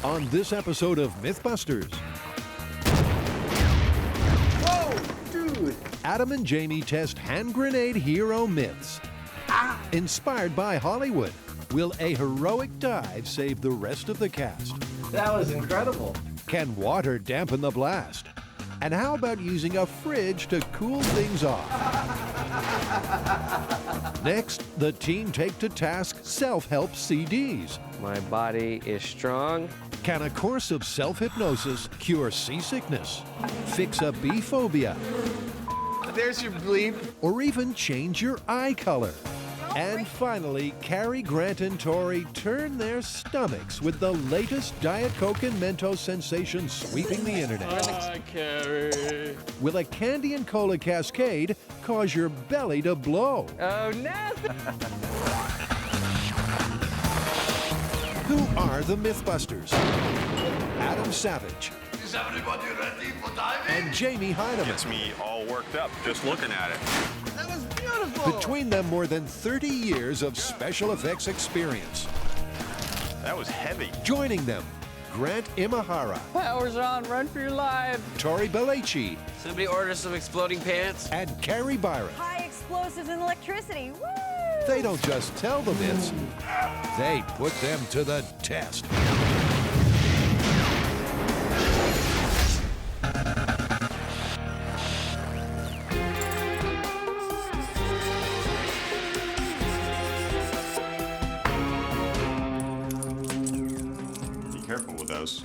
on this episode of MythBusters. Whoa, dude! Adam and Jamie test hand grenade hero myths. Inspired by Hollywood, will a heroic dive save the rest of the cast? That was incredible. Can water dampen the blast? And how about using a fridge to cool things off? Next, the team take to task self-help CDs. My body is strong. Can a course of self-hypnosis cure seasickness, fix a bee phobia, There's your bleep. or even change your eye color? And finally, Carrie, Grant, and Tori turn their stomachs with the latest Diet Coke and Mentos sensation sweeping the internet. Carrie. Will a candy and cola cascade cause your belly to blow? Oh, no. Who are the MythBusters? Adam Savage Is everybody ready for diving? and Jamie Heineman. Gets me all worked up just looking at it. That was beautiful. Between them, more than 30 years of special effects experience. That was heavy. Joining them, Grant Imahara, Powers on, run for your life. Tori Belleci, Somebody order some exploding pants. and Carrie Byron. High explosives and electricity. Woo! They don't just tell the myths, they put them to the test. Be careful with those.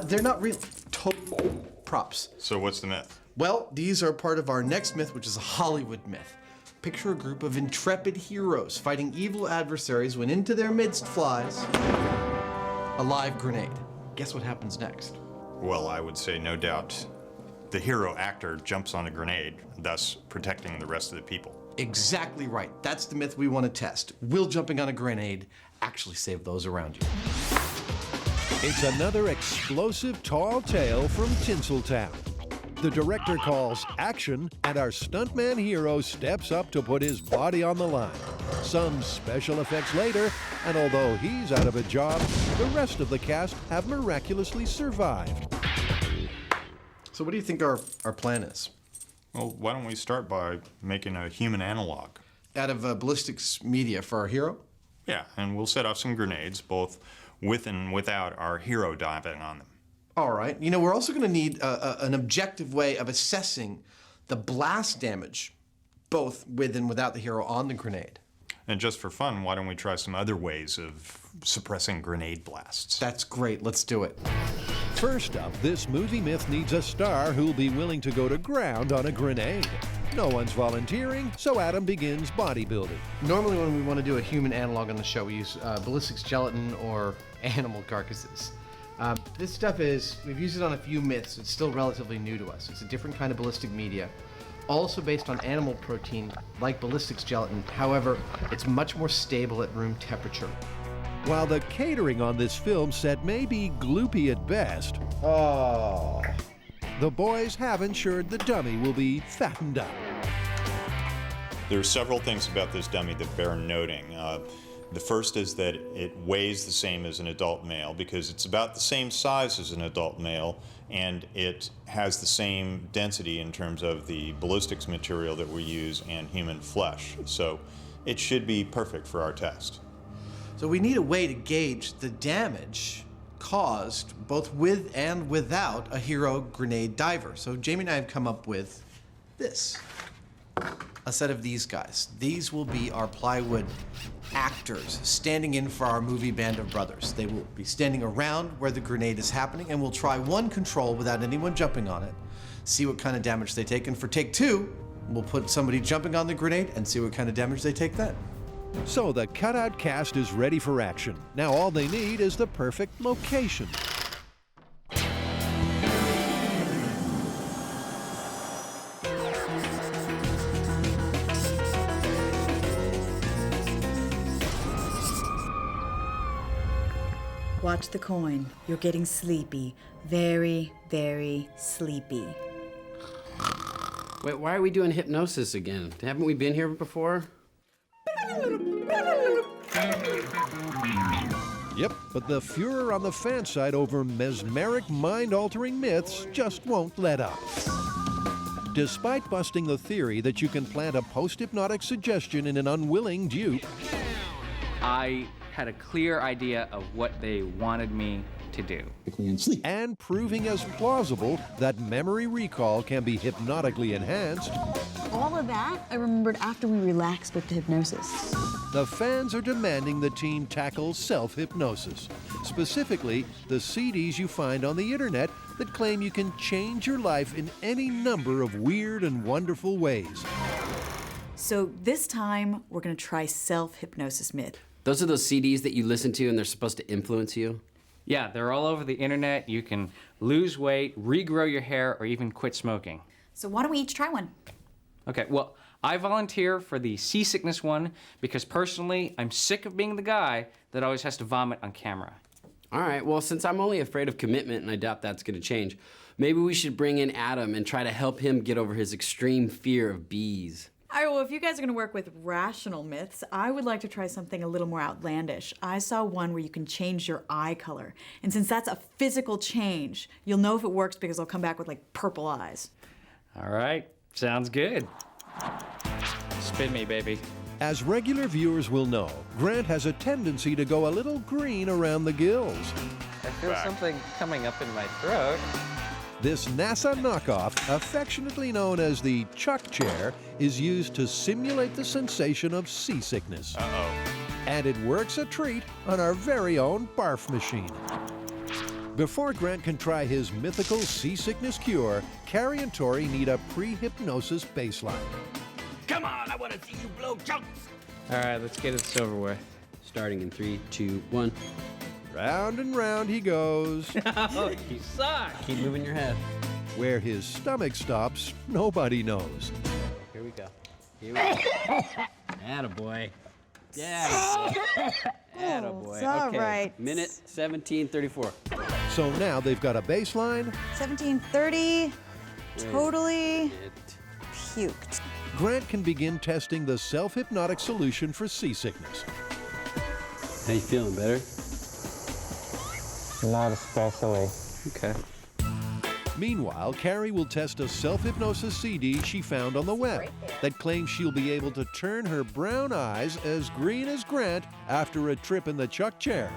They're not real. Total props. So what's the myth? Well, these are part of our next myth, which is a Hollywood myth. Picture a group of intrepid heroes fighting evil adversaries when into their midst flies a live grenade. Guess what happens next? Well, I would say no doubt the hero actor jumps on a grenade, thus protecting the rest of the people. Exactly right. That's the myth we want to test. Will jumping on a grenade actually save those around you? It's another explosive tall tale from Tinseltown. The director calls action, and our stuntman hero steps up to put his body on the line. Some special effects later, and although he's out of a job, the rest of the cast have miraculously survived. So what do you think our plan is? Well, why don't we start by making a human analog? Out of ballistics media for our hero? Yeah, and we'll set off some grenades, both with and without our hero diving on them. All right. You know, we're also going to need an objective way of assessing the blast damage, both with and without the hero on the grenade. And just for fun, why don't we try some other ways of suppressing grenade blasts? That's great. Let's do it. First up, this movie myth needs a star who'll be willing to go to ground on a grenade. No one's volunteering, so Adam begins bodybuilding. Normally when we want to do a human analog on the show, we use ballistics gelatin or animal carcasses. This stuff we've used it on a few myths. It's still relatively new to us. It's a different kind of ballistic media, also based on animal protein, like ballistics gelatin. However, it's much more stable at room temperature. While the catering on this film set may be gloopy at best, the boys have ensured the dummy will be fattened up. There are several things about this dummy that bear noting. The first is that it weighs the same as an adult male because it's about the same size as an adult male, and it has the same density in terms of the ballistics material that we use and human flesh. So it should be perfect for our test. So we need a way to gauge the damage caused both with and without a hero grenade diver. So Jamie and I have come up with this. A set of these guys. These will be our plywood actors standing in for our movie band of brothers. They will be standing around where the grenade is happening, and we'll try one control without anyone jumping on it, see what kind of damage they take, and for take two, we'll put somebody jumping on the grenade and see what kind of damage they take then. So the cutout cast is ready for action. Now all they need is the perfect location. Watch the coin. You're getting sleepy. Very, very sleepy. Wait, why are we doing hypnosis again? Haven't we been here before? Yep, but the furor on the fan site over mesmeric, mind-altering myths just won't let up. Despite busting the theory that you can plant a post-hypnotic suggestion in an unwilling dupe, I had a clear idea of what they wanted me to do. and proving as plausible that memory recall can be hypnotically enhanced, All of that I remembered after we relaxed with the hypnosis. the fans are demanding the team tackle self-hypnosis. Specifically, the CDs you find on the internet that claim you can change your life in any number of weird and wonderful ways. So this time, we're gonna try self-hypnosis myth. Those are those CDs that you listen to and they're supposed to influence you? Yeah, they're all over the internet. You can lose weight, regrow your hair, or even quit smoking. So why don't we each try one? Okay, well, I volunteer for the seasickness one because personally, I'm sick of being the guy that always has to vomit on camera. All right, well, since I'm only afraid of commitment and I doubt that's gonna change, maybe we should bring in Adam and try to help him get over his extreme fear of bees. All right, well, if you guys are gonna work with rational myths, I would like to try something a little more outlandish. I saw one where you can change your eye color. And since that's a physical change, you'll know if it works because I'll come back with like purple eyes. All right, sounds good. Spin me, baby. As regular viewers will know, Grant has a tendency to go a little green around the gills. I feel something coming up in my throat. This NASA knockoff, affectionately known as the Chuck Chair, is used to simulate the sensation of seasickness. And it works a treat on our very own barf machine. Before Grant can try his mythical seasickness cure, Carrie and Tori need a pre-hypnosis baseline. Come on, I want to see you blow chunks. All right, let's get this over with. Starting in 3, 2, 1. Round and round he goes. Oh, you suck. Keep moving your head. Where his stomach stops, nobody knows. Here we go. Here we go. Attaboy. Yeah. Attaboy. it's all Okay. right. Minute 17:34. So now they've got a baseline. 1730, totally It. puked. Grant can begin testing the self-hypnotic solution for seasickness. How you feeling, better? Not especially. Okay. Meanwhile, Carrie will test a self-hypnosis CD she found on the web that claims she'll be able to turn her brown eyes as green as Grant after a trip in the Chuck Chair.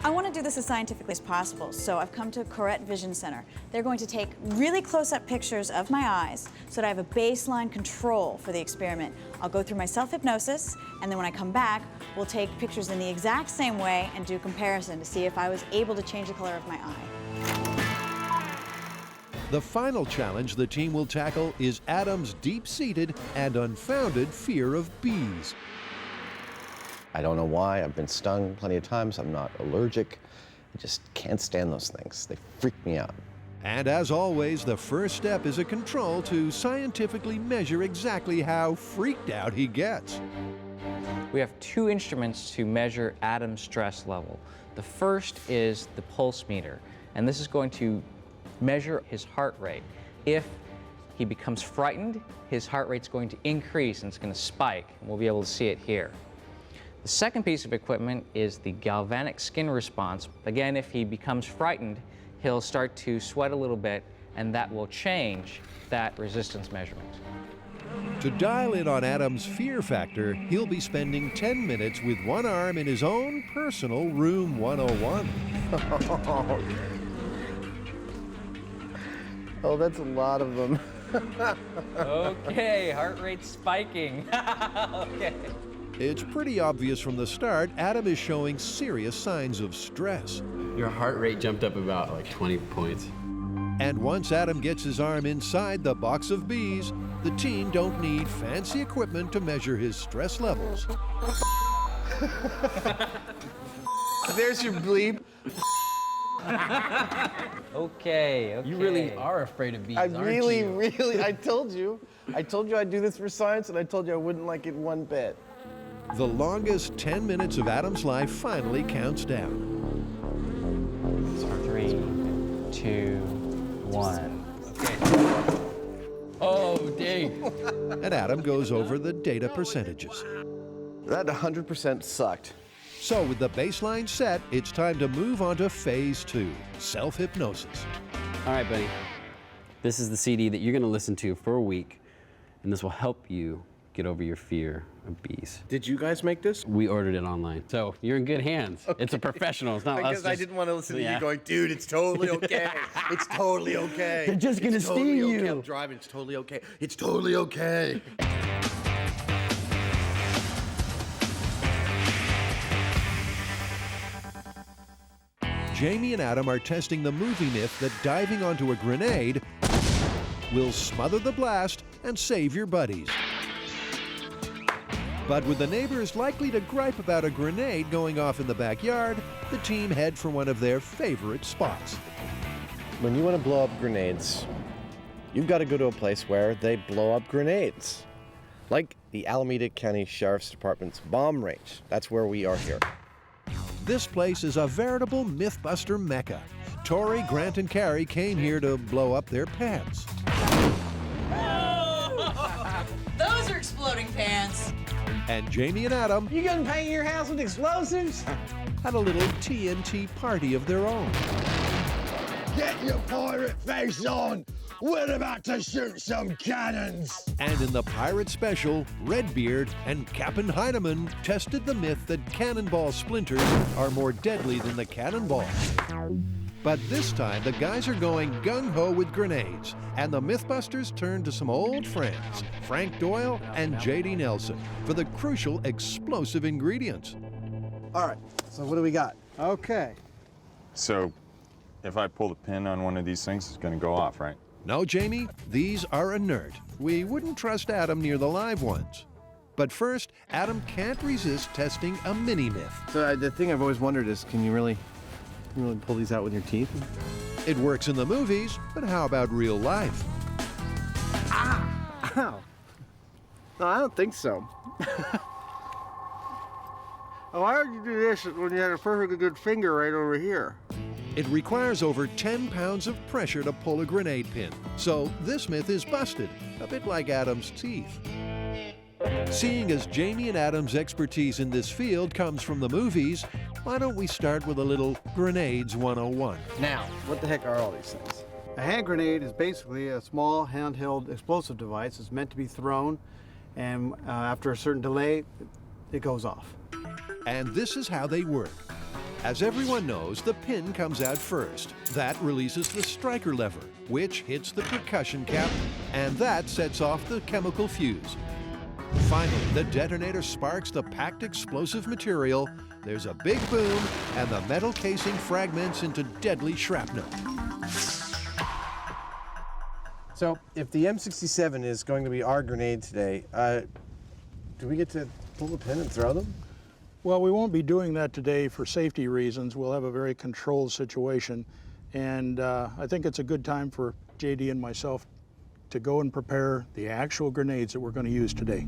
I want to do this as scientifically as possible, so I've come to Corette Vision Center. They're going to take really close-up pictures of my eyes so that I have a baseline control for the experiment. I'll go through my self-hypnosis, and then when I come back, we'll take pictures in the exact same way and do a comparison to see if I was able to change the color of my eye. The final challenge the team will tackle is Adam's deep-seated and unfounded fear of bees. I don't know why. I've been stung plenty of times. I'm not allergic. I just can't stand those things. They freak me out. And as always, the first step is a control to scientifically measure exactly how freaked out he gets. We have two instruments to measure Adam's stress level. The first is the pulse meter, and this is going to measure his heart rate. If he becomes frightened, his heart rate's going to increase and it's going to spike, and we'll be able to see it here. The second piece of equipment is the galvanic skin response. Again, if he becomes frightened, he'll start to sweat a little bit, and that will change that resistance measurement. To dial in on Adam's fear factor, he'll be spending 10 minutes with one arm in his own personal Room 101. Oh, that's a lot of them. Okay, heart rate spiking. Okay. It's pretty obvious from the start, Adam is showing serious signs of stress. Your heart rate jumped up about like 20 points. And once Adam gets his arm inside the box of bees, the team don't need fancy equipment to measure his stress levels. There's your bleep. Okay. You really are afraid of bees, I aren't really, you? really, I told you I'd do this for science, and I told you I wouldn't like it one bit. The longest 10 minutes of Adam's life finally counts down. 3, 2, 1. Oh, dang. And Adam goes over the data percentages. That 100% sucked. So with the baseline set, it's time to move on to phase 2, self-hypnosis. All right, buddy. This is the CD that you're gonna listen to for a week, and this will help you get over your fear of bees. Did you guys make this? We ordered it online, so you're in good hands. Okay. It's a professional, it's not us. Because I didn't want to listen to Yeah. you going, dude, it's totally okay. It's totally okay. They're just gonna It's totally sting okay. you. I'm driving, it's totally okay. It's totally okay. Jamie and Adam are testing the movie myth that diving onto a grenade will smother the blast and save your buddies. But with the neighbors likely to gripe about a grenade going off in the backyard, the team head for one of their favorite spots. When you want to blow up grenades, you've got to go to a place where they blow up grenades. Like the Alameda County Sheriff's Department's bomb range. That's where we are here. This place is a veritable MythBuster mecca. Tori, Grant, and Carrie came here to blow up their pants. Those are exploding pants. And Jamie and Adam You gonna paint your house with explosives? had a little TNT party of their own. Get your pirate face on! We're about to shoot some cannons! And in the pirate special, Redbeard and Captain Heineman tested the myth that cannonball splinters are more deadly than the cannonball. But this time, the guys are going gung-ho with grenades, and the MythBusters turn to some old friends, Frank Doyle and J.D. Nelson, for the crucial explosive ingredients. All right, so what do we got? Okay. So, if I pull the pin on one of these things, it's going to go off, right? No, Jamie, these are inert. We wouldn't trust Adam near the live ones. But first, Adam can't resist testing a mini-myth. So the thing I've always wondered is, can you really pull these out with your teeth? It works in the movies, but how about real life? Ow. No, I don't think so. Why would you do this when you had a perfectly good finger right over here? It requires over 10 pounds of pressure to pull a grenade pin. So this myth is busted, a bit like Adam's teeth. Seeing as Jamie and Adam's expertise in this field comes from the movies, why don't we start with a little Grenades 101? Now, what the heck are all these things? A hand grenade is basically a small handheld explosive device. It's meant to be thrown, and after a certain delay, it goes off. And this is how they work. As everyone knows, the pin comes out first. That releases the striker lever, which hits the percussion cap, and that sets off the chemical fuse. Finally, the detonator sparks the packed explosive material. There's a big boom, and the metal casing fragments into deadly shrapnel. So, if the M67 is going to be our grenade today, do we get to pull the pin and throw them? Well, we won't be doing that today for safety reasons. We'll have a very controlled situation. And I think it's a good time for JD and myself to go and prepare the actual grenades that we're going to use today.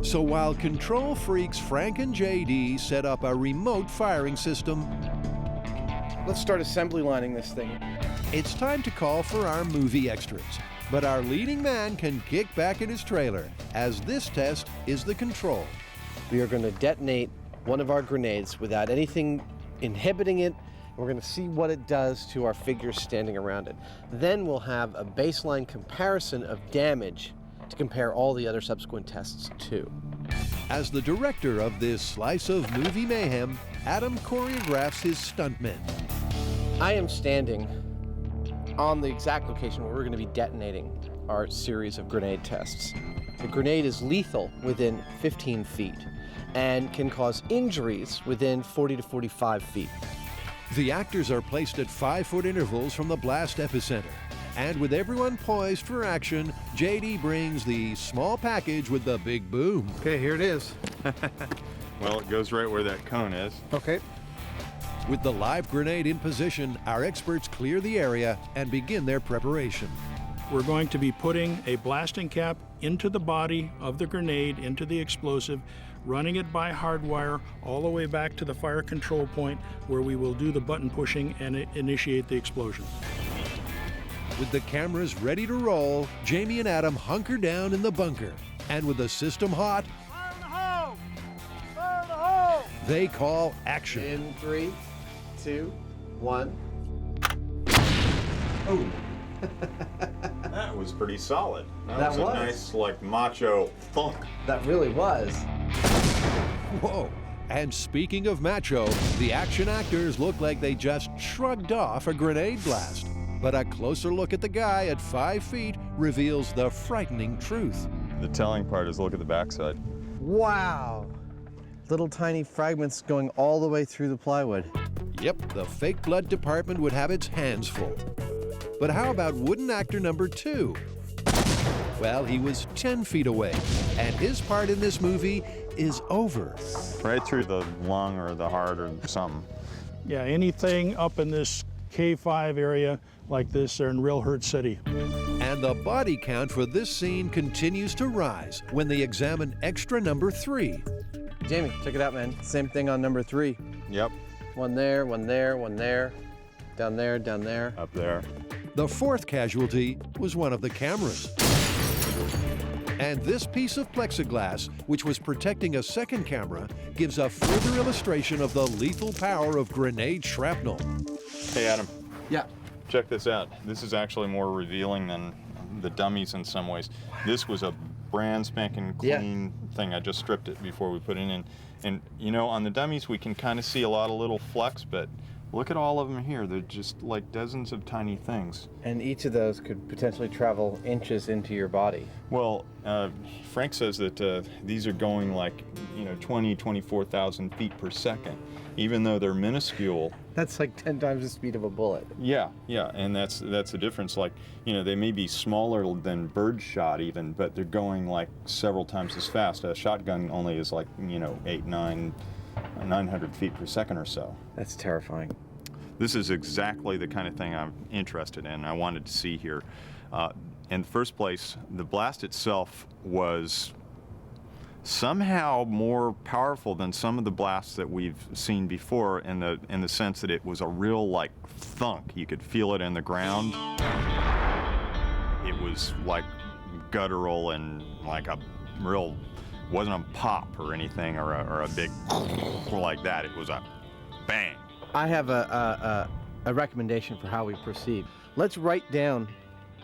So while control freaks Frank and JD set up a remote firing system, let's start assembly lining this thing. It's time to call for our movie extras. But our leading man can kick back in his trailer, as this test is the control. We are going to detonate one of our grenades without anything inhibiting it. We're going to see what it does to our figures standing around it. Then we'll have a baseline comparison of damage to compare all the other subsequent tests to. As the director of this slice of movie mayhem, Adam choreographs his stuntmen. I am standing on the exact location where we're going to be detonating our series of grenade tests. The grenade is lethal within 15 feet and can cause injuries within 40 to 45 feet. The actors are placed at 5-foot intervals from the blast epicenter. And with everyone poised for action, JD brings the small package with the big boom. Okay, here it is. Well, it goes right where that cone is. Okay. With the live grenade in position, our experts clear the area and begin their preparation. We're going to be putting a blasting cap into the body of the grenade, into the explosive, running it by hardwire all the way back to the fire control point where we will do the button pushing and initiate the explosion. With the cameras ready to roll, Jamie and Adam hunker down in the bunker. And with the system hot, Fire in the hole! they call action. In 3, 2, 1. Oh. That was pretty solid. That was was. a nice, like, macho thunk. That really was. Whoa. And speaking of macho, the action actors look like they just shrugged off a grenade blast. But a closer look at the guy at 5 feet reveals the frightening truth. The telling part is look at the backside. Wow. Little tiny fragments going all the way through the plywood. Yep, the fake blood department would have its hands full. But how about wooden actor number 2? Well, he was 10 feet away, and his part in this movie is over. Right through the lung or the heart or something. Yeah, anything up in this K5 area like this, they're in real hurt city. And the body count for this scene continues to rise when they examine extra number 3. Jamie, check it out, man. Same thing on number 3. Yep. One there, one there, one there. Down there, down there. Up there. The 4th casualty was one of the cameras. And this piece of plexiglass, which was protecting a second camera, gives a further illustration of the lethal power of grenade shrapnel. Hey, Adam. Yeah. Check this out. This is actually more revealing than the dummies in some ways. This was a brand spanking clean thing. I just stripped it before we put it in. And, you know, on the dummies, we can kind of see a lot of little flecks, but look at all of them here. They're just like dozens of tiny things. And each of those could potentially travel inches into your body. Well, Frank says that these are going like, 20, 24,000 feet per second, even though they're minuscule. That's like 10 times the speed of a bullet. Yeah, and that's the difference. Like, they may be smaller than bird shot even, but they're going like several times as fast. A shotgun only is like, 900 feet per second or so. That's terrifying. This is exactly the kind of thing I'm interested in. I wanted to see here. In the first place, the blast itself was somehow more powerful than some of the blasts that we've seen before in the sense that it was a real like thunk. You could feel it in the ground. It was like guttural and like a real, wasn't a pop or anything or a big like that. It was a bang. I have a recommendation for how we proceed. Let's write down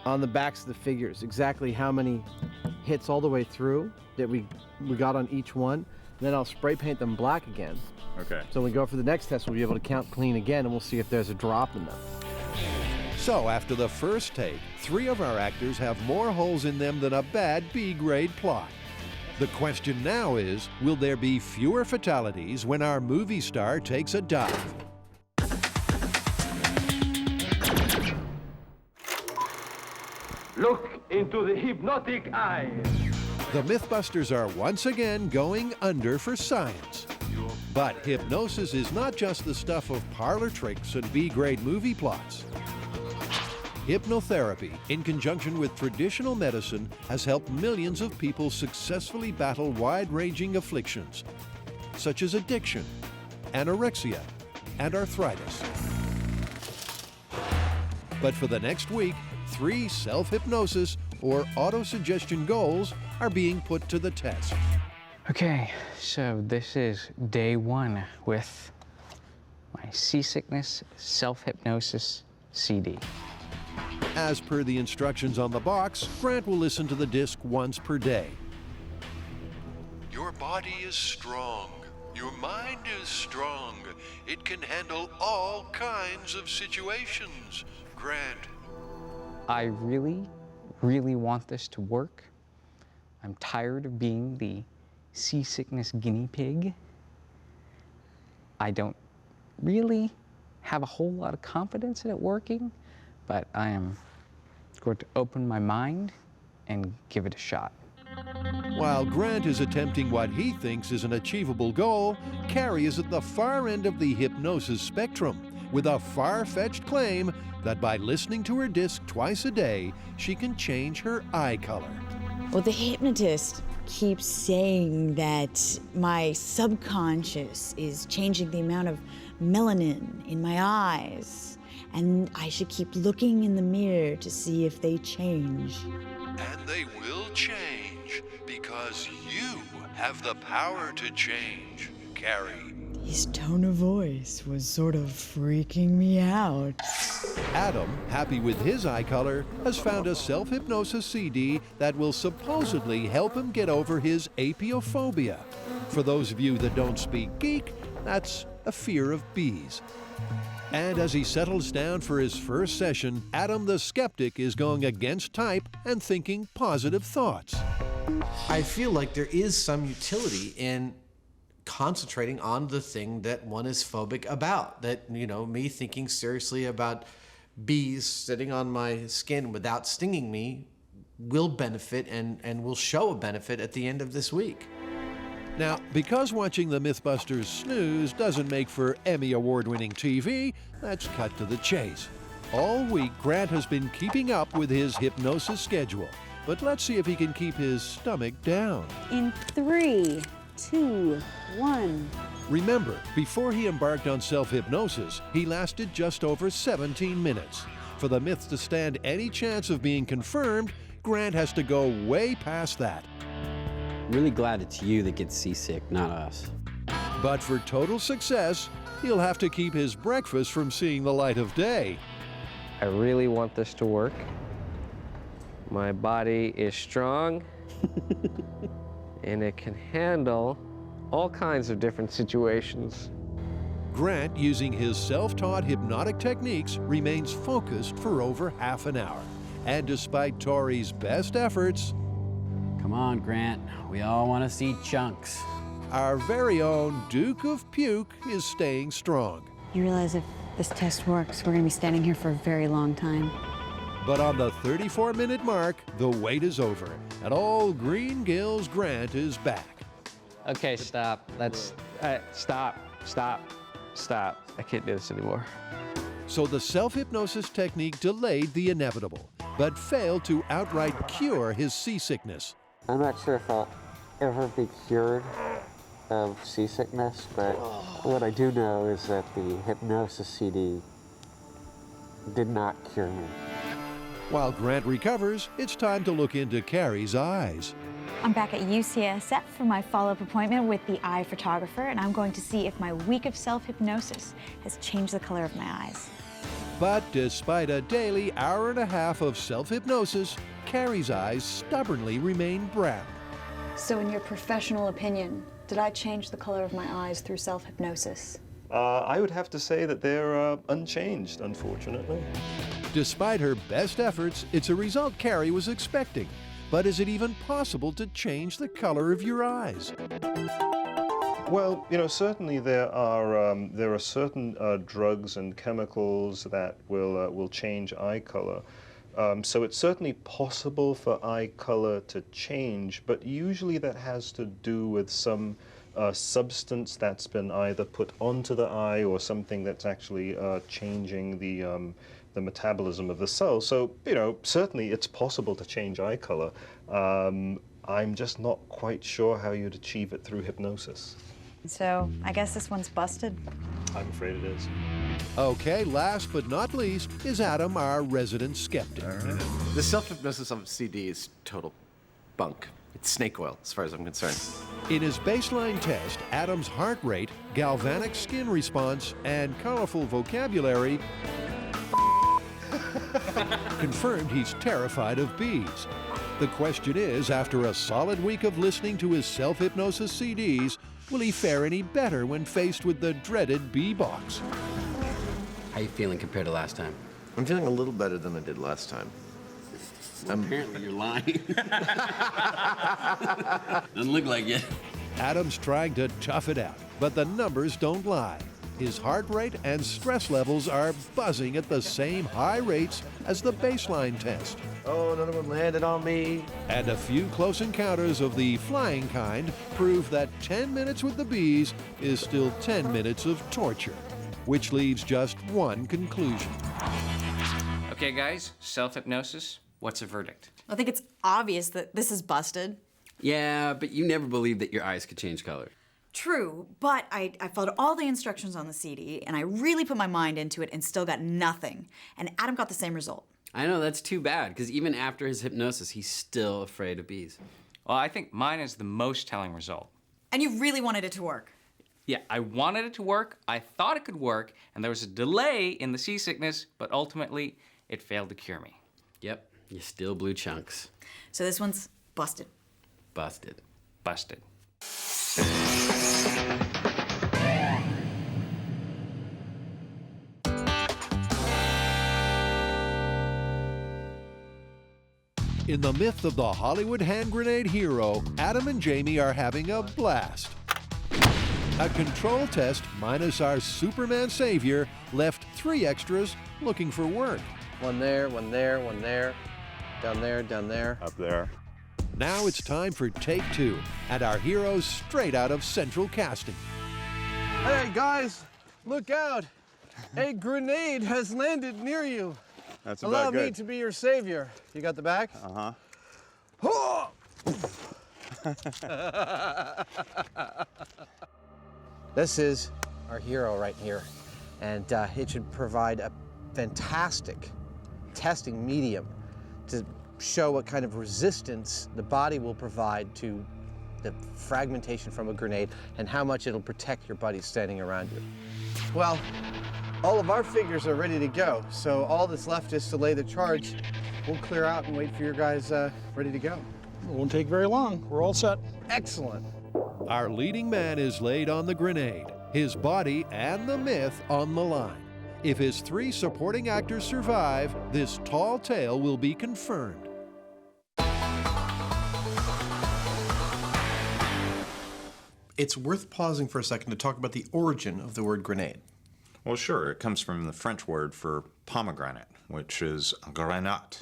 on the backs of the figures exactly how many hits all the way through that we got on each one. Then I'll spray paint them black again. Okay. So when we go for the next test, we'll be able to count clean again, and we'll see if there's a drop in them. So after the first take, 3 of our actors have more holes in them than a bad B-grade plot. The question now is, will there be fewer fatalities when our movie star takes a dive? Look into the hypnotic eyes. The MythBusters are once again going under for science. But hypnosis is not just the stuff of parlor tricks and B-grade movie plots. Hypnotherapy, in conjunction with traditional medicine, has helped millions of people successfully battle wide-ranging afflictions, such as addiction, anorexia, and arthritis. But for the next week, 3 self-hypnosis or auto-suggestion goals are being put to the test. Okay, so this is day 1 with my seasickness self-hypnosis CD. As per the instructions on the box, Grant will listen to the disc once per day. Your body is strong. Your mind is strong. It can handle all kinds of situations. Grant. I really, really want this to work. I'm tired of being the seasickness guinea pig. I don't really have a whole lot of confidence in it working, but I am going to open my mind and give it a shot. While Grant is attempting what he thinks is an achievable goal, Carrie is at the far end of the hypnosis spectrum with a far-fetched claim that by listening to her disc twice a day, she can change her eye color. Well, the hypnotist keeps saying that my subconscious is changing the amount of melanin in my eyes, and I should keep looking in the mirror to see if they change. And they will change because you have the power to change, Carrie. His tone of voice was sort of freaking me out. Adam, happy with his eye color, has found a self-hypnosis CD that will supposedly help him get over his apiophobia. For those of you that don't speak geek, that's a fear of bees. And as he settles down for his first session, Adam the skeptic is going against type and thinking positive thoughts. I feel like there is some utility in concentrating on the thing that one is phobic about. That, you know, me thinking seriously about bees sitting on my skin without stinging me will benefit and will show a benefit at the end of this week. Now, because watching the MythBusters snooze doesn't make for Emmy Award-winning TV, let's cut to the chase. All week, Grant has been keeping up with his hypnosis schedule, but let's see if he can keep his stomach down. In 3, 2, 1. Remember, before he embarked on self-hypnosis, he lasted just over 17 minutes. For the myth to stand any chance of being confirmed, Grant has to go way past that. Really glad it's you that gets seasick, not us. But for total success, he'll have to keep his breakfast from seeing the light of day. I really want this to work. My body is strong, and it can handle all kinds of different situations. Grant, using his self-taught hypnotic techniques, remains focused for over half an hour. And despite Tori's best efforts, Come on, Grant. We all want to see chunks. our very own Duke of Puke is staying strong. You realize if this test works, we're going to be standing here for a very long time. But on the 34-minute mark, the wait is over, and all Green Gills Grant is back. Okay, stop. Stop. I can't do this anymore. So the self-hypnosis technique delayed the inevitable, but failed to outright cure his seasickness. I'm not sure if I'll ever be cured of seasickness, but what I do know is that the hypnosis CD did not cure me. While Grant recovers, it's time to look into Carrie's eyes. I'm back at UCSF for my follow-up appointment with the eye photographer, and I'm going to see if my week of self-hypnosis has changed the color of my eyes. But despite a daily hour and a half of self-hypnosis, Carrie's eyes stubbornly remain brown. So in your professional opinion, did I change the color of my eyes through self-hypnosis? I would have to say that they're unchanged, unfortunately. Despite her best efforts, it's a result Carrie was expecting. But is it even possible to change the color of your eyes? Well, you know, certainly there are certain drugs and chemicals that will change eye color. So it's certainly possible for eye color to change, but usually that has to do with some substance that's been either put onto the eye or something that's actually changing the metabolism of the cell. So, you know, certainly it's possible to change eye color. I'm just not quite sure how you'd achieve it through hypnosis. So I guess this one's busted. I'm afraid it is. Okay, last but not least is Adam, our resident skeptic. The self-hypnosis on CD is total bunk. It's snake oil, as far as I'm concerned. In his baseline test, Adam's heart rate, galvanic skin response, and colorful vocabulary confirmed he's terrified of bees. The question is, after a solid week of listening to his self-hypnosis CDs, will he fare any better when faced with the dreaded bee box? How you feeling compared to last time? I'm feeling a little better than I did last time. Well, apparently you're lying. Doesn't look like it. Adam's trying to tough it out, but the numbers don't lie. His heart rate and stress levels are buzzing at the same high rates as the baseline test. Oh, another one landed on me. And a few close encounters of the flying kind prove that 10 minutes with the bees is still 10 minutes of torture, which leaves just one conclusion. Okay, guys, self-hypnosis, what's the verdict? I think it's obvious that this is busted. Yeah, but you never believed that your eyes could change color. True, but I followed all the instructions on the CD, and I really put my mind into it and still got nothing. And Adam got the same result. I know, that's too bad, because even after his hypnosis, he's still afraid of bees. Well, I think mine is the most telling result. And you really wanted it to work. Yeah, I wanted it to work, I thought it could work, and there was a delay in the seasickness, but ultimately, it failed to cure me. Yep, you still blew chunks. So this one's busted. Busted. Busted. In the myth of the Hollywood hand grenade hero, Adam and Jamie are having a blast. A control test minus our Superman savior left 3 extras looking for work. One there, one there, one there. Down there, down there. Up there. Now it's time for take 2, and our heroes straight out of Central Casting. Hey guys, look out! A grenade has landed near you. That's Allow about me good. to be your savior. You got the back? Uh-huh. This is our hero right here, and it should provide a fantastic testing medium to show what kind of resistance the body will provide to the fragmentation from a grenade and how much it'll protect your buddies standing around you. Well, all of our figures are ready to go, so all that's left is to lay the charge. We'll clear out and wait for your guys ready to go. It won't take very long. We're all set. Excellent. Our leading man is laid on the grenade, his body and the myth on the line. If his 3 supporting actors survive, this tall tale will be confirmed. It's worth pausing for a second to talk about the origin of the word grenade. Well, sure. It comes from the French word for pomegranate, which is grenade.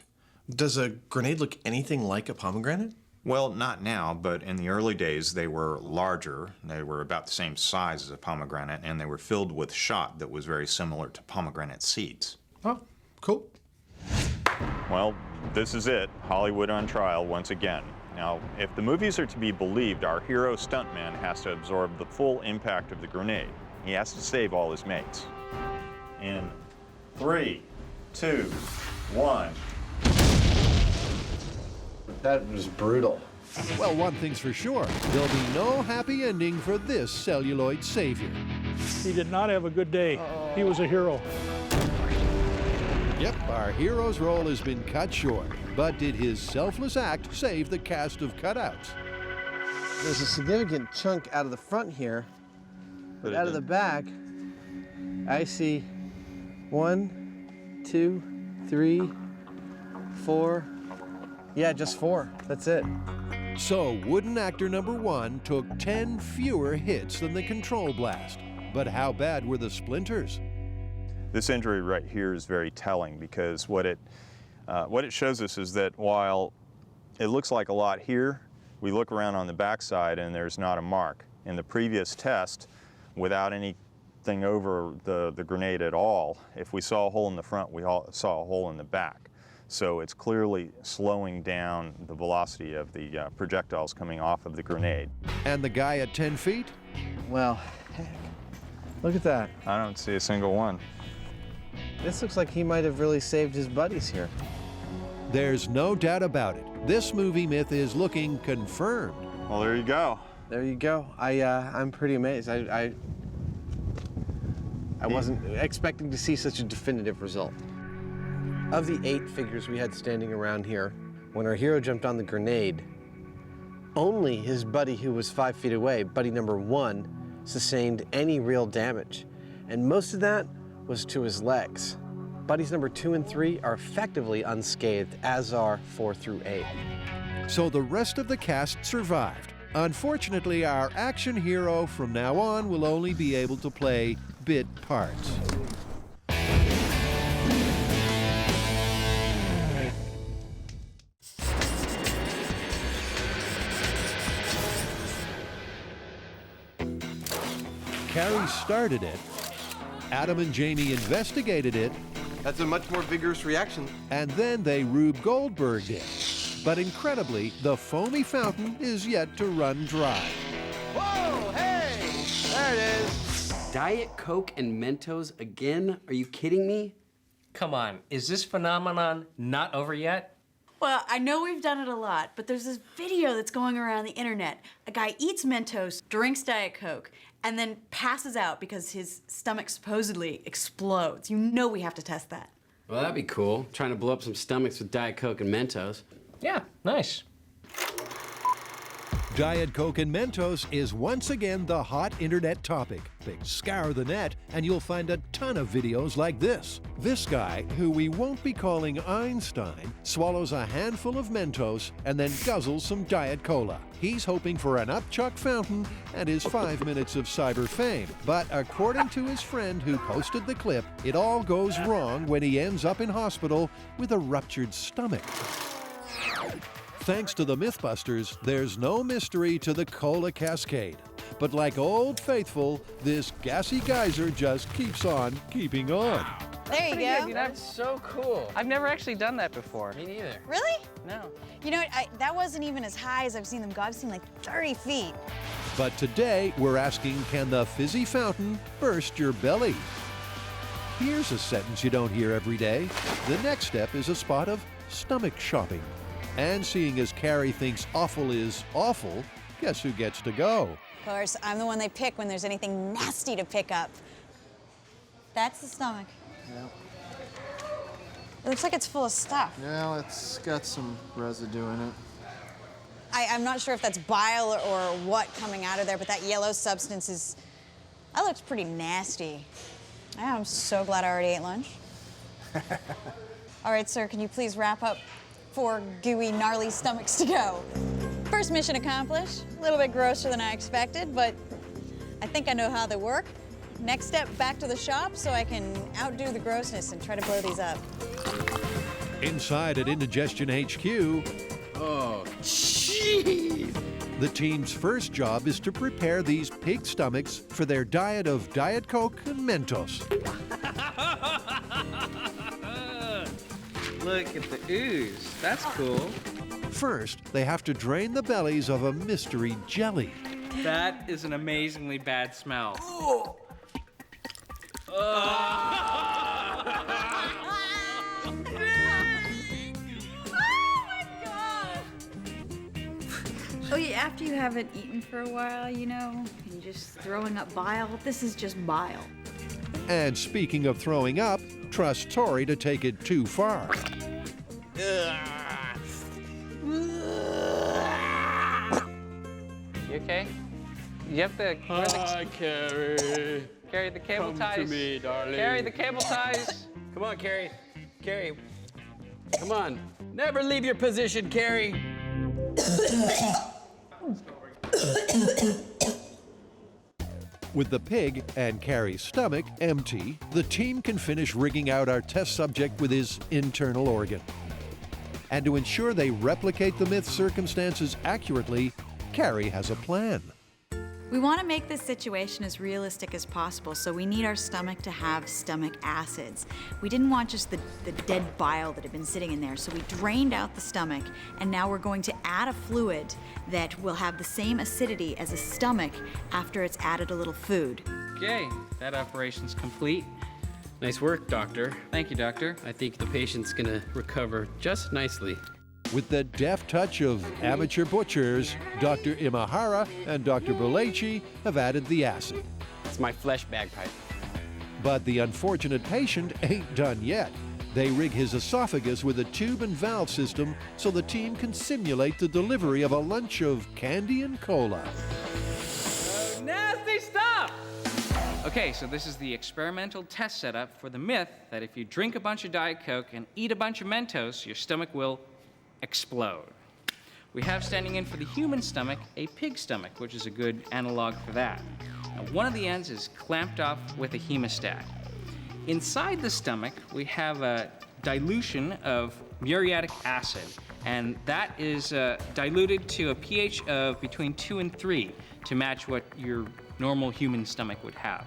Does a grenade look anything like a pomegranate? Well, not now, but in the early days they were larger. They were about the same size as a pomegranate, and they were filled with shot that was very similar to pomegranate seeds. Oh, cool. Well, this is it. Hollywood on trial once again. Now, if the movies are to be believed, our hero stuntman has to absorb the full impact of the grenade. He has to save all his mates. In 3, 2, 1. That was brutal. Well, one thing's for sure, there'll be no happy ending for this celluloid savior. He did not have a good day. He was a hero. Yep, our hero's role has been cut short, but did his selfless act save the cast of cutouts? There's a significant chunk out of the front here, but out of the back, I see 1, 2, 3, 4. Yeah, just 4. That's it. So wooden actor number 1 took 10 fewer hits than the control blast. But how bad were the splinters? This injury right here is very telling because what it shows us is that while it looks like a lot here, we look around on the backside and there's not a mark. In the previous test, without anything over the grenade at all, if we saw a hole in the front, we saw a hole in the back. So it's clearly slowing down the velocity of the projectiles coming off of the grenade. And the guy at 10 feet? Well, heck, look at that. I don't see a single one. This looks like he might have really saved his buddies here. There's no doubt about it. This movie myth is looking confirmed. Well, there you go. There you go. I'm pretty amazed. I wasn't expecting to see such a definitive result. Of the 8 figures we had standing around here, when our hero jumped on the grenade, only his buddy who was 5 feet away, buddy number 1, sustained any real damage. And most of that was to his legs. Buddies number 2 and 3 are effectively unscathed, as are 4 through 8. So the rest of the cast survived. Unfortunately, our action hero from now on will only be able to play bit parts. Carrie started it. Adam and Jamie investigated it. That's a much more vigorous reaction. And then they Rube Goldberg'd it. But incredibly, the foamy fountain is yet to run dry. Whoa, hey! There it is. Diet Coke and Mentos again? Are you kidding me? Come on, is this phenomenon not over yet? Well, I know we've done it a lot, but there's this video that's going around the internet. A guy eats Mentos, drinks Diet Coke, and then passes out because his stomach supposedly explodes. You know we have to test that. Well, that'd be cool. Trying to blow up some stomachs with Diet Coke and Mentos. Yeah, nice. Diet Coke and Mentos is once again the hot internet topic. Scour the net and you'll find a ton of videos like this. This guy, who we won't be calling Einstein, swallows a handful of Mentos and then guzzles some Diet Cola. He's hoping for an upchuck fountain and his 5 minutes of cyber fame. But according to his friend who posted the clip, it all goes wrong when he ends up in hospital with a ruptured stomach. Thanks to the MythBusters, there's no mystery to the cola cascade. But like Old Faithful, this gassy geyser just keeps on keeping on. There you go. That's so cool. I've never actually done that before. Me neither. Really? No. You know what? That wasn't even as high as I've seen them go. I've seen like 30 feet. But today, we're asking, can the fizzy fountain burst your belly? Here's a sentence you don't hear every day. The next step is a spot of stomach shopping. And seeing as Carrie thinks awful is awful, guess who gets to go? Of course, I'm the one they pick when there's anything nasty to pick up. That's the stomach. Yeah. It looks like it's full of stuff. Yeah, it's got some residue in it. I'm not sure if that's bile or what coming out of there, but that yellow substance is... That looks pretty nasty. Yeah, I'm so glad I already ate lunch. All right, sir, can you please wrap up 4 gooey, gnarly stomachs to go? First mission accomplished. A little bit grosser than I expected, but I think I know how they work. Next step, back to the shop so I can outdo the grossness and try to blow these up. Inside at Indigestion HQ, oh, jeez! The team's first job is to prepare these pig stomachs for their diet of Diet Coke and Mentos. Look at the ooze. That's cool. First, they have to drain the bellies of a mystery jelly. That is an amazingly bad smell. Oh yeah, after you haven't eaten for a while, you know, and just throwing up bile, this is just bile. And speaking of throwing up, trust Tori to take it too far. You okay? You have to... Hi, Carrie. Carry the cable ties. Come to me, darling. Carry the cable ties. Come on, Carrie. Carrie. Come on. Never leave your position, Carrie. With the pig and Carrie's stomach empty, the team can finish rigging out our test subject with his internal organ. And to ensure they replicate the myth's circumstances accurately, Carrie has a plan. We want to make this situation as realistic as possible, so we need our stomach to have stomach acids. We didn't want just the dead bile that had been sitting in there, so we drained out the stomach, and now we're going to add a fluid that will have the same acidity as a stomach after it's added a little food. Okay, that operation's complete. Nice work, Doctor. Thank you, Doctor. I think the patient's gonna recover just nicely. With the deft touch of amateur butchers, Dr. Imahara and Dr. Bulaci have added the acid. It's my flesh bagpipe. But the unfortunate patient ain't done yet. They rig his esophagus with a tube and valve system so the team can simulate the delivery of a lunch of candy and cola. Nasty stuff! Okay, so this is the experimental test setup for the myth that if you drink a bunch of Diet Coke and eat a bunch of Mentos, your stomach will explode. We have standing in for the human stomach a pig stomach, which is a good analog for that. Now, one of the ends is clamped off with a hemostat. Inside the stomach, we have a dilution of muriatic acid, and that is diluted to a pH of between 2 and 3 to match what your normal human stomach would have.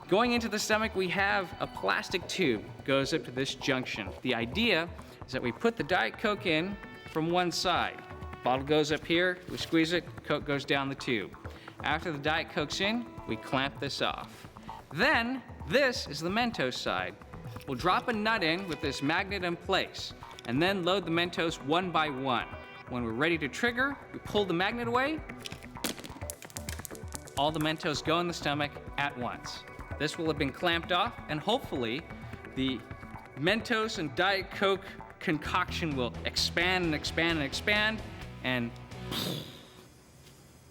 Going into the stomach, we have a plastic tube, goes up to this junction. The idea is that we put the Diet Coke in from one side. Bottle goes up here, we squeeze it, Coke goes down the tube. After the Diet Coke's in, we clamp this off. Then, this is the Mentos side. We'll drop a nut in with this magnet in place, and then load the Mentos one by one. When we're ready to trigger, we pull the magnet away, all the Mentos go in the stomach at once. This will have been clamped off, and hopefully the Mentos and Diet Coke concoction will expand and expand and expand, and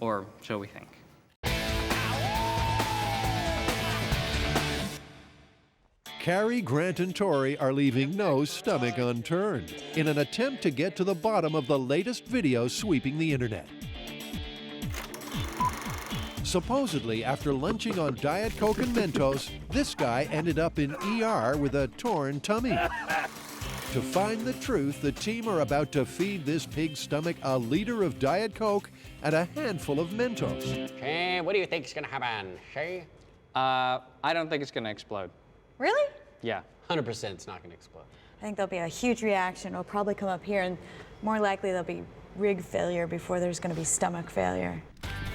or so we think. Carrie, Grant, and Tori are leaving no stomach unturned in an attempt to get to the bottom of the latest video sweeping the internet. Supposedly, after lunching on Diet Coke and Mentos, this guy ended up in ER with a torn tummy. To find the truth, the team are about to feed this pig's stomach a liter of Diet Coke and a handful of Mentos. Okay, what do you think is gonna happen, Shay? I don't think it's gonna explode. Really? Yeah. 100% it's not gonna explode. I think there'll be a huge reaction. It'll probably come up here, and more likely there'll be rig failure before there's going to be stomach failure.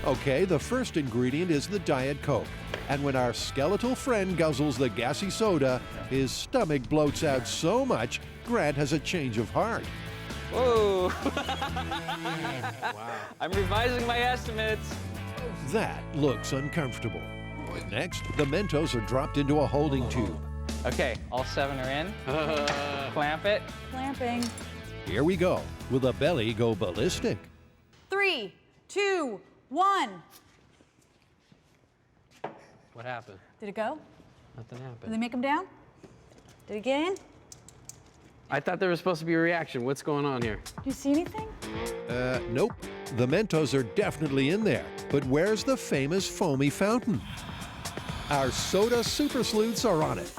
Okay, the first ingredient is the Diet Coke. And when our skeletal friend guzzles the gassy soda, his stomach bloats out so much, Grant has a change of heart. Whoa! Wow. I'm revising my estimates. That looks uncomfortable. Next, the Mentos are dropped into a holding tube. Okay, all 7 are in. Clamp it. Clamping. Here we go. Will the belly go ballistic? 3, 2, 1. What happened? Did it go? Nothing Did happened. they make him down? Did it get in? I thought there was supposed to be a reaction. What's going on here? Do you see anything? Nope. The Mentos are definitely in there. But where's the famous foamy fountain? Our soda super sleuths are on it.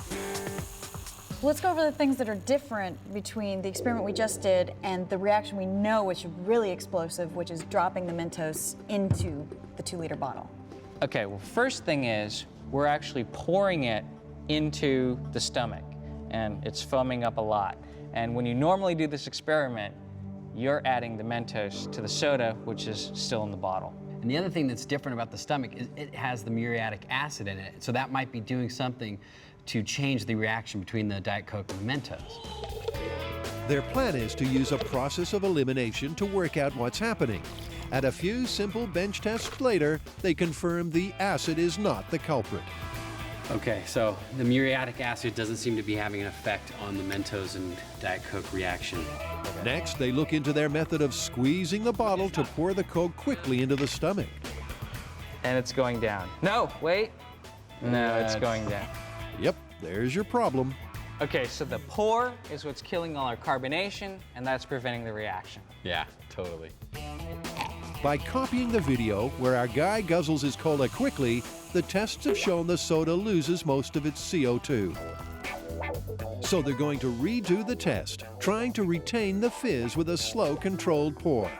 Let's go over the things that are different between the experiment we just did and the reaction we know, which is really explosive, which is dropping the Mentos into the 2-liter bottle. Okay, well, first thing is we're actually pouring it into the stomach, and it's foaming up a lot. And when you normally do this experiment, you're adding the Mentos to the soda, which is still in the bottle. And the other thing that's different about the stomach is it has the muriatic acid in it. So that might be doing something to change the reaction between the Diet Coke and the Mentos. Their plan is to use a process of elimination to work out what's happening. And a few simple bench tests later, they confirm the acid is not the culprit. Okay, so the muriatic acid doesn't seem to be having an effect on the Mentos and Diet Coke reaction. Next, they look into their method of squeezing the bottle to pour the Coke quickly into the stomach. And it's going down. No, wait. No, it's going down. Yep, there's your problem. Okay, so the pour is what's killing all our carbonation, and that's preventing the reaction. Yeah, totally. By copying the video where our guy guzzles his cola quickly, the tests have shown the soda loses most of its CO2. So they're going to redo the test, trying to retain the fizz with a slow, controlled pour.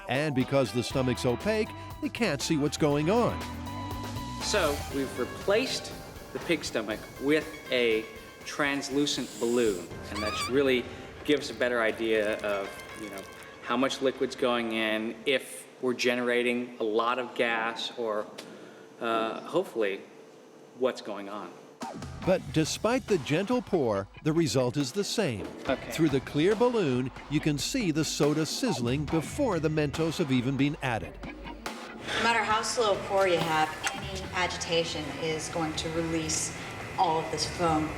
And because the stomach's opaque, they can't see what's going on. So we've replaced the pig stomach with a translucent balloon, and that really gives a better idea of, how much liquid's going in, if we're generating a lot of gas, or hopefully what's going on. But despite the gentle pour, the result is the same. Okay. Through the clear balloon, you can see the soda sizzling before the Mentos have even been added. No matter how slow a pour you have, any agitation is going to release all of this foam.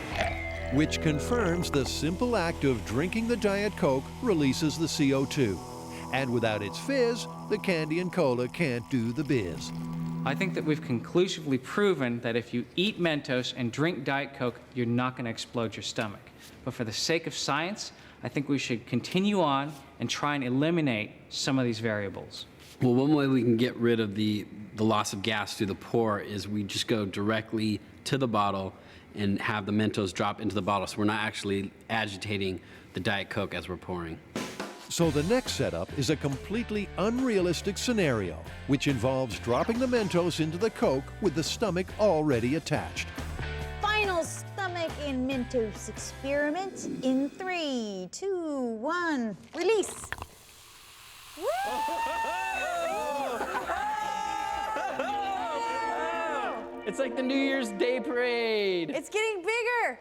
Which confirms the simple act of drinking the Diet Coke releases the CO2. And without its fizz, the candy and cola can't do the biz. I think that we've conclusively proven that if you eat Mentos and drink Diet Coke, you're not going to explode your stomach. But for the sake of science, I think we should continue on and try and eliminate some of these variables. Well, one way we can get rid of the loss of gas through the pour is we just go directly to the bottle and have the Mentos drop into the bottle, so we're not actually agitating the Diet Coke as we're pouring. So the next setup is a completely unrealistic scenario, which involves dropping the Mentos into the Coke with the stomach already attached. Final stomach and Mentos experiment in 3, 2, 1, release. It's like the New Year's Day parade. It's getting bigger.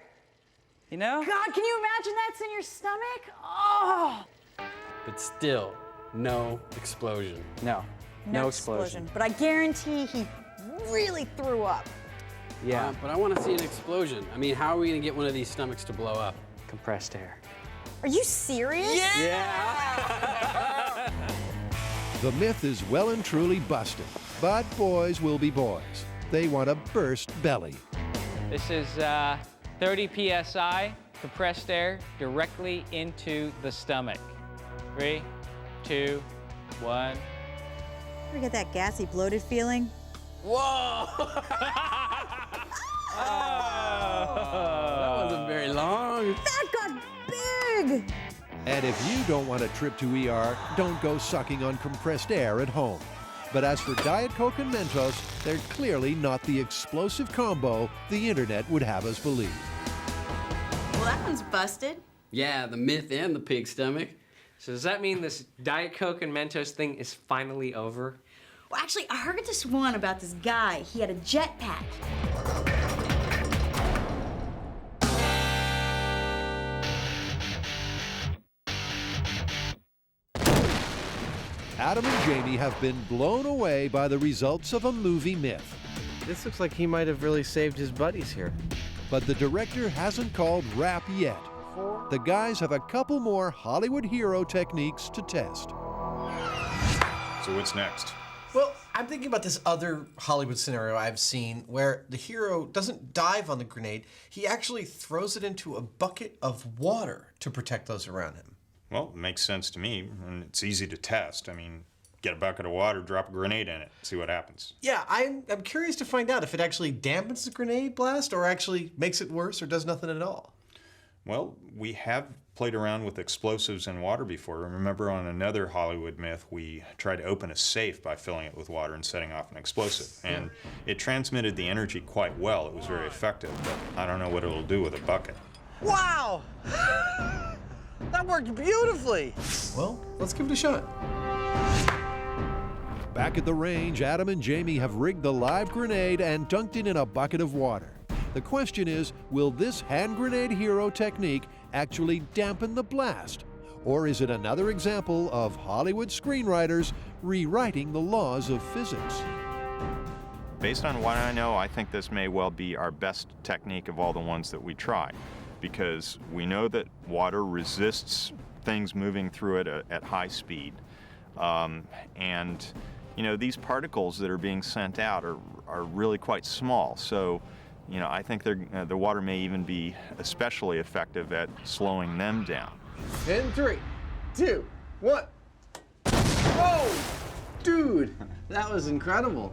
You know? God, can you imagine that's in your stomach? Oh! But still, no explosion. No explosion. But I guarantee he really threw up. Yeah. But I want to see an explosion. I mean, how are we going to get one of these stomachs to blow up? Compressed air. Are you serious? Yeah! The myth is well and truly busted, but boys will be boys. They want a burst belly. This is 30 psi compressed air directly into the stomach. 3, 2, 1. Ever get that gassy, bloated feeling? Whoa! That wasn't very long. That got big! And if you don't want a trip to ER, don't go sucking on compressed air at home. But as for Diet Coke and Mentos, they're clearly not the explosive combo the internet would have us believe. Well, that one's busted. Yeah, the myth and the pig stomach. So does that mean this Diet Coke and Mentos thing is finally over? Well, actually, I heard this one about this guy. He had a jetpack. Adam and Jamie have been blown away by the results of a movie myth. This looks like he might have really saved his buddies here. But the director hasn't called rap yet. The guys have a couple more Hollywood hero techniques to test. So what's next? Well, I'm thinking about this other Hollywood scenario I've seen where the hero doesn't dive on the grenade, he actually throws it into a bucket of water to protect those around him. Well, it makes sense to me, and it's easy to test. I mean, get a bucket of water, drop a grenade in it, see what happens. Yeah, I'm curious to find out if it actually dampens the grenade blast or actually makes it worse or does nothing at all. Well, we have played around with explosives in water before. Remember on another Hollywood myth, we tried to open a safe by filling it with water and setting off an explosive. And it transmitted the energy quite well. It was very effective, but I don't know what it'll do with a bucket. Wow! That worked beautifully! Well, let's give it a shot. Back at the range, Adam and Jamie have rigged the live grenade and dunked it in a bucket of water. The question is, will this hand grenade hero technique actually dampen the blast? Or is it another example of Hollywood screenwriters rewriting the laws of physics? Based on what I know, I think this may well be our best technique of all the ones that we try, because we know that water resists things moving through it at high speed. And you know, these particles that are being sent out are really quite small. So, you know, I think the water may even be especially effective at slowing them down. In 3, 2, 1. Whoa! Dude, that was incredible.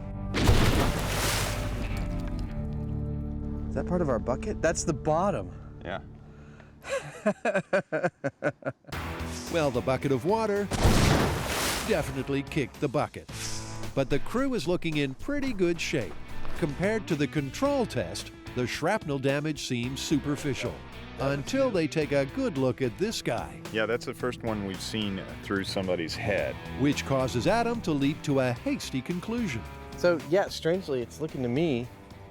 Is that part of our bucket? That's the bottom. Yeah. Well, the bucket of water definitely kicked the bucket. But the crew is looking in pretty good shape. Compared to the control test, the shrapnel damage seems superficial. Until they take a good look at this guy. Yeah, that's the first one we've seen through somebody's head. Which causes Adam to leap to a hasty conclusion. So, yeah, strangely, it's looking to me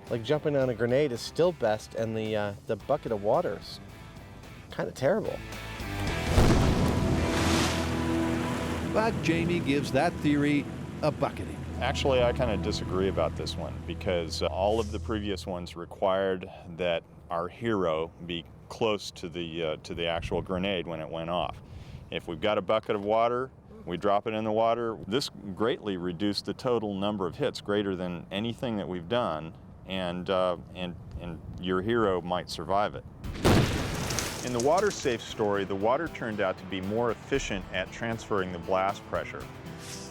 like jumping on a grenade is still best, and the bucket of water is kind of terrible. But Jamie gives that theory a bucketing. Actually, I kind of disagree about this one, because all of the previous ones required that our hero be close to the actual grenade when it went off. If we've got a bucket of water, we drop it in the water. This greatly reduced the total number of hits, greater than anything that we've done, and your hero might survive it. In the water safe story, the water turned out to be more efficient at transferring the blast pressure.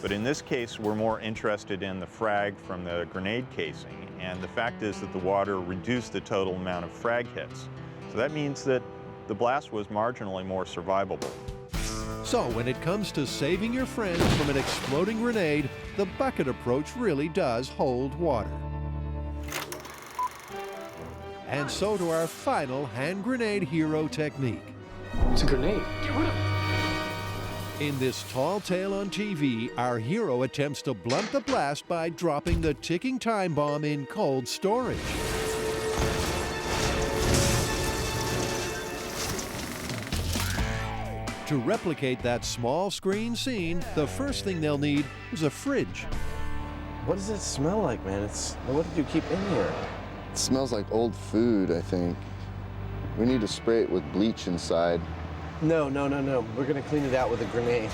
But in this case, we're more interested in the frag from the grenade casing, and the fact is that the water reduced the total amount of frag hits. So that means that the blast was marginally more survivable. So when it comes to saving your friends from an exploding grenade, the bucket approach really does hold water. And so to our final hand grenade hero technique. It's a grenade. Get rid of it. In this tall tale on TV, our hero attempts to blunt the blast by dropping the ticking time bomb in cold storage. To replicate that small screen scene, the first thing they'll need is a fridge. What does it smell like, man? What did you keep in here? It smells like old food, I think. We need to spray it with bleach inside. No. We're gonna clean it out with a grenade.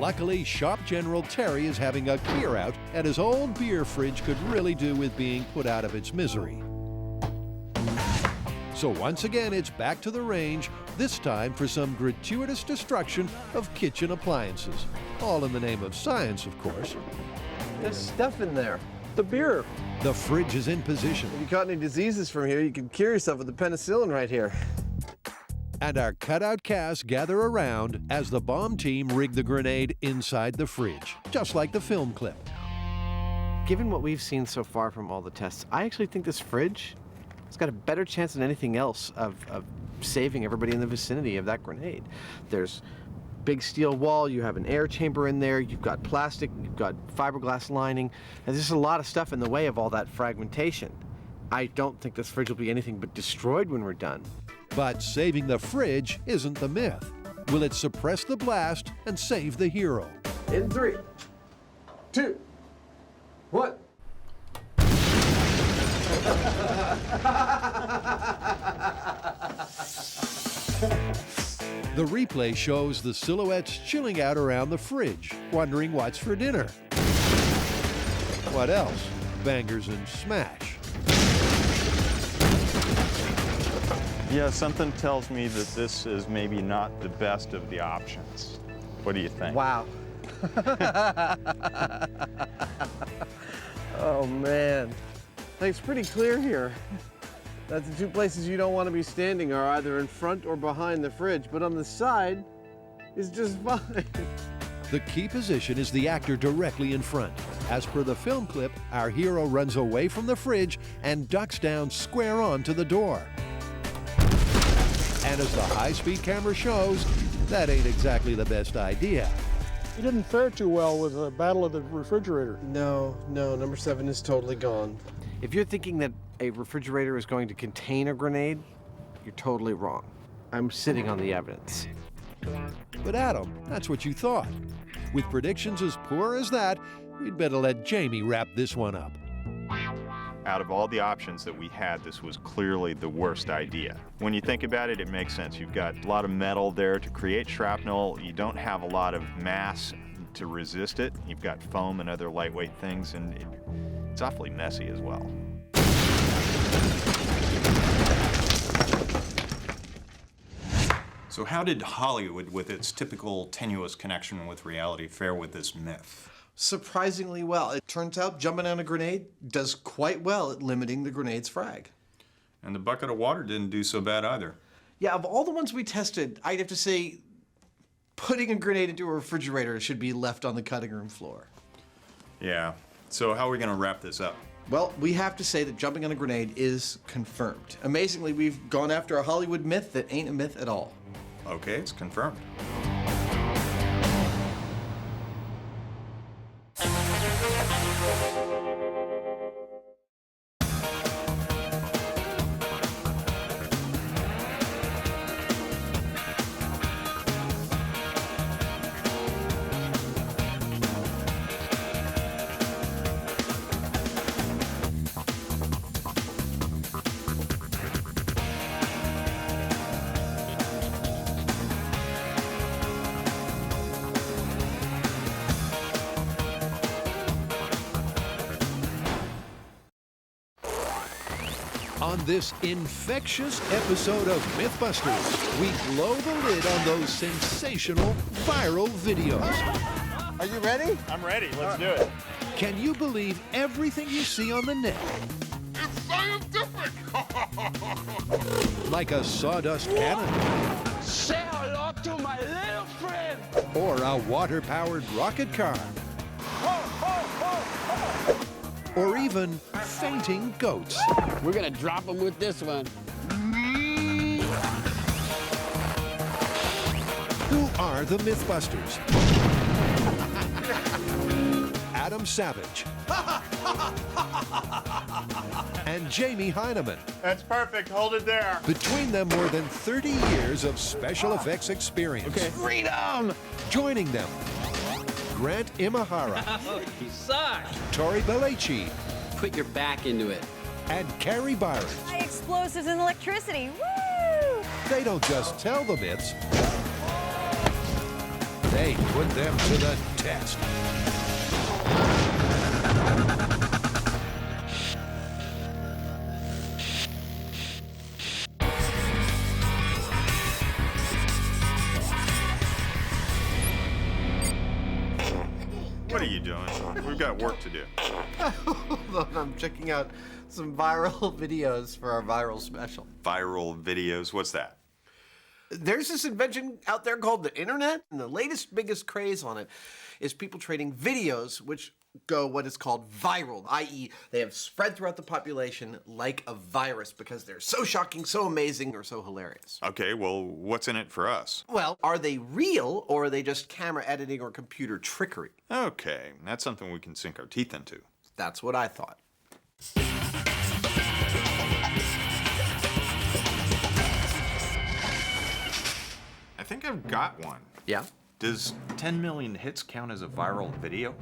Luckily, Shop General Terry is having a clear out, and his old beer fridge could really do with being put out of its misery. So once again, it's back to the range, this time for some gratuitous destruction of kitchen appliances. All in the name of science, of course. There's stuff in there. The beer. The fridge is in position. If you caught any diseases from here, you can cure yourself with the penicillin right here. And our cutout cast gather around as the bomb team rig the grenade inside the fridge, just like the film clip. Given what we've seen so far from all the tests, I actually think this fridge has got a better chance than anything else of saving everybody in the vicinity of that grenade. There's big steel wall, you have an air chamber in there, you've got plastic, you've got fiberglass lining, and there's just a lot of stuff in the way of all that fragmentation. I don't think this fridge will be anything but destroyed when we're done. But saving the fridge isn't the myth. Will it suppress the blast and save the hero? In 3, 2, 1. The replay shows the silhouettes chilling out around the fridge, wondering what's for dinner. What else? Bangers and smash. Yeah, something tells me that this is maybe not the best of the options. What do you think? Wow. Oh, man. It's pretty clear here. That the two places you don't want to be standing are either in front or behind the fridge, but on the side is just fine. The key position is the actor directly in front. As per the film clip, our hero runs away from the fridge and ducks down square on to the door. And as the high-speed camera shows, that ain't exactly the best idea. He didn't fare too well with the Battle of the Refrigerator. No, number 7 is totally gone. If you're thinking that a refrigerator is going to contain a grenade, you're totally wrong. I'm sitting on the evidence. But Adam, that's what you thought. With predictions as poor as that, we'd better let Jamie wrap this one up. Out of all the options that we had, this was clearly the worst idea. When you think about it, it makes sense. You've got a lot of metal there to create shrapnel. You don't have a lot of mass to resist it. You've got foam and other lightweight things, and it's awfully messy as well. So how did Hollywood, with its typical tenuous connection with reality, fare with this myth? Surprisingly well. It turns out jumping on a grenade does quite well at limiting the grenade's frag. And the bucket of water didn't do so bad either. Yeah, of all the ones we tested, I'd have to say putting a grenade into a refrigerator should be left on the cutting room floor. Yeah. So how are we going to wrap this up? Well, we have to say that jumping on a grenade is confirmed. Amazingly, we've gone after a Hollywood myth that ain't a myth at all. Okay, it's confirmed. On this infectious episode of MythBusters, we blow the lid on those sensational viral videos. Are you ready? I'm ready. Let's do it. Can you believe everything you see on the net? It's scientific! Like a sawdust cannon. Say hello to my little friend! Or a water-powered rocket car. Or even fainting goats. We're gonna drop them with this one. Who are the MythBusters? Adam Savage. And Jamie Heineman. That's perfect. Hold it there. Between them, more than 30 years of special effects experience. Freedom! Joining them, Grant Imahara, You suck. Tori Belleci, Put your back into it. and Carrie Byron. High explosives and electricity. Woo! They don't just tell the myths, they put them to the test. What are you doing? We've got work to do. I'm checking out some viral videos for our viral special. Viral videos, what's that? There's this invention out there called the internet, and the latest, biggest craze on it is people trading videos which go what is called viral, i.e. they have spread throughout the population like a virus because they're so shocking, so amazing, or so hilarious. Okay, well, what's in it for us? Well, are they real, or are they just camera editing or computer trickery? Okay, that's something we can sink our teeth into. That's what I thought. I think I've got one. Yeah? Does 10 million hits count as a viral video?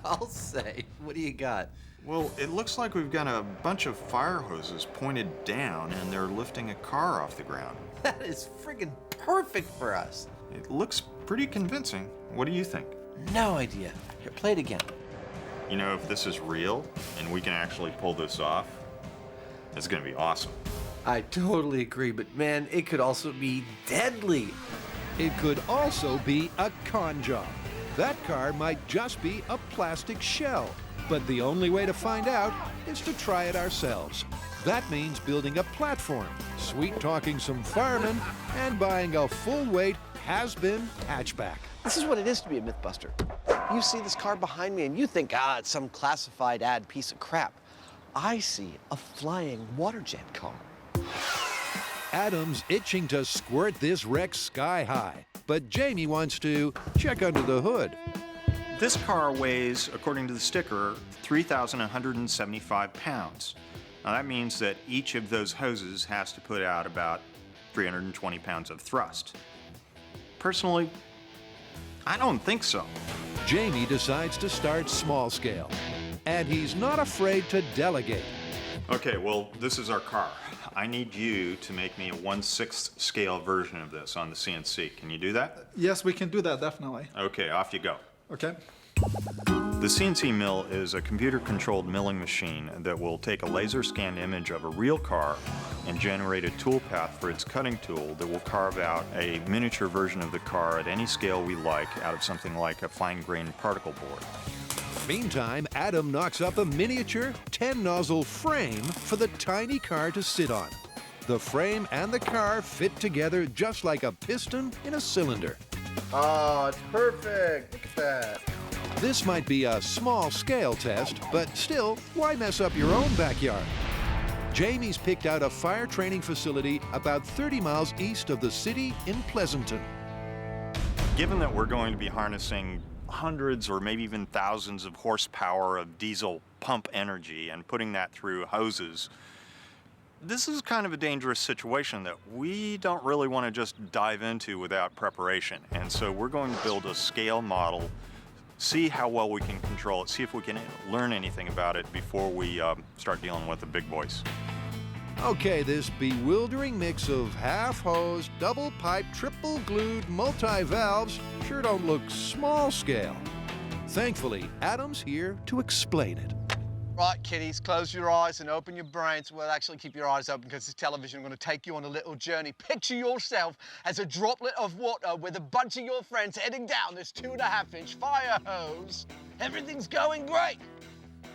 I'll say. What do you got? Well, it looks like we've got a bunch of fire hoses pointed down and they're lifting a car off the ground. That is friggin' perfect for us. It looks pretty convincing. What do you think? No idea. Here, play it again. You know, if this is real and we can actually pull this off, it's gonna be awesome. I totally agree, but man, it could also be deadly. It could also be a con job. That car might just be a plastic shell. But the only way to find out is to try it ourselves. That means building a platform, sweet-talking some firemen, and buying a full-weight has-been hatchback. This is what it is to be a Mythbuster. You see this car behind me and you think, it's some classified ad piece of crap. I see a flying water jet car. Adam's itching to squirt this wreck sky high, but Jamie wants to check under the hood. This car weighs, according to the sticker, 3,175 pounds. Now that means that each of those hoses has to put out about 320 pounds of thrust. Personally, I don't think so. Jamie decides to start small scale, and he's not afraid to delegate. Okay, well, this is our car. I need you to make me a 1/6 scale version of this on the CNC. Can you do that? Yes, we can do that, definitely. Okay, off you go. Okay. The CNC mill is a computer-controlled milling machine that will take a laser-scanned image of a real car and generate a toolpath for its cutting tool that will carve out a miniature version of the car at any scale we like out of something like a fine-grained particle board. Meantime, Adam knocks up a miniature 10-nozzle frame for the tiny car to sit on. The frame and the car fit together just like a piston in a cylinder. Oh, it's perfect. Look at that. This might be a small-scale test, but still, why mess up your own backyard? Jamie's picked out a fire training facility about 30 miles east of the city in Pleasanton. Given that we're going to be harnessing hundreds or maybe even thousands of horsepower of diesel pump energy and putting that through hoses, this is kind of a dangerous situation that we don't really want to just dive into without preparation. And so we're going to build a scale model, see how well we can control it, see if we can learn anything about it before we start dealing with the big boys. Okay, this bewildering mix of half-hose, double-pipe, triple-glued, multi-valves sure don't look small-scale. Thankfully, Adam's here to explain it. Right, kiddies, close your eyes and open your brains. Well, actually, keep your eyes open because this television. I'm going to take you on a little journey. Picture yourself as a droplet of water with a bunch of your friends heading down this 2.5-inch fire hose. Everything's going great.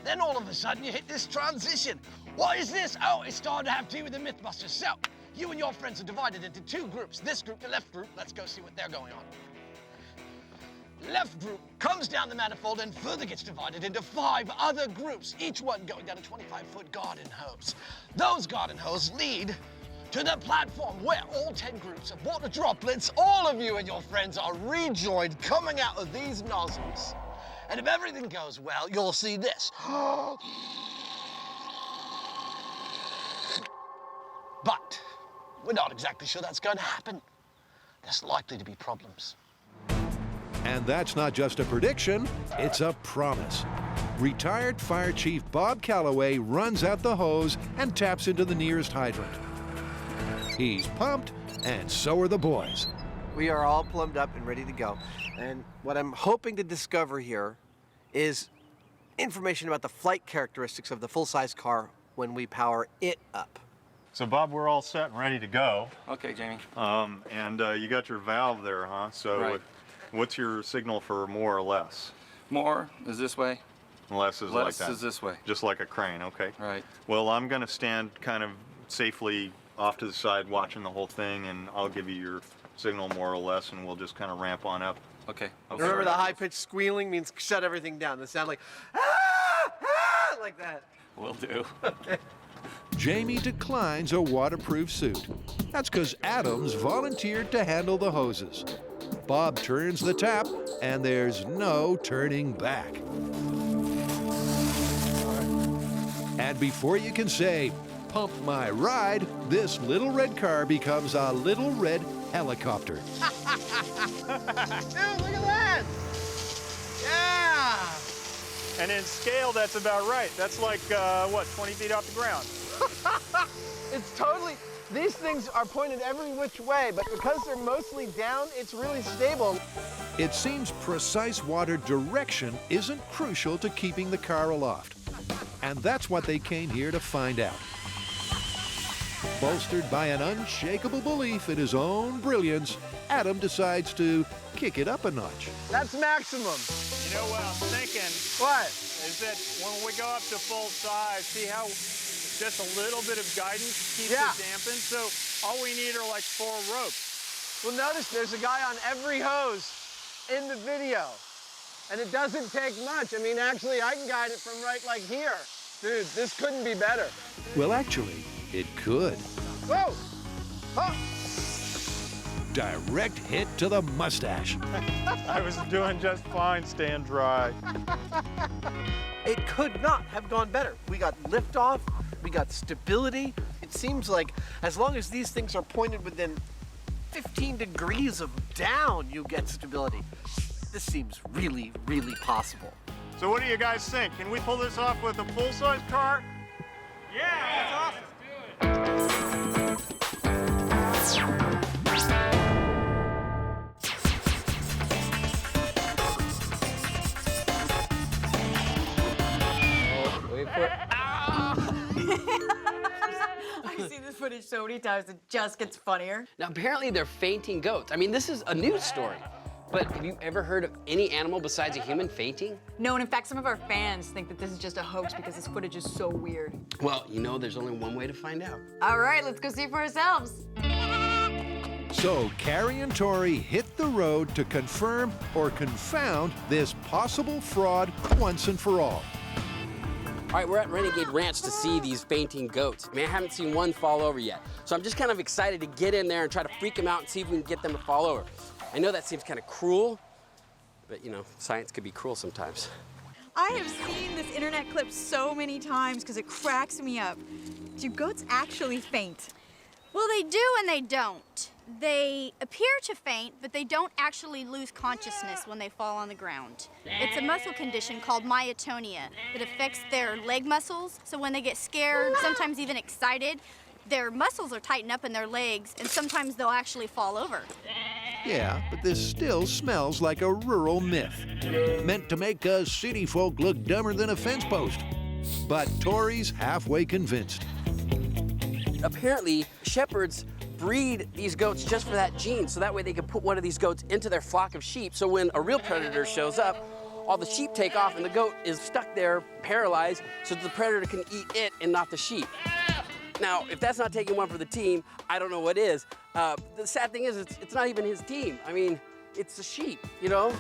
Then all of a sudden, you hit this transition. What is this? Oh, it's starting to have to do with the Mythbusters. So, you and your friends are divided into two groups. This group, the left group. Let's go see what they're going on. Left group comes down the manifold and further gets divided into 5 other groups, each one going down a 25-foot garden hose. Those garden hoses lead to the platform where all 10 groups of water droplets, all of you and your friends, are rejoined coming out of these nozzles. And if everything goes well, you'll see this. But we're not exactly sure that's going to happen. There's likely to be problems. And that's not just a prediction, it's a promise. Retired Fire Chief Bob Calloway runs out the hose and taps into the nearest hydrant. He's pumped, and so are the boys. We are all plumbed up and ready to go. And what I'm hoping to discover here is information about the flight characteristics of the full-size car when we power it up. So Bob, we're all set and ready to go. Okay, Jamie. And you got your valve there, huh? So Right. what's your signal for more or less? More is this way. Less is like Less that. is this way. Just like a crane, okay. Right. Well, I'm going to stand kind of safely off to the side watching the whole thing, and I'll give you your signal more or less, and we'll just kind of ramp on up. Okay. Remember the high-pitched squealing means shut everything down. The sound like, like that. Will do. Okay. Jamie declines a waterproof suit. That's because Adams volunteered to handle the hoses. Bob turns the tap, and there's no turning back. And before you can say, "Pump my ride," this little red car becomes a little red helicopter. Dude, look at that! Yeah! And in scale, that's about right. That's like, what, 20 feet off the ground? It's totally, these things are pointed every which way, but because they're mostly down, it's really stable. It seems precise water direction isn't crucial to keeping the car aloft. And that's what they came here to find out. Bolstered by an unshakable belief in his own brilliance, Adam decides to kick it up a notch. That's maximum. You know what I'm thinking? What? Is that when we go up to full size, see how just a little bit of guidance keeps Yeah. it dampened? So all we need are like 4 ropes. Well, notice there's a guy on every hose in the video. And it doesn't take much. I mean, actually, I can guide it from right like here. Dude, this couldn't be better. Well, actually, it could. Whoa! Oh. Direct hit to the mustache. I was doing just fine staying dry. It could not have gone better. We got liftoff, we got stability. It seems like as long as these things are pointed within 15 degrees of down, you get stability. This seems really, really possible. So what do you guys think? Can we pull this off with a full-size car? Yeah, that's awesome. I see this footage so many times, it just gets funnier. Now, apparently they're fainting goats. I mean, this is a news story. But have you ever heard of any animal besides a human fainting? No, and in fact, some of our fans think that this is just a hoax because this footage is so weird. Well, you know, there's only one way to find out. All right, let's go see for ourselves. So Carrie and Tori hit the road to confirm or confound this possible fraud once and for all. All right, we're at Renegade Ranch to see these fainting goats. I mean, I haven't seen one fall over yet. So I'm just kind of excited to get in there and try to freak them out and see if we can get them to fall over. I know that seems kind of cruel, but you know, science could be cruel sometimes. I have seen this internet clip so many times because it cracks me up. Do goats actually faint? Well, they do and they don't. They appear to faint, but they don't actually lose consciousness when they fall on the ground. It's a muscle condition called myotonia that affects their leg muscles. So when they get scared, sometimes even excited, their muscles are tightened up in their legs, and sometimes they'll actually fall over. Yeah, but this still smells like a rural myth, meant to make us city folk look dumber than a fence post. But Tori's halfway convinced. Apparently, shepherds breed these goats just for that gene, so that way they can put one of these goats into their flock of sheep, so when a real predator shows up, all the sheep take off and the goat is stuck there, paralyzed, so that the predator can eat it and not the sheep. Now, if that's not taking one for the team, I don't know what is. The sad thing is, it's not even his team. I mean, it's the sheep, you know?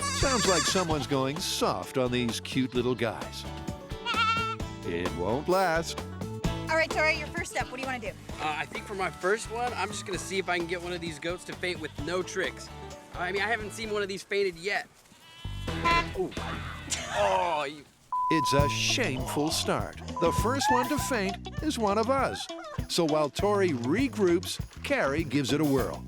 Sounds like someone's going soft on these cute little guys. It won't last. All right, Tori, your first step. What do you want to do? I think for my first one, I'm just gonna see if I can get one of these goats to faint with no tricks. I mean, I haven't seen one of these fainted yet. Ooh. Oh, you... It's a shameful start. The first one to faint is one of us. So while Tori regroups, Carrie gives it a whirl.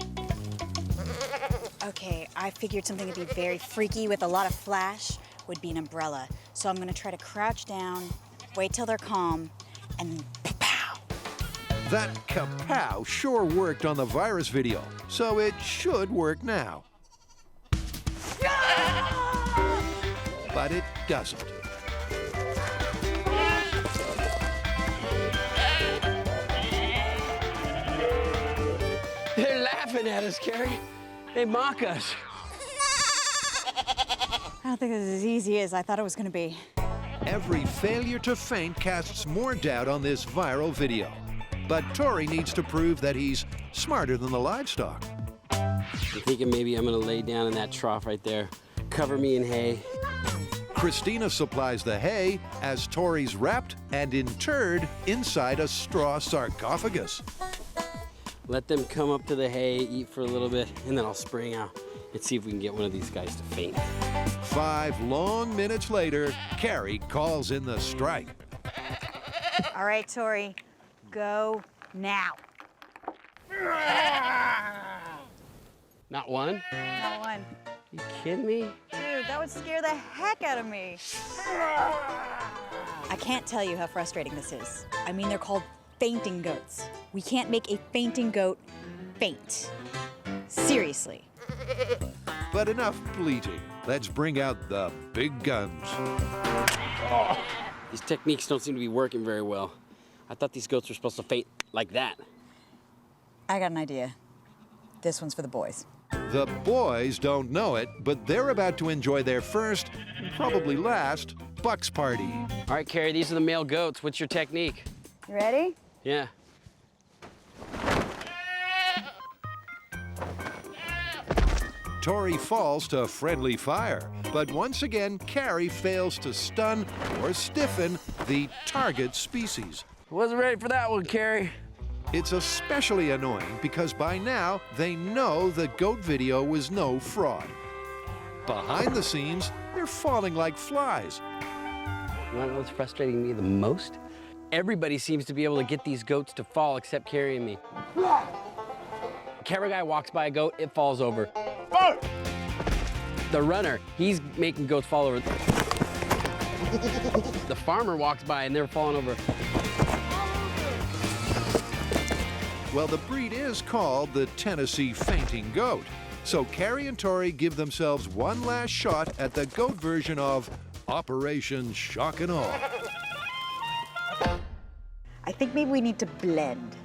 Okay, I I figured something that'd be very freaky with a lot of flash would be an umbrella. So I'm gonna try to crouch down, wait till they're calm, and pow. That kapow sure worked on the virus video, so it should work now. But it doesn't. They're laughing at us, Carrie. They mock us. I don't think this is as easy as I thought it was gonna be. Every failure to faint casts more doubt on this viral video. But Tori needs to prove that he's smarter than the livestock. I'm thinking maybe I'm gonna lay down in that trough right there, cover me in hay. Christina supplies the hay as Tori's wrapped and interred inside a straw sarcophagus. Let them come up to the hay, eat for a little bit, and then I'll spring out and see if we can get one of these guys to faint. 5 long minutes later, Carrie calls in the strike. All right, Tori, go now. Not one? Not one. You kidding me? Dude, that would scare the heck out of me. I can't tell you how frustrating this is. I mean, they're called fainting goats. We can't make a fainting goat faint. Seriously. But enough bleating. Let's bring out the big guns. Oh, these techniques don't seem to be working very well. I thought these goats were supposed to faint like that. I got an idea. This one's for the boys. The boys don't know it, but they're about to enjoy their first, and probably last, Bucks party. All right, Carrie, these are the male goats. What's your technique? You ready? Yeah. Tori falls to friendly fire, but once again, Carrie fails to stun or stiffen the target species. Wasn't ready for that one, Carrie. It's especially annoying because by now they know the goat video was no fraud. Behind the scenes, they're falling like flies. You want to know what's frustrating me the most? Everybody seems to be able to get these goats to fall except Carrie and me. Camera guy walks by a goat, it falls over. The runner, he's making goats fall over. The farmer walks by and they're falling over. Well, the breed is called the Tennessee fainting goat. So Carrie and Tori give themselves one last shot at the goat version of Operation Shock and Awe. I think maybe we need to blend.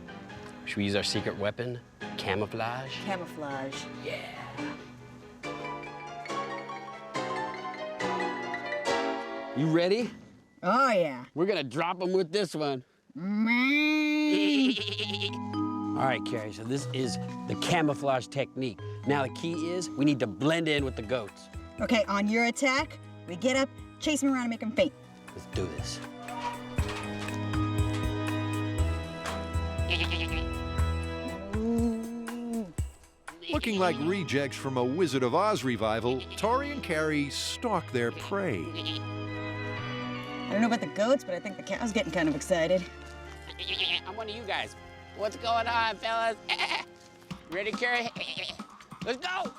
Should we use our secret weapon? Camouflage? Camouflage. Yeah. You ready? Oh, yeah. We're gonna drop them with this one. All right, Carrie, so this is the camouflage technique. Now the key is we need to blend in with the goats. Okay, on your attack, we get up, chase them around and make them faint. Let's do this. Looking like rejects from a Wizard of Oz revival, Tori and Carrie stalk their prey. I don't know about the goats, but I think the cow's getting kind of excited. I'm one of you guys. What's going on, fellas? Ready, Carrie? Let's go!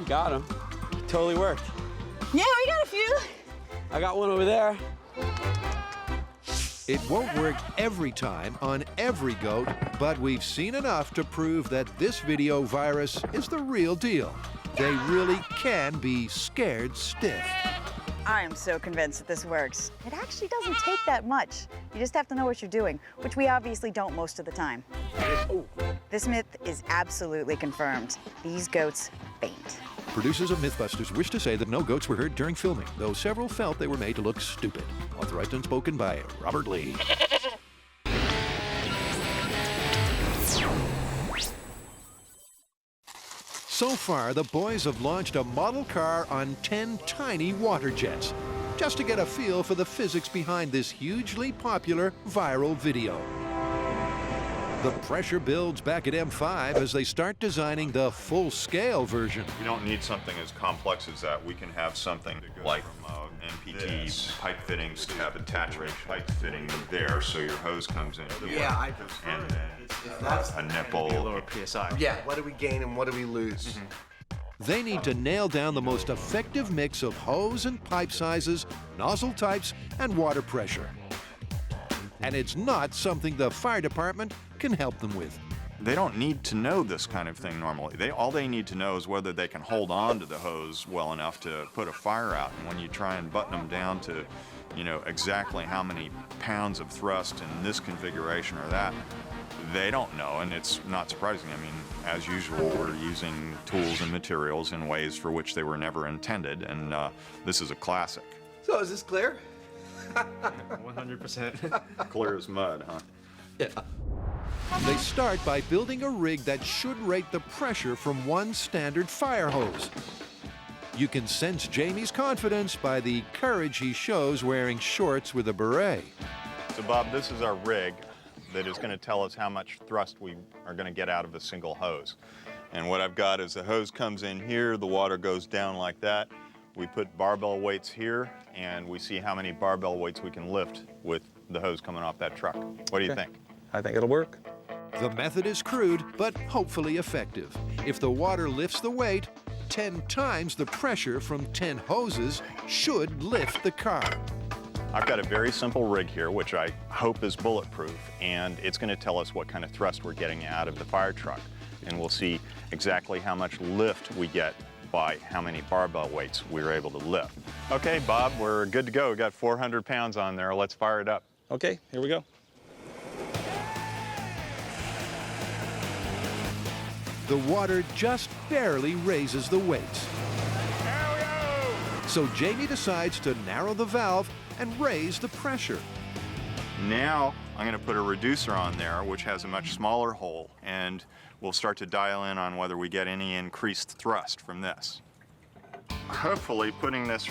Got him. Totally worked. Yeah, we got a few. I got one over there. It won't work every time on every goat, but we've seen enough to prove that this video virus is the real deal. They really can be scared stiff. I am so convinced that this works. It actually doesn't take that much. You just have to know what you're doing, which we obviously don't most of the time. This myth is absolutely confirmed. These goats faint. Producers of MythBusters wish to say that no goats were heard during filming, though several felt they were made to look stupid. Authorized and spoken by Robert Lee. So far, the boys have launched a model car on 10 tiny water jets, just to get a feel for the physics behind this hugely popular viral video. The pressure builds back at M5 as they start designing the full-scale version. We don't need something as complex as that. We can have something like NPT pipe fittings to have attachment pipe fitting there, so your hose comes in here. Yeah, and then a nipple. A lower PSI. Yeah, what do we gain and what do we lose? They need to nail down the most effective mix of hose and pipe sizes, nozzle types, and water pressure. And it's not something the fire department can help them with. They don't need to know this kind of thing normally. All they need to know is whether they can hold on to the hose well enough to put a fire out. And when you try and button them down to, you know, exactly how many pounds of thrust in this configuration or that, they don't know, and it's not surprising. I mean, as usual, we're using tools and materials in ways for which they were never intended, and this is a classic. So is this clear? 100%. Clear as mud, huh? Yeah. They start by building a rig that should rate the pressure from one standard fire hose. You can sense Jamie's confidence by the courage he shows wearing shorts with a beret. So Bob, this is our rig that is going to tell us how much thrust we are going to get out of a single hose. And what I've got is the hose comes in here, the water goes down like that. We put barbell weights here, and we see how many barbell weights we can lift with the hose coming off that truck. What do you think? I think it'll work. The method is crude, but hopefully effective. If the water lifts the weight, 10 times the pressure from 10 hoses should lift the car. I've got a very simple rig here, which I hope is bulletproof, and it's going to tell us what kind of thrust we're getting out of the fire truck. And we'll see exactly how much lift we get by how many barbell weights we were able to lift. Okay, Bob, we're good to go. We got 400 pounds on there. Let's fire it up. Okay, here we go. The water just barely raises the weights. So Jamie decides to narrow the valve and raise the pressure. Now I'm going to put a reducer on there, which has a much smaller hole, and we'll start to dial in on whether we get any increased thrust from this. Hopefully putting this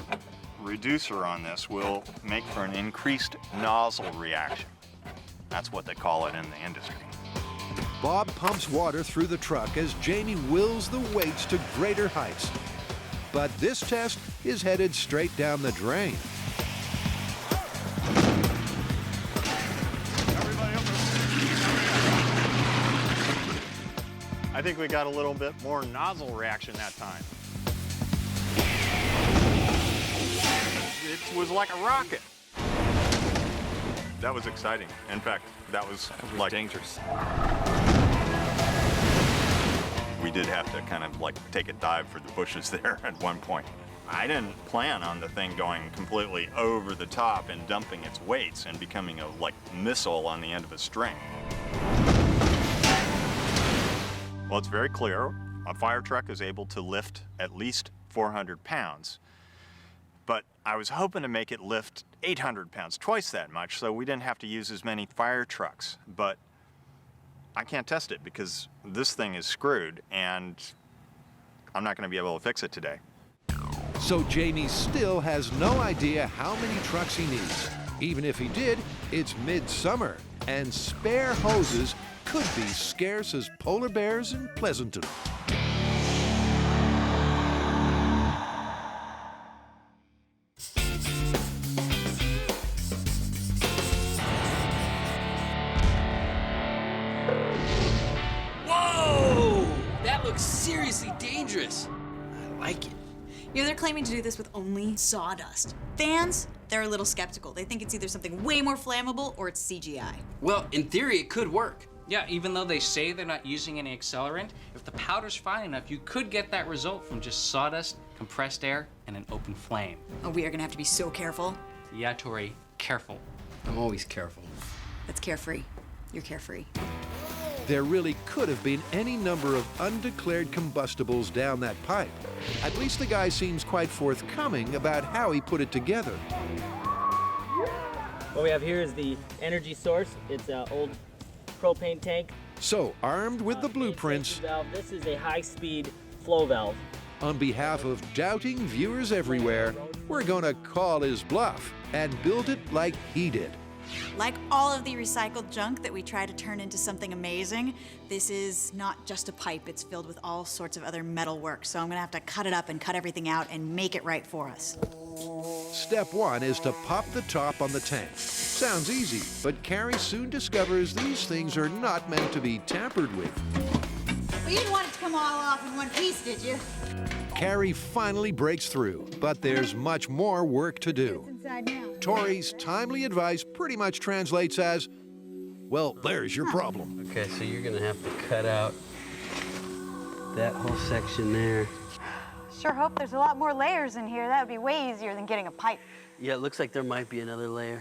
reducer on this will make for an increased nozzle reaction. That's what they call it in the industry. Bob pumps water through the truck as Jamie wills the weights to greater heights. But this test is headed straight down the drain. I think we got a little bit more nozzle reaction that time. It was like a rocket. That was exciting. In fact, that was like dangerous. We did have to kind of like take a dive for the bushes there at one point. I didn't plan on the thing going completely over the top and dumping its weights and becoming a like missile on the end of a string. Well, it's very clear. A fire truck is able to lift at least 400 pounds. But I was hoping to make it lift 800 pounds, twice that much, so we didn't have to use as many fire trucks. But I can't test it because this thing is screwed, and I'm not going to be able to fix it today. So Jamie still has no idea how many trucks he needs. Even if he did, it's midsummer, and spare hoses could be scarce as polar bears in Pleasanton. Whoa! That looks seriously dangerous. I like it. You know, they're claiming to do this with only sawdust. Fans, they're a little skeptical. They think it's either something way more flammable or it's CGI. Well, in theory, it could work. Yeah, even though they say they're not using any accelerant, if the powder's fine enough, you could get that result from just sawdust, compressed air, and an open flame. Oh, we are gonna have to be so careful. Yeah, Tori, careful. I'm always careful. That's carefree. You're carefree. There really could have been any number of undeclared combustibles down that pipe. At least the guy seems quite forthcoming about how he put it together. What we have here is the energy source. It's an old propane tank. So, armed with the blueprints, Valve. This is a high-speed flow valve. on behalf of doubting viewers everywhere, we're gonna call his bluff and build it like he did. Like all of the recycled junk that we try to turn into something amazing, this is not just a pipe. It's filled with all sorts of other metal work. So I'm gonna have to cut it up and cut everything out and make it right for us. Step 1 is to pop the top on the tank. Sounds easy, but Carrie soon discovers these things are not meant to be tampered with. Well, you didn't want it to come all off in one piece, did you? Carrie finally breaks through, but there's much more work to do. Inside now. Tori's timely advice pretty much translates as, well, there's your problem. Okay, so you're gonna have to cut out that whole section there. Sure hope there's a lot more layers in here. That would be way easier than getting a pipe. Yeah, it looks like there might be another layer.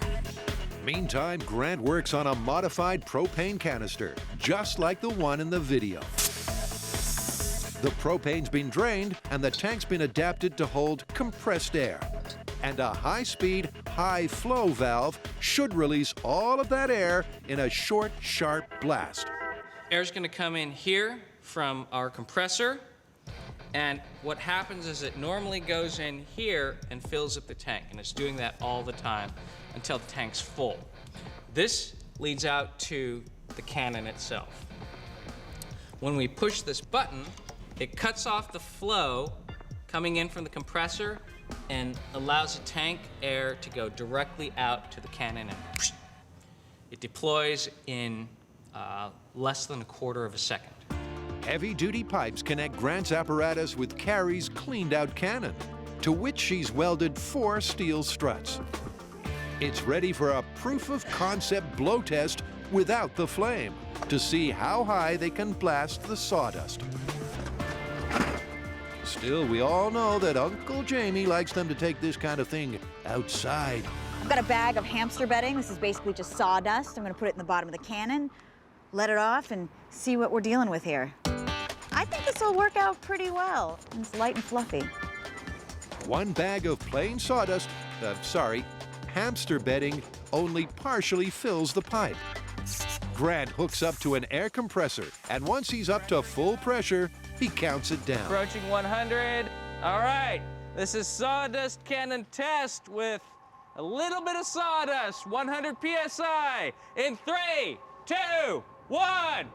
Meantime, Grant works on a modified propane canister, just like the one in the video. The propane's been drained, and the tank's been adapted to hold compressed air. And a high-speed, high-flow valve should release all of that air in a short, sharp blast. Air's gonna come in here from our compressor, and what happens is it normally goes in here and fills up the tank, and it's doing that all the time until the tank's full. This leads out to the cannon itself. When we push this button, it cuts off the flow coming in from the compressor and allows the tank air to go directly out to the cannon, and it deploys in less than a quarter of a second. Heavy-duty pipes connect Grant's apparatus with Carrie's cleaned-out cannon, to which she's welded 4 steel struts. It's ready for a proof-of-concept blow test without the flame to see how high they can blast the sawdust. Still, we all know that Uncle Jamie likes them to take this kind of thing outside. I've got a bag of hamster bedding. This is basically just sawdust. I'm gonna put it in the bottom of the cannon, let it off, and see what we're dealing with here. I think this will work out pretty well. It's light and fluffy. 1 bag of plain sawdust, hamster bedding, only partially fills the pipe. Grant hooks up to an air compressor, and once he's up to full pressure, he counts it down. Approaching 100. All right, this is sawdust cannon test with a little bit of sawdust, 100 PSI, in 3, 2, 1.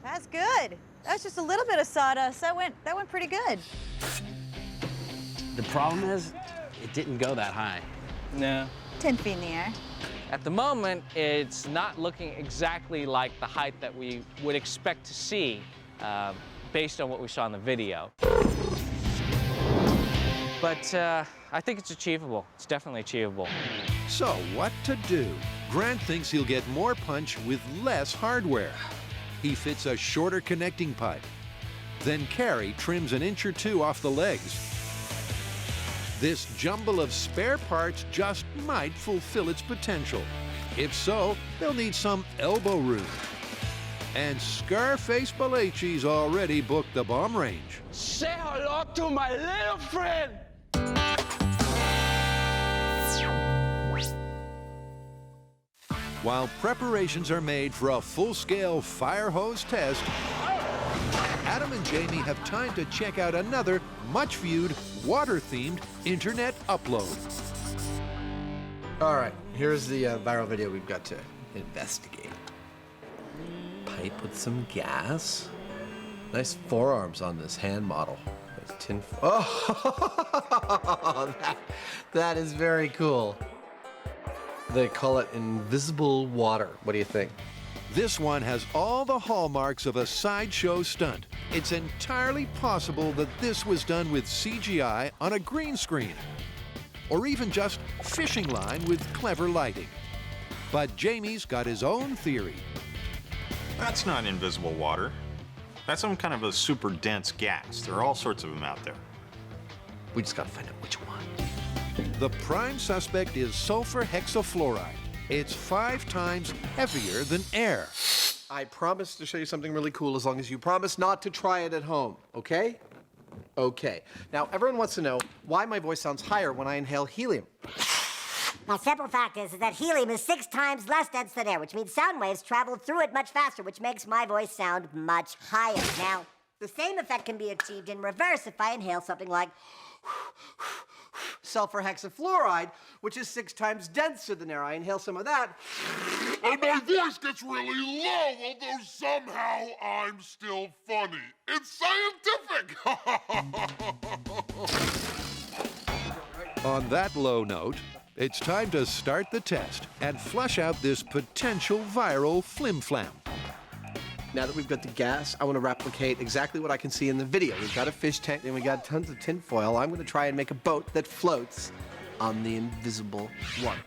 That's good. That's just a little bit of sawdust. That went pretty good. The problem is, it didn't go that high. No. 10 feet in the air. At the moment, it's not looking exactly like the height that we would expect to see based on what we saw in the video. But I think it's achievable. It's definitely achievable. So what to do? Grant thinks he'll get more punch with less hardware. He fits a shorter connecting pipe. Then Carrie trims an inch or 2 off the legs. This jumble of spare parts just might fulfill its potential. If so, they'll need some elbow room. And Scarface Balachi's already booked the bomb range. Say hello to my little friend. While preparations are made for a full-scale fire hose test, Adam and Jamie have time to check out another much-viewed, water-themed internet upload. All right, here's the viral video we've got to investigate. Pipe with some gas. Nice forearms on this hand model. Nice tin. Oh, that is very cool. They call it invisible water. What do you think? This one has all the hallmarks of a sideshow stunt. It's entirely possible that this was done with CGI on a green screen, or even just fishing line with clever lighting. But Jamie's got his own theory. That's not invisible water. That's some kind of a super dense gas. There are all sorts of them out there. We just gotta find out which one. The prime suspect is sulfur hexafluoride. It's 5 times heavier than air. I promise to show you something really cool as long as you promise not to try it at home, okay? Okay. Now, everyone wants to know why my voice sounds higher when I inhale helium. The simple fact is that helium is 6 times less dense than air, which means sound waves travel through it much faster, which makes my voice sound much higher. Now, the same effect can be achieved in reverse if I inhale something like sulfur hexafluoride, which is 6 times denser than air. I inhale some of that. And my voice gets really low, although somehow I'm still funny. It's scientific! On that low note, it's time to start the test and flush out this potential viral flim-flam. Now that we've got the gas, I want to replicate exactly what I can see in the video. We've got a fish tank and we got tons of tin foil. I'm going to try and make a boat that floats on the invisible water.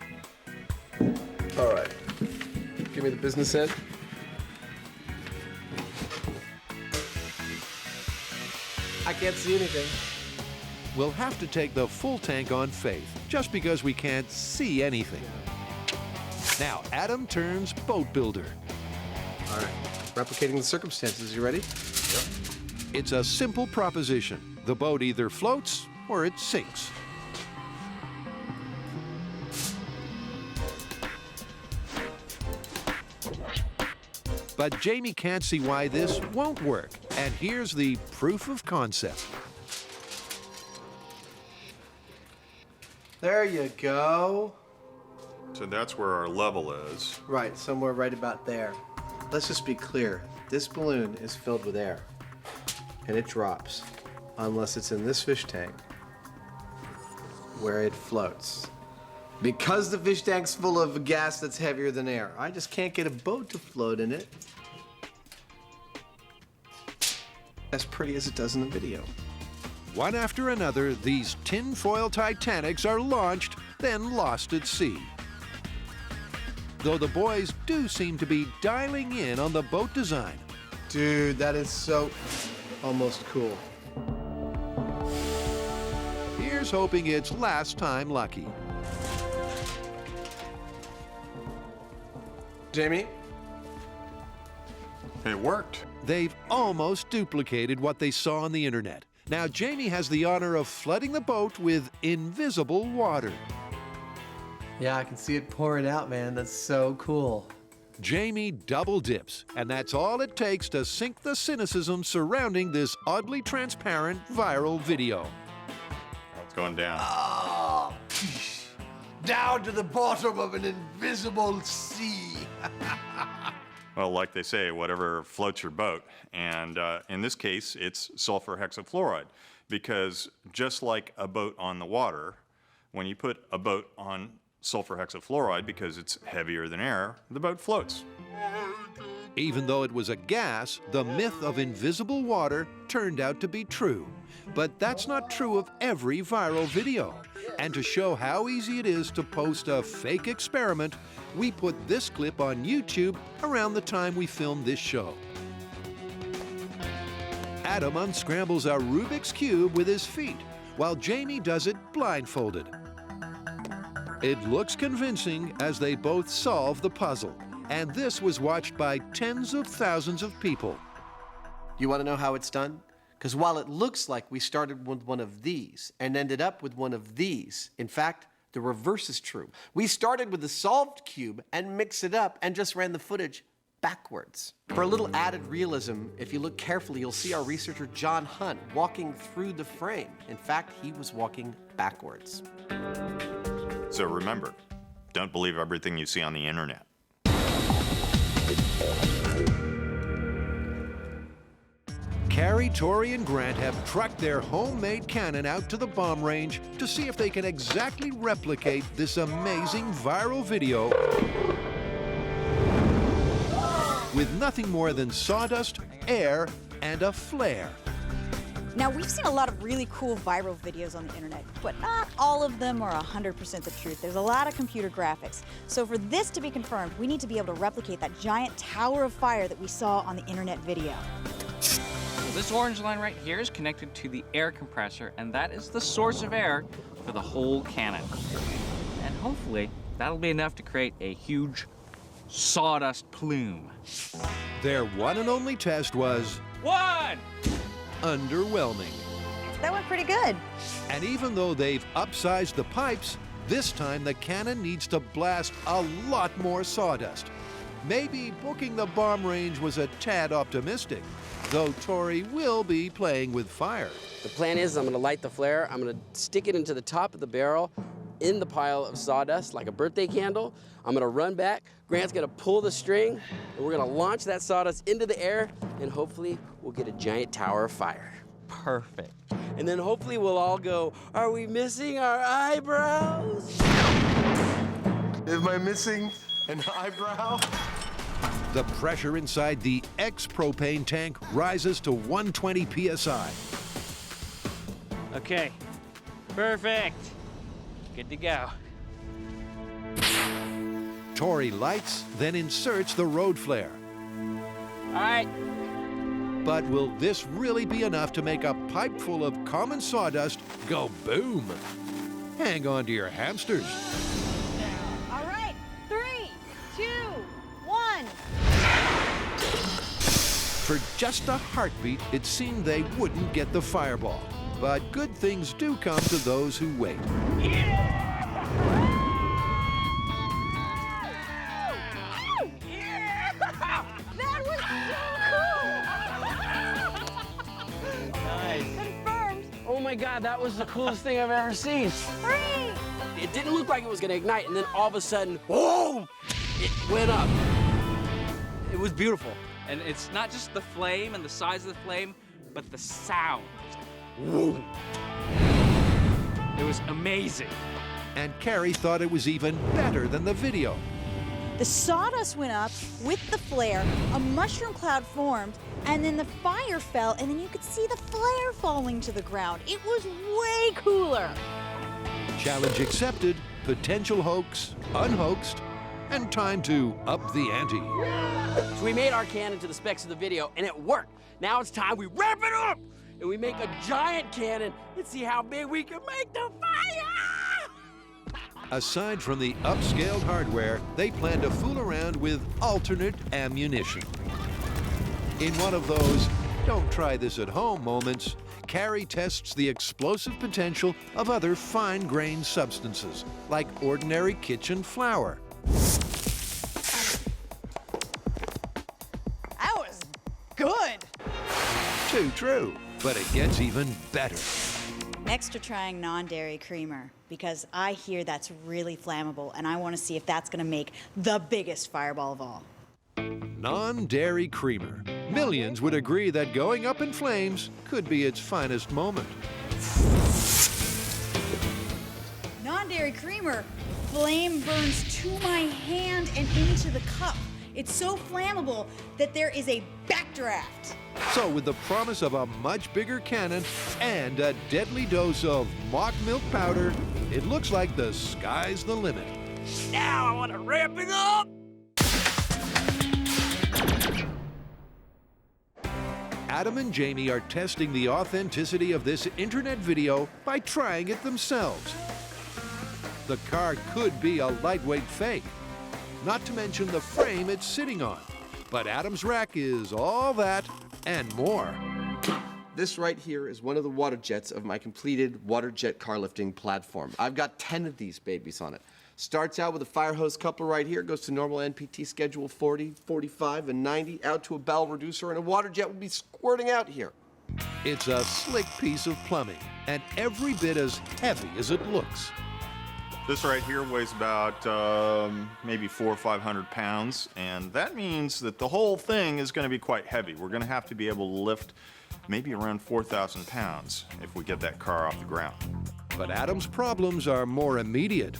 All right. Give me the business end. I can't see anything. We'll have to take the full tank on faith, just because we can't see anything. Now, Adam turns boat builder. All right. Replicating the circumstances. You ready? Yep. It's a simple proposition. The boat either floats or it sinks. But Jamie can't see why this won't work. And here's the proof of concept. There you go. So that's where our level is. Right, somewhere right about there. Let's just be clear. This balloon is filled with air, and it drops, unless it's in this fish tank, where it floats. Because the fish tank's full of gas that's heavier than air, I just can't get a boat to float in it as pretty as it does in the video. One after another, these tinfoil Titanics are launched, then lost at sea. Though the boys do seem to be dialing in on the boat design. Dude, that is so almost cool. Here's hoping it's last time lucky. Jamie? It worked. They've almost duplicated what they saw on the internet. Now Jamie has the honor of flooding the boat with invisible water. Yeah, I can see it pouring out, man. That's so cool. Jamie double dips, and that's all it takes to sink the cynicism surrounding this oddly transparent viral video. Oh, it's going down. Oh, down to the bottom of an invisible sea. Well, like they say, whatever floats your boat. And in this case, it's sulfur hexafluoride. Because just like a boat on the water, when you put a boat on sulfur hexafluoride, because it's heavier than air, the boat floats. Even though it was a gas, the myth of invisible water turned out to be true. But that's not true of every viral video. And to show how easy it is to post a fake experiment, we put this clip on YouTube around the time we filmed this show. Adam unscrambles a Rubik's Cube with his feet, while Jamie does it blindfolded. It looks convincing as they both solve the puzzle, and this was watched by tens of thousands of people. You want to know how it's done? Because while it looks like we started with one of these and ended up with one of these, in fact, the reverse is true. We started with the solved cube and mixed it up and just ran the footage backwards. For a little added realism, if you look carefully, you'll see our researcher John Hunt walking through the frame. In fact, he was walking backwards. So remember, don't believe everything you see on the internet. Carrie, Tori, and Grant have trucked their homemade cannon out to the bomb range to see if they can exactly replicate this amazing viral video with nothing more than sawdust, air, and a flare. Now, we've seen a lot of really cool viral videos on the internet, but not all of them are 100% the truth. There's a lot of computer graphics. So for this to be confirmed, we need to be able to replicate that giant tower of fire that we saw on the internet video. This orange line right here is connected to the air compressor, and that is the source of air for the whole cannon. And hopefully, that'll be enough to create a huge sawdust plume. Their one and only test was underwhelming. That went pretty good. And even though they've upsized the pipes, this time the cannon needs to blast a lot more sawdust. Maybe booking the bomb range was a tad optimistic. though Tori will be playing with fire. The plan is I'm gonna light the flare, I'm gonna stick it into the top of the barrel in the pile of sawdust like a birthday candle. I'm gonna run back, Grant's gonna pull the string, and we're gonna launch that sawdust into the air, and hopefully we'll get a giant tower of fire. Perfect. And then hopefully we'll all go, are we missing our eyebrows? Am I missing an eyebrow? The pressure inside the ex-propane tank rises to 120 psi. Okay, perfect. Good to go. Tori lights, then inserts the road flare. All right. But will this really be enough to make a pipe full of common sawdust go boom? Hang on to your hamsters. All right, 3, 2, 1. For just a heartbeat, it seemed they wouldn't get the fireball. But good things do come to those who wait. That was so cool! Nice. Confirmed. Oh my God, that was the coolest thing I've ever seen. 3. It didn't look like it was gonna ignite, and then all of a sudden, boom! It went up. It was beautiful. And it's not just the flame and the size of the flame, but the sound. Whoa. It was amazing. And Carrie thought it was even better than the video. The sawdust went up with the flare, a mushroom cloud formed, and then the fire fell, and then you could see the flare falling to the ground. It was way cooler. Challenge accepted, potential hoax, unhoaxed, and time to up the ante. So we made our cannon to the specs of the video, and it worked. Now it's time we ramp it up, and we make a giant cannon and see how big we can make the fire! Aside from the upscaled hardware, they plan to fool around with alternate ammunition. In one of those don't try this at home moments, Carrie tests the explosive potential of other fine-grained substances, like ordinary kitchen flour. That was good. Too true, but it gets even better. Next to trying non-dairy creamer, because I hear that's really flammable, and I want to see if that's going to make the biggest fireball of all. Non-dairy creamer. Millions would agree that going up in flames could be its finest moment. Non-dairy creamer, flame burns to my hand and into the cup. It's so flammable that there is a backdraft. So with the promise of a much bigger cannon and a deadly dose of mock milk powder, it looks like the sky's the limit. Now I want to ramp it up! Adam and Jamie are testing the authenticity of this internet video by trying it themselves. The car could be a lightweight fake, not to mention the frame it's sitting on. But Adam's rack is all that and more. This right here is one of the water jets of my completed water jet car lifting platform. I've got 10 of these babies on it. Starts out with a fire hose coupler right here, goes to normal NPT schedule 40, 45, and 90, out to a bowel reducer, and a water jet will be squirting out here. It's a slick piece of plumbing, and every bit as heavy as it looks. This right here weighs about maybe 400 or 500 pounds, and that means that the whole thing is going to be quite heavy. We're going to have to be able to lift maybe around 4,000 pounds if we get that car off the ground. But Adam's problems are more immediate.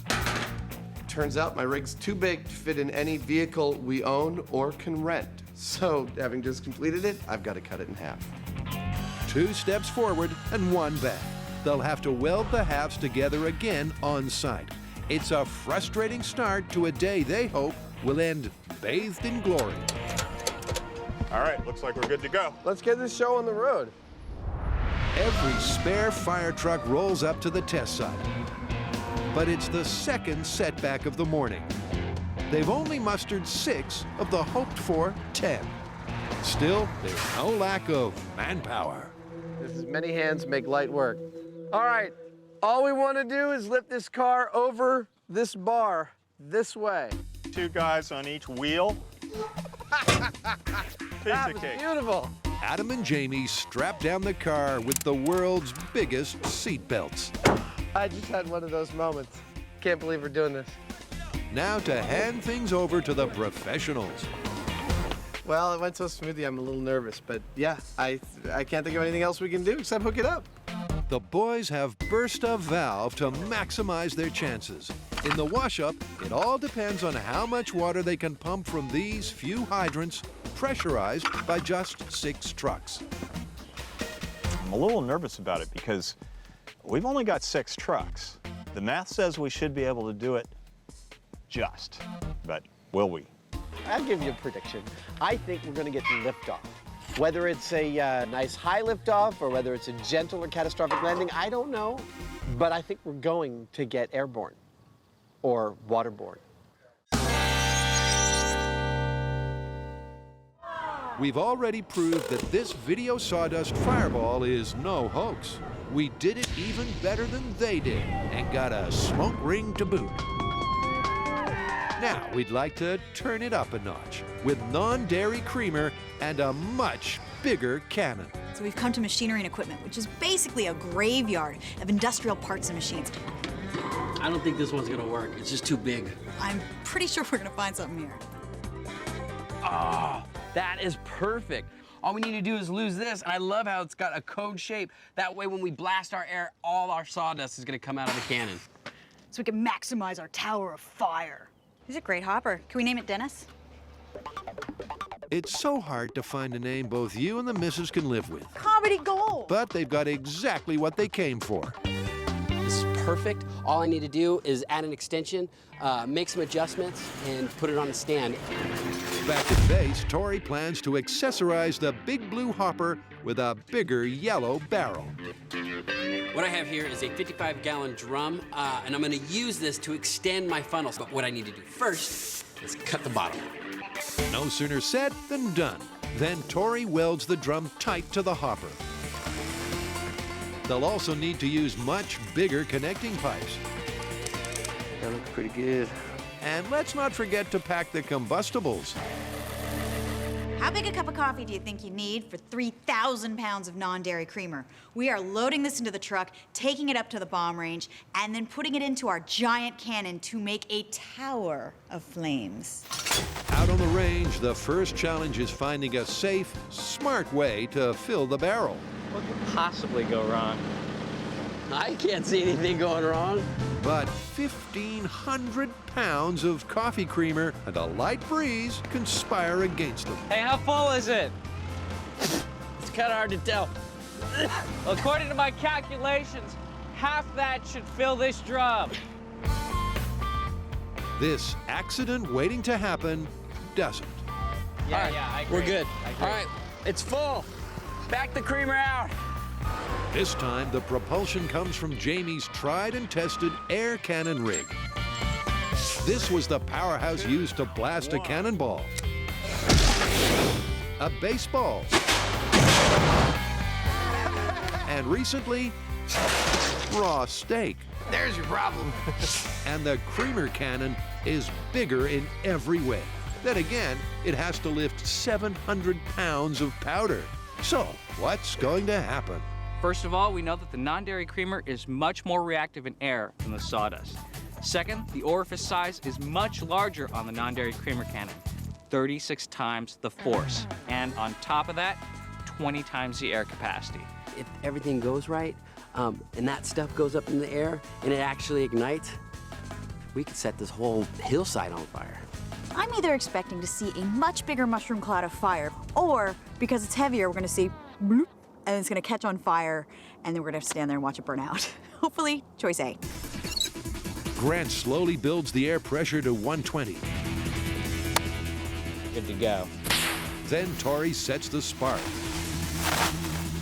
Turns out my rig's too big to fit in any vehicle we own or can rent. So, having just completed it, I've got to cut it in half. 2 steps forward and 1 back. They'll have to weld the halves together again on site. It's a frustrating start to a day they hope will end bathed in glory. All right, looks like we're good to go. Let's get this show on the road. Every spare fire truck rolls up to the test site. But it's the second setback of the morning. They've only mustered 6 of the hoped-for 10. Still, there's no lack of manpower. This is many hands make light work. All right, all we want to do is lift this car over this bar this way. 2 guys on each wheel. Piece That of was cake. beautiful. Adam and Jamie strap down the car with the world's biggest seat belts. I just had one of those moments. Can't believe we're doing this. Now to hand things over to the professionals. Well, it went so smoothly, I'm a little nervous, but yeah, I can't think of anything else we can do except hook it up. The boys have burst a valve to maximize their chances. In the wash-up, it all depends on how much water they can pump from these few hydrants, pressurized by just 6 trucks. I'm a little nervous about it because we've only got 6 trucks. The math says we should be able to do it just, but will we? I'll give you a prediction. I think we're going to get liftoff. Whether it's a nice high liftoff or whether it's a gentle or catastrophic landing, I don't know. But I think we're going to get airborne or waterborne. We've already proved that this video sawdust fireball is no hoax. We did it even better than they did and got a smoke ring to boot. Now we'd like to turn it up a notch with non-dairy creamer and a much bigger cannon. So we've come to machinery and equipment, which is basically a graveyard of industrial parts and machines. I don't think this one's gonna work. It's just too big. I'm pretty sure we're gonna find something here. Oh, that is perfect. All we need to do is lose this, and I love how it's got a cone shape. That way when we blast our air, all our sawdust is gonna come out of the cannon. So we can maximize our tower of fire. He's a great hopper. Can we name it Dennis? It's so hard to find a name both you and the missus can live with. Comedy gold! But they've got exactly what they came for. This is perfect. All I need to do is add an extension, make some adjustments, and put it on a stand. Back at base, Tori plans to accessorize the big blue hopper with a bigger yellow barrel. What I have here is a 55-gallon drum, and I'm gonna use this to extend my funnels. But what I need to do first is cut the bottom. No sooner said than done. Then Tori welds the drum tight to the hopper. They'll also need to use much bigger connecting pipes. That looks pretty good. And let's not forget to pack the combustibles. How big a cup of coffee do you think you need for 3,000 pounds of non-dairy creamer? We are loading this into the truck, taking it up to the bomb range, and then putting it into our giant cannon to make a tower of flames. Out on the range, the first challenge is finding a safe, smart way to fill the barrel. What could possibly go wrong? I can't see anything going wrong. But 1,500 pounds of coffee creamer and a light breeze conspire against them. Hey, how full is it? It's kind of hard to tell. According to my calculations, half that should fill this drum. This accident waiting to happen doesn't. Yeah, All right, yeah, I agree. we're good. I agree. All right, it's full. Back the creamer out. This time, the propulsion comes from Jamie's tried and tested air cannon rig. This was the powerhouse used to blast a cannonball, a baseball, and recently, raw steak. There's your problem. And the creamer cannon is bigger in every way. Then again, it has to lift 700 pounds of powder. So, what's going to happen? First of all, we know that the non-dairy creamer is much more reactive in air than the sawdust. Second, the orifice size is much larger on the non-dairy creamer cannon, 36 times the force. And on top of that, 20 times the air capacity. If everything goes right, and that stuff goes up in the air, and it actually ignites, we could set this whole hillside on fire. I'm either expecting to see a much bigger mushroom cloud of fire, or because it's heavier, we're gonna see bloop, and it's gonna catch on fire, and then we're gonna stand there and watch it burn out. Hopefully, choice A. Grant slowly builds the air pressure to 120. Good to go. Then Tori sets the spark.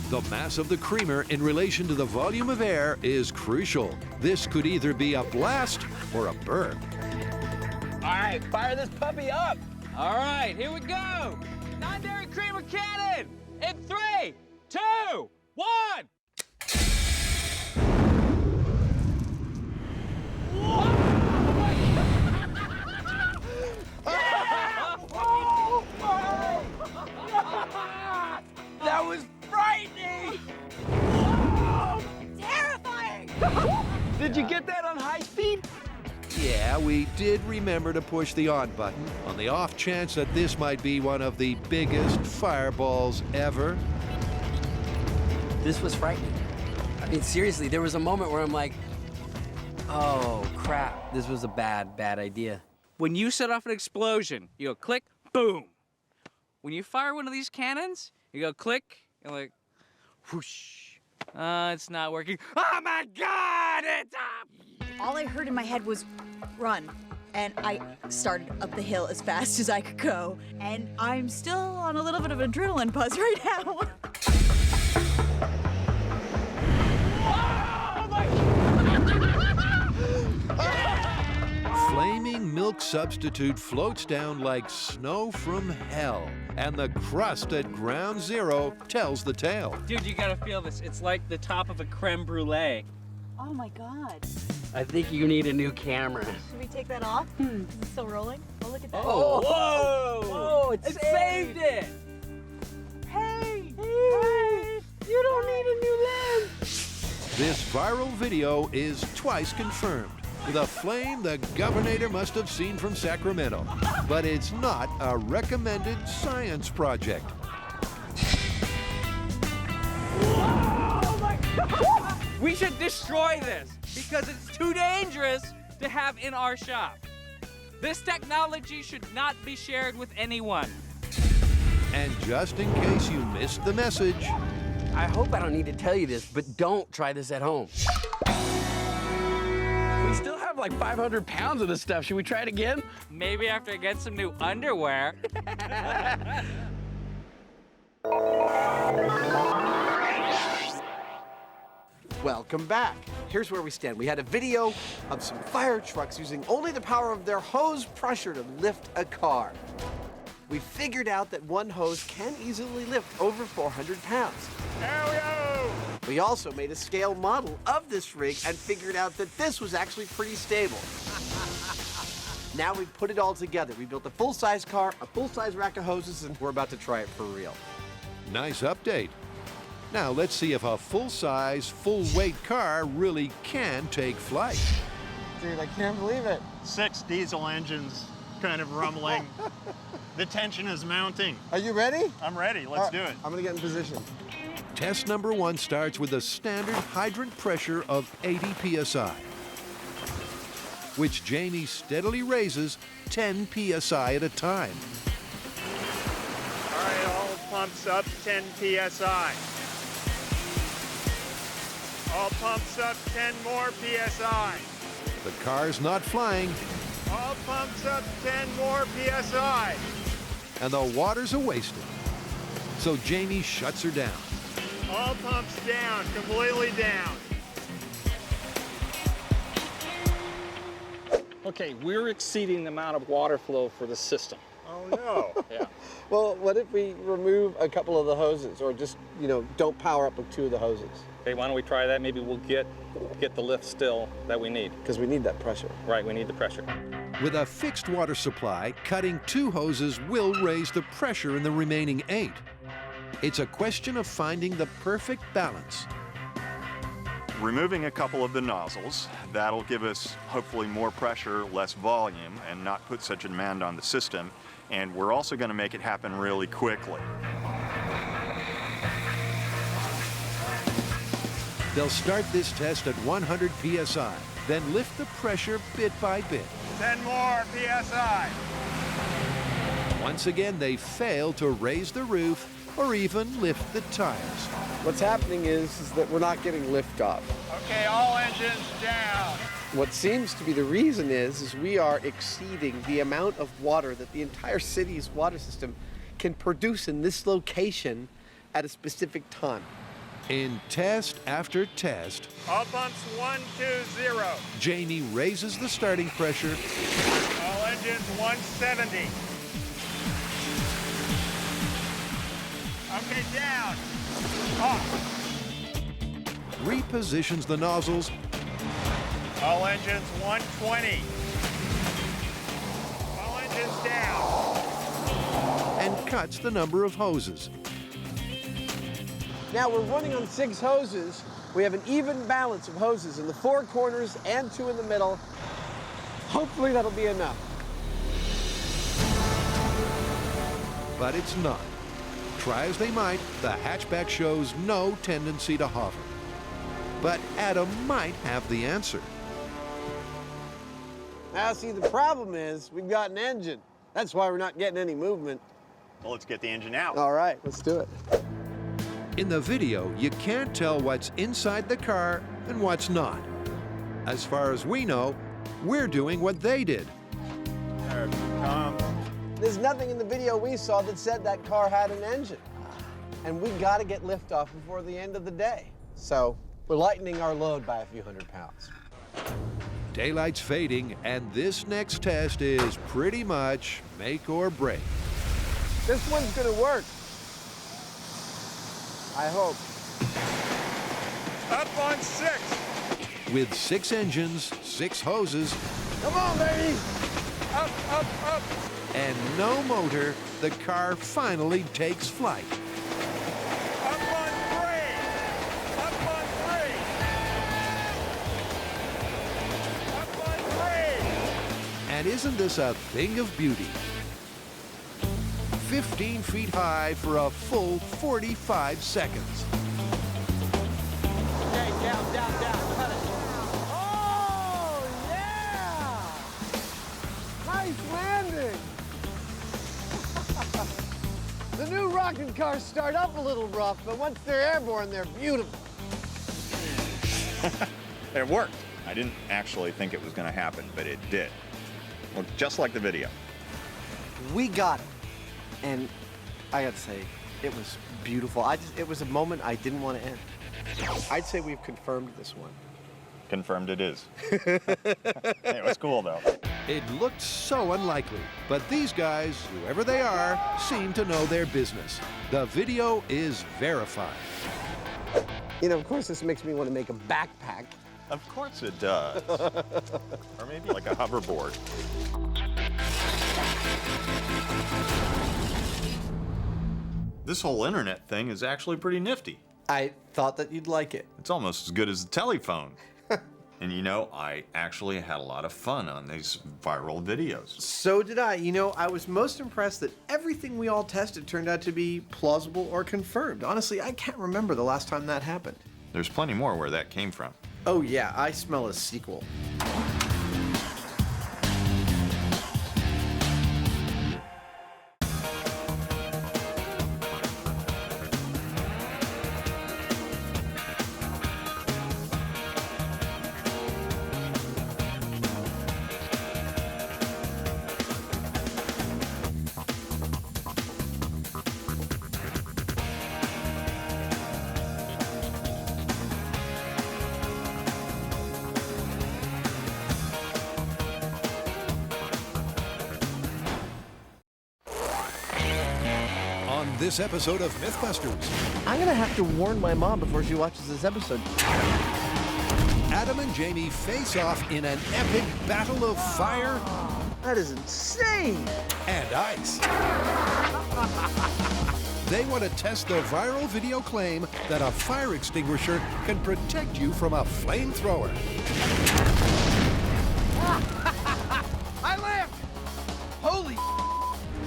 The mass of the creamer in relation to the volume of air is crucial. This could either be a blast or a burn. All right, fire this puppy up. All right, here we go. Non-dairy creamer cannon in 3, 2, 1. That did remember to push the on button on the off chance that this might be one of the biggest fireballs ever. This was frightening. I mean, seriously, there was a moment where I'm like, oh, crap. This was a bad idea. When you set off an explosion, you go click, boom. When you fire one of these cannons, you go click, and like, whoosh. It's not working. Oh my God, it's up! All I heard in my head was, run. And I started up the hill as fast as I could go. And I'm still on a little bit of an adrenaline buzz right now. Flaming milk substitute floats down like snow from hell, and the crust at ground zero tells the tale. Dude, you gotta feel this. It's like the top of a creme brulee. Oh my God. I think you need a new camera. Should we take that off? Is it still rolling? Oh, look at that. Oh, whoa! Whoa, it saved it! Hey! Hey! You don't need a new lens! This viral video is twice confirmed. The flame the governor must have seen from Sacramento. But it's not a recommended science project. Oh my God! We should destroy this because it's too dangerous to have in our shop. This technology should not be shared with anyone. And just in case you missed the message, I hope I don't need to tell you this, but don't try this at home. We still have like 500 pounds of this stuff. Should we try it again? Maybe after I get some new underwear. Welcome back. Here's where we stand. We had a video of some fire trucks using only the power of their hose pressure to lift a car. We figured out that one hose can easily lift over 400 pounds. There we go! We also made a scale model of this rig and figured out that this was actually pretty stable. Now we put it all together. We built a full-size car, a full-size rack of hoses, and we're about to try it for real. nice update. Now let's see if a full-size, full-weight car really can take flight. Dude, I can't believe it. 6 diesel engines kind of rumbling. The tension is mounting. Are you ready? I'm ready. Let's do it. I'm gonna get in position. Test number 1 starts with a standard hydrant pressure of 80 psi, which Jamie steadily raises 10 psi at a time. All right, all pumps up 10 psi. All pumps up 10 more psi. The car's not flying, All pumps up 10 more psi. and the water's a-wasted. So Jamie shuts her down. All pumps down, completely down. Okay, we're exceeding the amount of water flow for the system. Oh no. Yeah. Well, what if we remove a couple of the hoses, or just, don't power up with 2 of the hoses? Okay, why don't we try that? Maybe we'll get the lift still that we need. Because we need that pressure. Right, we need the pressure. With a fixed water supply, cutting 2 hoses will raise the pressure in the remaining 8. It's a question of finding the perfect balance. Removing a couple of the nozzles, that'll give us hopefully more pressure, less volume, and not put such a demand on the system. And we're also going to make it happen really quickly. They'll start this test at 100 psi, then lift the pressure bit by bit. 10 more psi. Once again, they fail to raise the roof or even lift the tires. What's happening is that we're not getting liftoff. Okay, all engines down. What seems to be the reason is we are exceeding the amount of water that the entire city's water system can produce in this location at a specific time. In test after test, All pumps 1, 2, 0. Jamie raises the starting pressure, All engines 170. Okay, down. Off. repositions the nozzles, All engines 120. All engines down. and cuts the number of hoses. Now we're running on 6 hoses. We have an even balance of hoses in the 4 corners and 2 in the middle. Hopefully that'll be enough. But it's not. Try as they might, the hatchback shows no tendency to hover. But Adam might have the answer. Now, see, the problem is we've got an engine. That's why we're not getting any movement. Well, let's get the engine out. All right, let's do it. In the video, you can't tell what's inside the car and what's not. As far as we know, we're doing what they did. There it comes. There's nothing in the video we saw that said that car had an engine. And we got to get liftoff before the end of the day. So we're lightening our load by a few hundred pounds. Daylight's fading, and this next test is pretty much make or break. This one's going to work. I hope. Up on 6. With 6 engines, 6 hoses, Come on, baby. Up, up, up. and no motor, the car finally takes flight. Up on 3. Up on 3. Up on 3. And isn't this a thing of beauty? 15 feet high for a full 45 seconds. Okay, down, down, down. Cut it. Oh, yeah! Nice landing. The new rocket cars start up a little rough, but once they're airborne, they're beautiful. It worked. I didn't actually think it was going to happen, but it did. Looked just like the video. We got it. And I gotta say, it was beautiful. It was a moment I didn't want to end. I'd say we've confirmed this one. Confirmed it is. It was cool, though. It looked so unlikely, but these guys, whoever they are, seem to know their business. The video is verified. You know, of course, this makes me want to make a backpack. Of course it does. Or maybe like a hoverboard. This whole internet thing is actually pretty nifty. I thought that you'd like it. It's almost as good as the telephone. And you know, I actually had a lot of fun on these viral videos. So did I. You know, I was most impressed that everything we all tested turned out to be plausible or confirmed. Honestly, I can't remember the last time that happened. There's plenty more where that came from. Oh yeah, I smell a sequel. This episode of MythBusters. I'm gonna have to warn my mom before she watches this episode. Adam and Jamie face off in an epic battle of fire. That is insane. And ice. They want to test the viral video claim that a fire extinguisher can protect you from a flamethrower. I lived! Holy.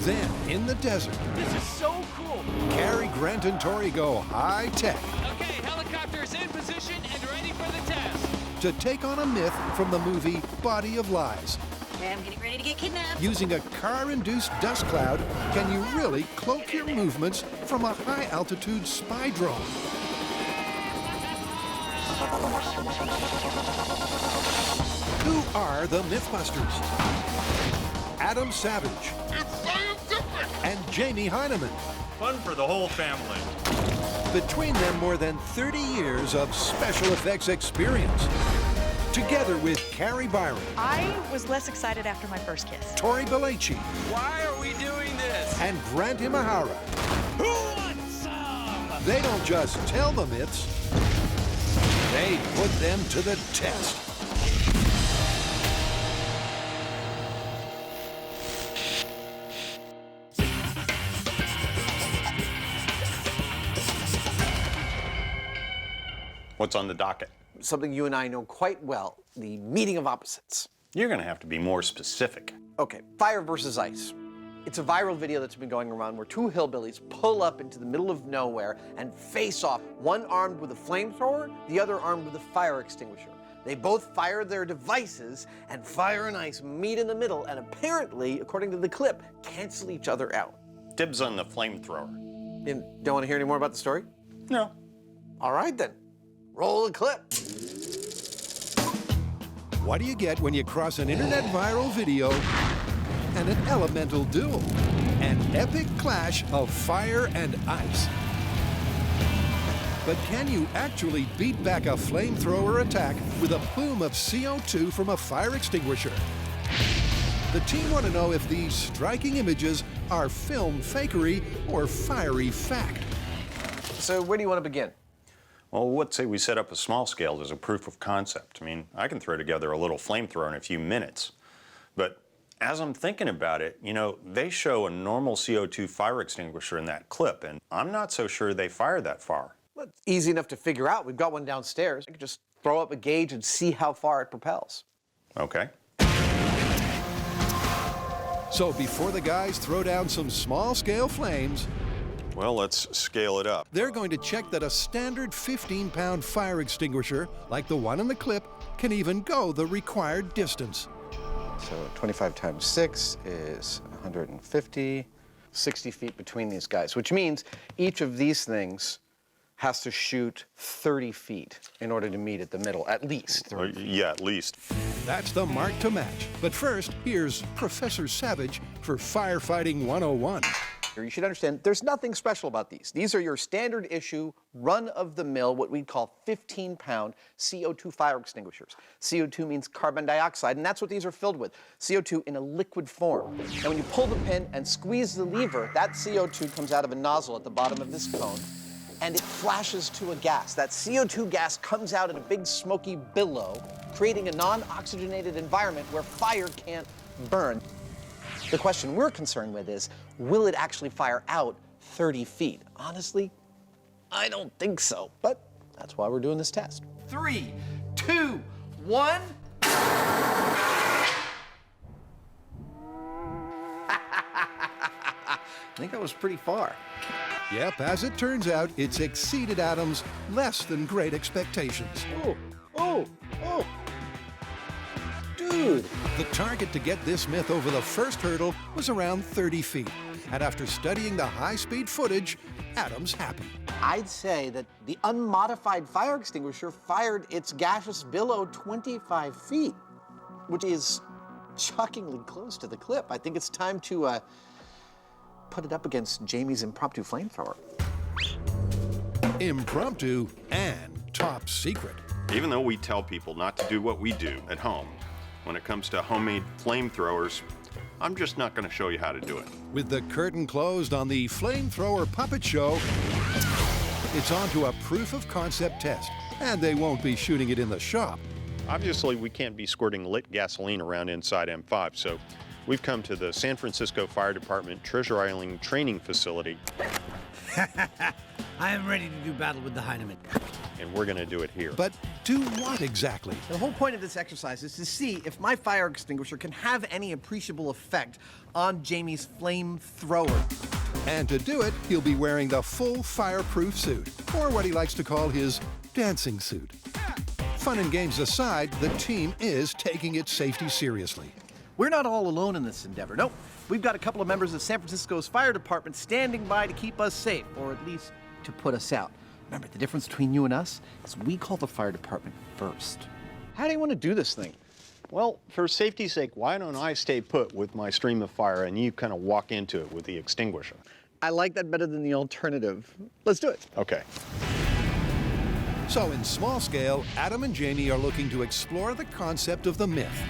Then, in the desert, This is so cool. Cary Grant and Tori go high-tech Okay, helicopters in position and ready for the test. to take on a myth from the movie Body of Lies. Okay, I'm getting ready to get kidnapped. Using a car-induced dust cloud, can you really cloak your movements from a high-altitude spy drone? Who are the MythBusters? Adam Savage. It's scientific! And Jamie Heineman. Fun for the whole family. Between them, more than 30 years of special effects experience. Together with Carrie Byron. I was less excited after my first kiss. Tori Belleci. Why are we doing this? And Grant Imahara. Who wants some? They don't just tell the myths, they put them to the test. What's on the docket? Something you and I know quite well, the meeting of opposites. You're going to have to be more specific. Okay, fire versus ice. It's a viral video that's been going around where two hillbillies pull up into the middle of nowhere and face off, one armed with a flamethrower, the other armed with a fire extinguisher. They both fire their devices, and fire and ice meet in the middle and apparently, according to the clip, cancel each other out. Dibs on the flamethrower. You don't want to hear any more about the story? No. All right then, roll the clip. What do you get when you cross an internet viral video and an elemental duel? An epic clash of fire and ice. But can you actually beat back a flamethrower attack with a plume of CO2 from a fire extinguisher? The team want to know if these striking images are film fakery or fiery fact. So where do you want to begin? Well, let's say we set up a small scale as a proof of concept. I mean, I can throw together a little flamethrower in a few minutes. But as I'm thinking about it, you know, they show a normal CO2 fire extinguisher in that clip, and I'm not so sure they fire that far. Well, it's easy enough to figure out. We've got one downstairs. I could just throw up a gauge and see how far it propels. Okay. So before the guys throw down some small-scale flames, well, let's scale it up. They're going to check that a standard 15-pound fire extinguisher, like the one in the clip, can even go the required distance. So 25 times 6 is 150. 60 feet between these guys, which means each of these things has to shoot 30 feet in order to meet at the middle, at least. Yeah, at least. That's the mark to match. But first, here's Professor Savage for Firefighting 101. You should understand, there's nothing special about these. These are your standard issue, run-of-the-mill, what we'd call 15-pound CO2 fire extinguishers. CO2 means carbon dioxide, and that's what these are filled with, CO2 in a liquid form. And when you pull the pin and squeeze the lever, that CO2 comes out of a nozzle at the bottom of this cone, and it flashes to a gas. That CO2 gas comes out in a big smoky billow, creating a non-oxygenated environment where fire can't burn. The question we're concerned with is, will it actually fire out 30 feet? Honestly, I don't think so, but that's why we're doing this test. 3, 2, 1. I think that was pretty far. Yep, as it turns out, it's exceeded Adam's less than great expectations. Oh! Dude! The target to get this myth over the first hurdle was around 30 feet. And after studying the high-speed footage, Adam's happy. I'd say that the unmodified fire extinguisher fired its gaseous billow 25 feet, which is shockingly close to the clip. I think it's time to put it up against Jamie's impromptu flamethrower. Impromptu and top secret. Even though we tell people not to do what we do at home, when it comes to homemade flamethrowers, I'm just not going to show you how to do it. With the curtain closed on the Flamethrower puppet show, it's on to a proof of concept test, and they won't be shooting it in the shop. Obviously, we can't be squirting lit gasoline around inside M5, so we've come to the San Francisco Fire Department Treasure Island Training Facility. I am ready to do battle with the Heinemann. And we're going to do it here. But do what exactly? The whole point of this exercise is to see if my fire extinguisher can have any appreciable effect on Jamie's flamethrower. And to do it, he'll be wearing the full fireproof suit, or what he likes to call his dancing suit. Fun and games aside, the team is taking its safety seriously. We're not all alone in this endeavor. No, we've got a couple of members of San Francisco's fire department standing by to keep us safe, or at least to put us out. Remember, the difference between you and us is we call the fire department first. How do you want to do this thing? Well, for safety's sake, why don't I stay put with my stream of fire and you kind of walk into it with the extinguisher? I like that better than the alternative. Let's do it. Okay. So in small scale, Adam and Jamie are looking to explore the concept of the myth.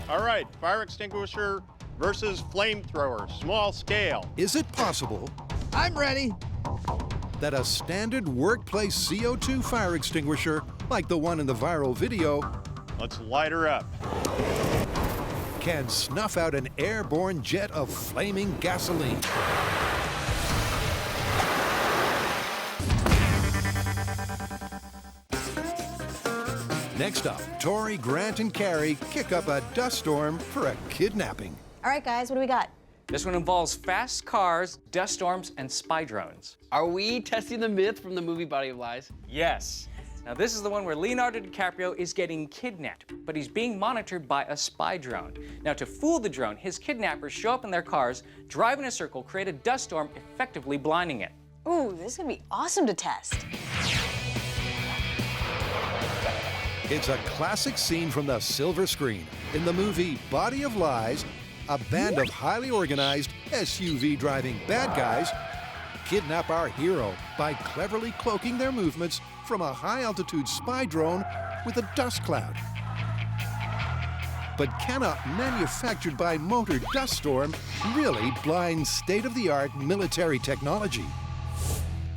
All right, fire extinguisher versus flamethrower, small scale. Is it possible I'm ready. that a standard workplace CO2 fire extinguisher, like the one in the viral video, let's light her up, can snuff out an airborne jet of flaming gasoline? Next up, Tori, Grant, and Carrie kick up a dust storm for a kidnapping. All right, guys, what do we got? This one involves fast cars, dust storms, and spy drones. Are we testing the myth from the movie Body of Lies? Yes. Now, this is the one where Leonardo DiCaprio is getting kidnapped, but he's being monitored by a spy drone. Now, to fool the drone, his kidnappers show up in their cars, drive in a circle, create a dust storm, effectively blinding it. Ooh, this is gonna be awesome to test. It's a classic scene from the silver screen. In the movie Body of Lies, a band of highly organized SUV-driving bad guys kidnap our hero by cleverly cloaking their movements from a high-altitude spy drone with a dust cloud. But can a manufactured-by-motor dust storm really blind state-of-the-art military technology?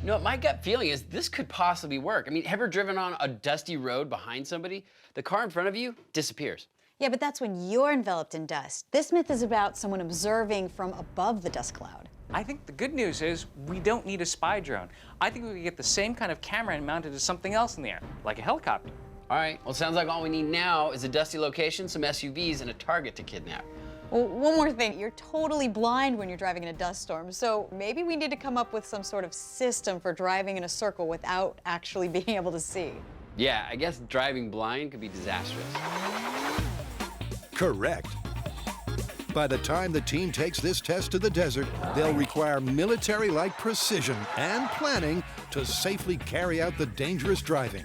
No, my gut feeling is this could possibly work. I mean, have you ever driven on a dusty road behind somebody? The car in front of you disappears. Yeah, but that's when you're enveloped in dust. This myth is about someone observing from above the dust cloud. I think the good news is we don't need a spy drone. I think we could get the same kind of camera and mount it to something else in the air, like a helicopter. All right, well, sounds like all we need now is a dusty location, some SUVs, and a target to kidnap. Well, one more thing, you're totally blind when you're driving in a dust storm, so maybe we need to come up with some sort of system for driving in a circle without actually being able to see. Yeah, I guess driving blind could be disastrous. Correct. By the time the team takes this test to the desert, they'll require military-like precision and planning to safely carry out the dangerous driving.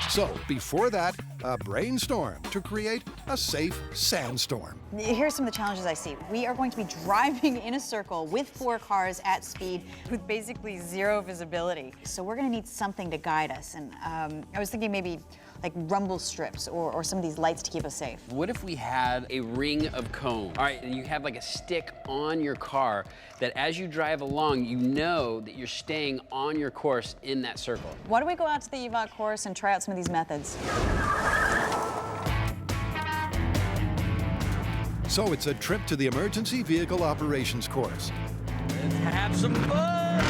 So, before that, a brainstorm to create a safe sandstorm. Here's some of the challenges I see. We are going to be driving in a circle with 4 cars at speed with basically 0 visibility. So we're gonna need something to guide us. And I was thinking maybe like rumble strips or some of these lights to keep us safe. What if we had a ring of cone? All right, and you have like a stick on your car that as you drive along, you know that you're staying on your course in that circle. Why don't we go out to the EVOT course and try out some of these methods? So it's a trip to the Emergency Vehicle Operations course. Let's have some fun!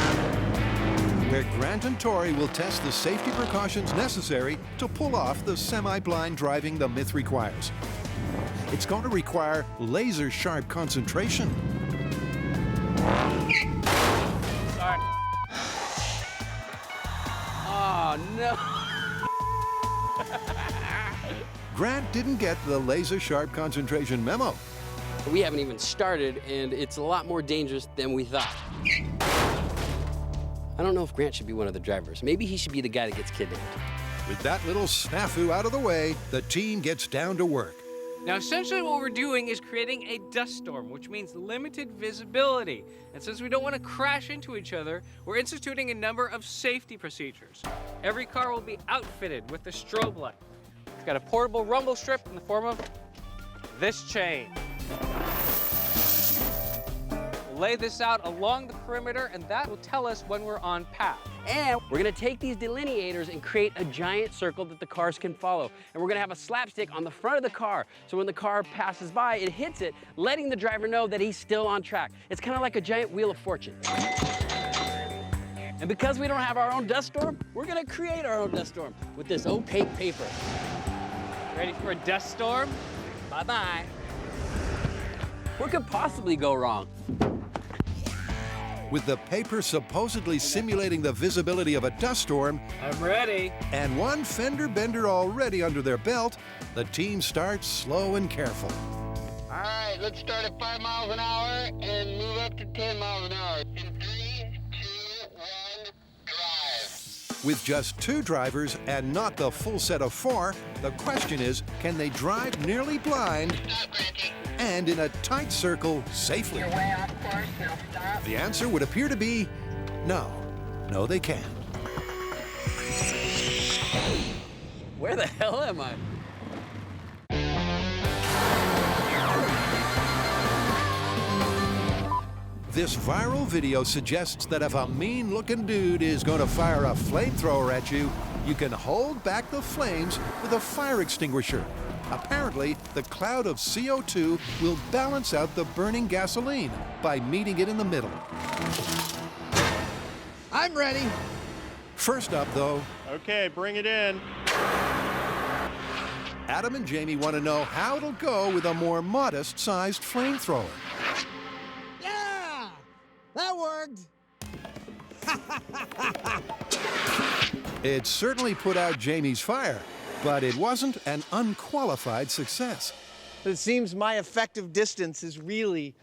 Where Grant and Tori will test the safety precautions necessary to pull off the semi-blind driving the myth requires. It's going to require laser-sharp concentration. Sorry. Oh, no. Grant didn't get the laser-sharp concentration memo. We haven't even started, and it's a lot more dangerous than we thought. I don't know if Grant should be one of the drivers. Maybe he should be the guy that gets kidnapped. With that little snafu out of the way, the team gets down to work. Now, essentially what we're doing is creating a dust storm, which means limited visibility. And since we don't want to crash into each other, we're instituting a number of safety procedures. Every car will be outfitted with a strobe light. It's got a portable rumble strip in the form of this chain. We'll lay this out along the perimeter, and that will tell us when we're on path. And we're gonna take these delineators and create a giant circle that the cars can follow. And we're gonna have a slapstick on the front of the car, so when the car passes by, it hits it, letting the driver know that he's still on track. It's kind of like a giant wheel of fortune. And because we don't have our own dust storm, we're gonna create our own dust storm with this opaque paper. Ready for a dust storm? Bye-bye. What could possibly go wrong? With the paper supposedly simulating the visibility of a dust storm, I'm ready. And one fender bender already under their belt, the team starts slow and careful. All right, let's start at 5 miles an hour and move up to 10 miles an hour. In 3, 2, 1, drive. With just 2 drivers and not the full set of 4, the question is, can they drive nearly blind and in a tight circle safely? You're way off course, now stop. The answer would appear to be no. No, they can't. Where the hell am I? This viral video suggests that if a mean-looking dude is going to fire a flamethrower at you, you can hold back the flames with a fire extinguisher. Apparently, the cloud of CO2 will balance out the burning gasoline by meeting it in the middle. I'm ready. First up, though... Okay, bring it in. Adam and Jamie want to know how it'll go with a more modest-sized flamethrower. Yeah! That worked! It certainly put out Jamie's fire, but it wasn't an unqualified success. It seems my effective distance is really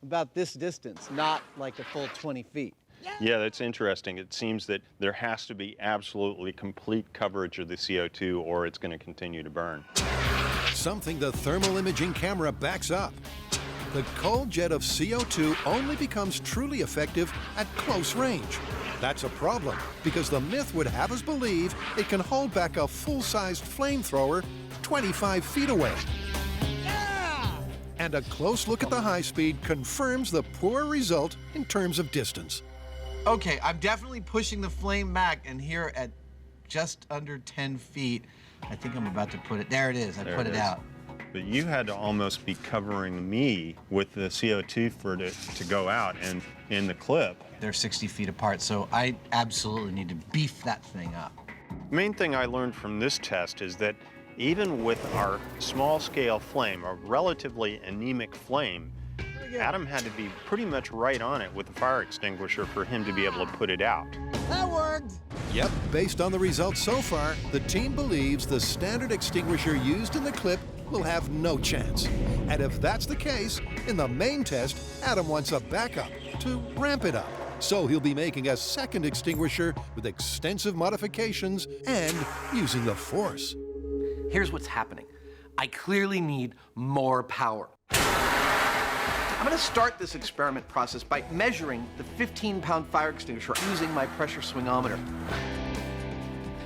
about this distance, not like a full 20 feet. Yeah, that's interesting. It seems that there has to be absolutely complete coverage of the CO2 or it's going to continue to burn. Something the thermal imaging camera backs up. The cold jet of CO2 only becomes truly effective at close range. That's a problem, because the myth would have us believe it can hold back a full-sized flamethrower 25 feet away. And a close look at the high speed confirms the poor result in terms of distance. Okay, I'm definitely pushing the flame back, and here at just under 10 feet, I think I'm about to put it, there it is, I put it out. But you had to almost be covering me with the CO2 for it to go out, and in the clip. They're 60 feet apart, so I absolutely need to beef that thing up. The main thing I learned from this test is that even with our small-scale flame, a relatively anemic flame, Adam had to be pretty much right on it with the fire extinguisher for him to be able to put it out. That worked! Yep, based on the results so far, the team believes the standard extinguisher used in the clip will have no chance. And if that's the case, in the main test, Adam wants a backup to ramp it up. So he'll be making a second extinguisher with extensive modifications and using the force. Here's what's happening. I clearly need more power. I'm going to start this experiment process by measuring the 15-pound fire extinguisher using my pressure swingometer.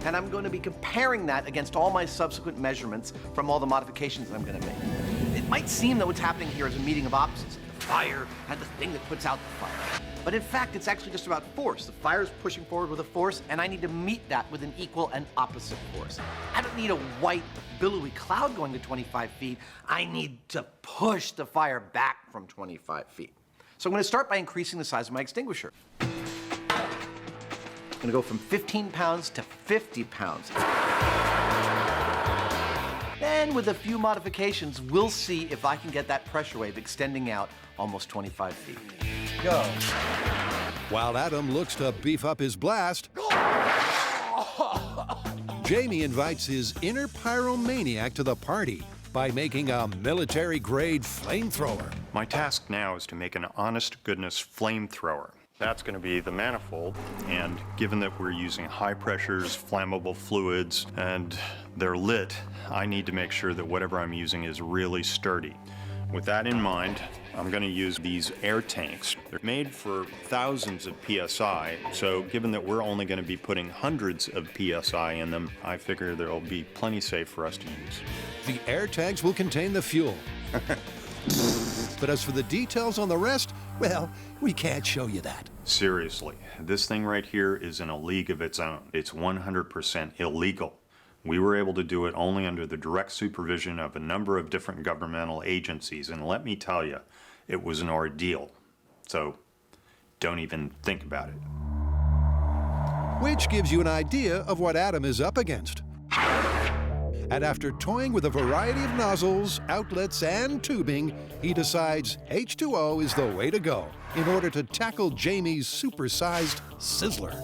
And I'm going to be comparing that against all my subsequent measurements from all the modifications that I'm going to make. It might seem that what's happening here is a meeting of opposites, the fire and the thing that puts out the fire. But in fact, it's actually just about force. The fire is pushing forward with a force, and I need to meet that with an equal and opposite force. I don't need a white, billowy cloud going to 25 feet. I need to push the fire back from 25 feet. So I'm going to start by increasing the size of my extinguisher. I'm going to go from 15 pounds to 50 pounds. Then, with a few modifications, we'll see if I can get that pressure wave extending out almost 25 feet. Go. While Adam looks to beef up his blast, Jamie invites his inner pyromaniac to the party by making a military-grade flamethrower. My task now is to make an honest-to-goodness flamethrower. That's going to be the manifold, and given that we're using high pressures, flammable fluids, and they're lit, I need to make sure that whatever I'm using is really sturdy. With that in mind, I'm going to use these air tanks. They're made for thousands of PSI, so given that we're only going to be putting hundreds of PSI in them, I figure they'll be plenty safe for us to use. The air tanks will contain the fuel. But as for the details on the rest, well, we can't show you that. Seriously, this thing right here is in a league of its own. It's 100% illegal. We were able to do it only under the direct supervision of a number of different governmental agencies, and let me tell you, it was an ordeal. So, don't even think about it. Which gives you an idea of what Adam is up against. And after toying with a variety of nozzles, outlets, and tubing, he decides H2O is the way to go in order to tackle Jamie's supersized sizzler.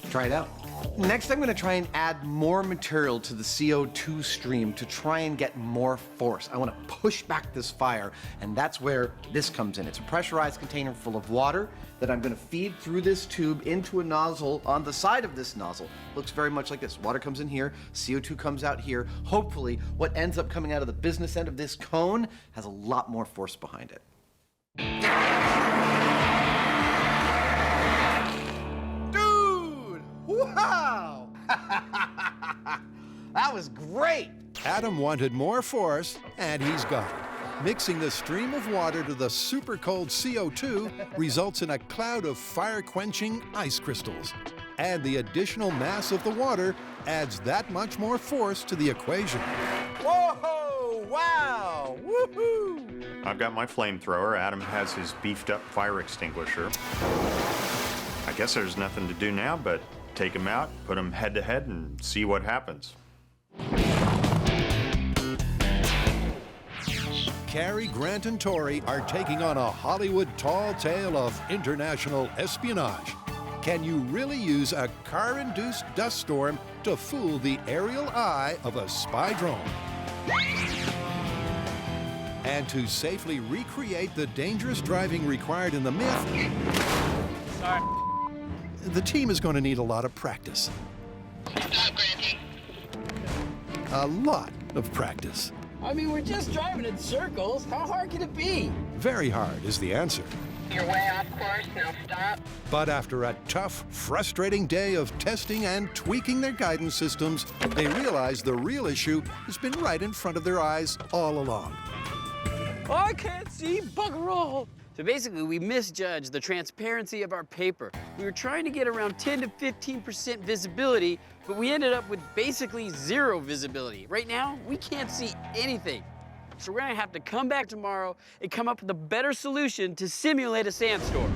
Try it out. Next, I'm going to try and add more material to the CO2 stream to try and get more force. I want to push back this fire, and that's where this comes in. It's a pressurized container full of water that I'm going to feed through this tube into a nozzle on the side of this nozzle. Looks very much like this. Water comes in here, CO2 comes out here. Hopefully, what ends up coming out of the business end of this cone has a lot more force behind it. Wow! That was great! Adam wanted more force, and he's got it. Mixing the stream of water to the super cold CO2 results in a cloud of fire-quenching ice crystals. And the additional mass of the water adds that much more force to the equation. Whoa! Wow! Woohoo! I've got my flamethrower. Adam has his beefed up fire extinguisher. I guess there's nothing to do now but take them out, put them head to head, and see what happens. Cary, Grant, and Tori are taking on a Hollywood tall tale of international espionage. Can you really use a car-induced dust storm to fool the aerial eye of a spy drone? And to safely recreate the dangerous driving required in the myth, Sorry. the team is going to need a lot of practice. A lot of practice. I mean, we're just driving in circles. How hard can it be? Very hard is the answer. You're way off course, now stop. But after a tough, frustrating day of testing and tweaking their guidance systems, they realize the real issue has been right in front of their eyes all along. I can't see bugger all. So basically, we misjudged the transparency of our paper. We were trying to get around 10 to 15% visibility, but we ended up with basically zero visibility. Right now, we can't see anything. So we're gonna have to come back tomorrow and come up with a better solution to simulate a sandstorm.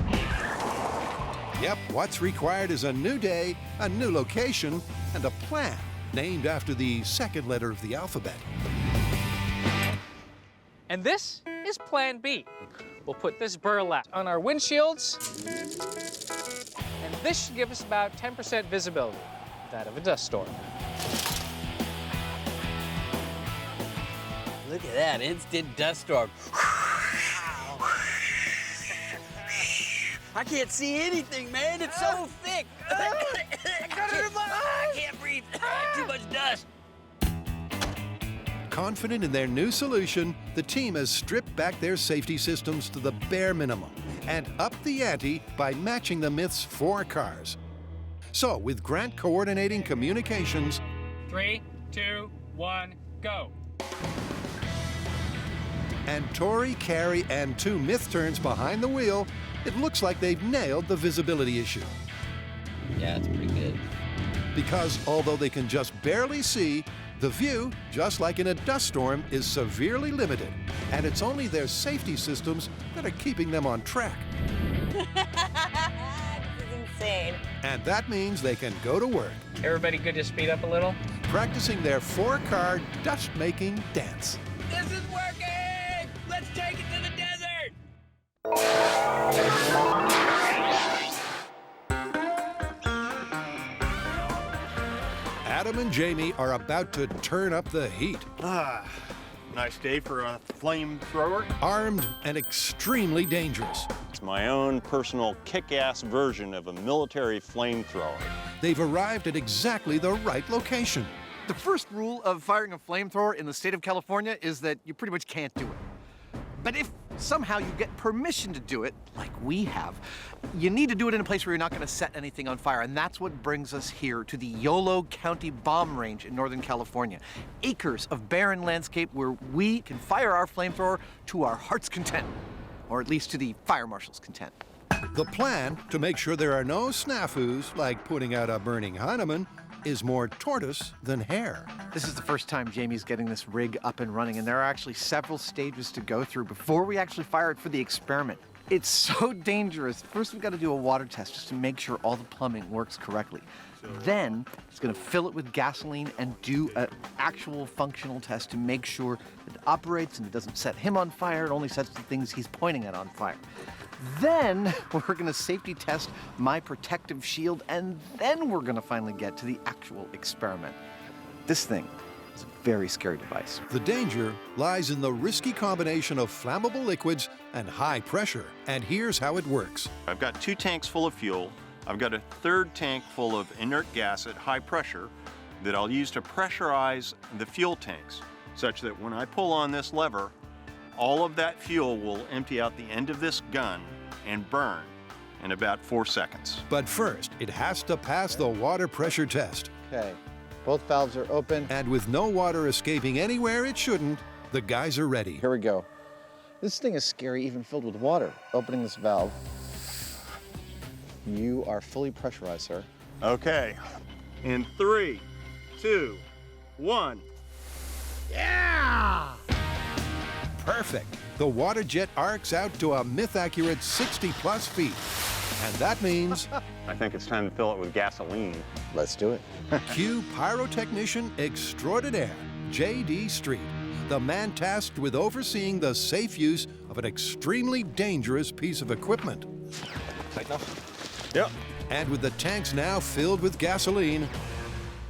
Yep, what's required is a new day, a new location, and a plan named after the second letter of the alphabet. And this is Plan B. We'll put this burlap on our windshields, and this should give us about 10% visibility, that of a dust storm. Look at that, instant dust storm. I can't see anything, man. It's so thick. I can't breathe. Too much dust. Confident in their new solution, the team has stripped back their safety systems to the bare minimum and upped the ante by matching the myth's 4 cars. So, with Grant coordinating communications, 3, 2, 1, go. and Tori, Cary, and 2 myth turns behind the wheel, it looks like they've nailed the visibility issue. Yeah, it's pretty good. Because although they can just barely see, the view, just like in a dust storm, is severely limited, and it's only their safety systems that are keeping them on track. This is insane. And that means they can go to work, Everybody good to speed up a little? practicing their 4-car dust-making dance. This is working! Let's take it to the desert! Adam and Jamie are about to turn up the heat. Nice day for a flamethrower. Armed and extremely dangerous. It's my own personal kick-ass version of a military flamethrower. They've arrived at exactly the right location. The first rule of firing a flamethrower in the state of California is that you pretty much can't do it. But if somehow you get permission to do it, like we have, you need to do it in a place where you're not going to set anything on fire. And that's what brings us here to the Yolo County Bomb Range in Northern California. Acres of barren landscape where we can fire our flamethrower to our heart's content, or at least to the fire marshal's content. The plan, to make sure there are no snafus like putting out a burning Hahnemann, is more tortoise than hare. This is the first time Jamie's getting this rig up and running, and there are actually several stages to go through before we actually fire it for the experiment. It's so dangerous. First, we've got to do a water test just to make sure all the plumbing works correctly. Then, he's going to fill it with gasoline and do an actual functional test to make sure it operates and it doesn't set him on fire. It only sets the things he's pointing at on fire. Then we're going to safety test my protective shield, and then we're going to finally get to the actual experiment. This thing is a very scary device. The danger lies in the risky combination of flammable liquids and high pressure. And here's how it works. I've got 2 tanks full of fuel. I've got a 3rd tank full of inert gas at high pressure that I'll use to pressurize the fuel tanks, such that when I pull on this lever, all of that fuel will empty out the end of this gun and burn in about 4 seconds. But first, it has to pass the water pressure test. Okay, both valves are open. And with no water escaping anywhere it shouldn't, the guys are ready. Here we go. This thing is scary, even filled with water. Opening this valve. You are fully pressurized, sir. Okay, in 3, 2, 1. Yeah! Perfect. The water jet arcs out to a myth-accurate 60-plus feet. And that means... I think it's time to fill it with gasoline. Let's do it. Cue pyrotechnician extraordinaire, J.D. Street, the man tasked with overseeing the safe use of an extremely dangerous piece of equipment. Tight enough? Yep. And with the tanks now filled with gasoline,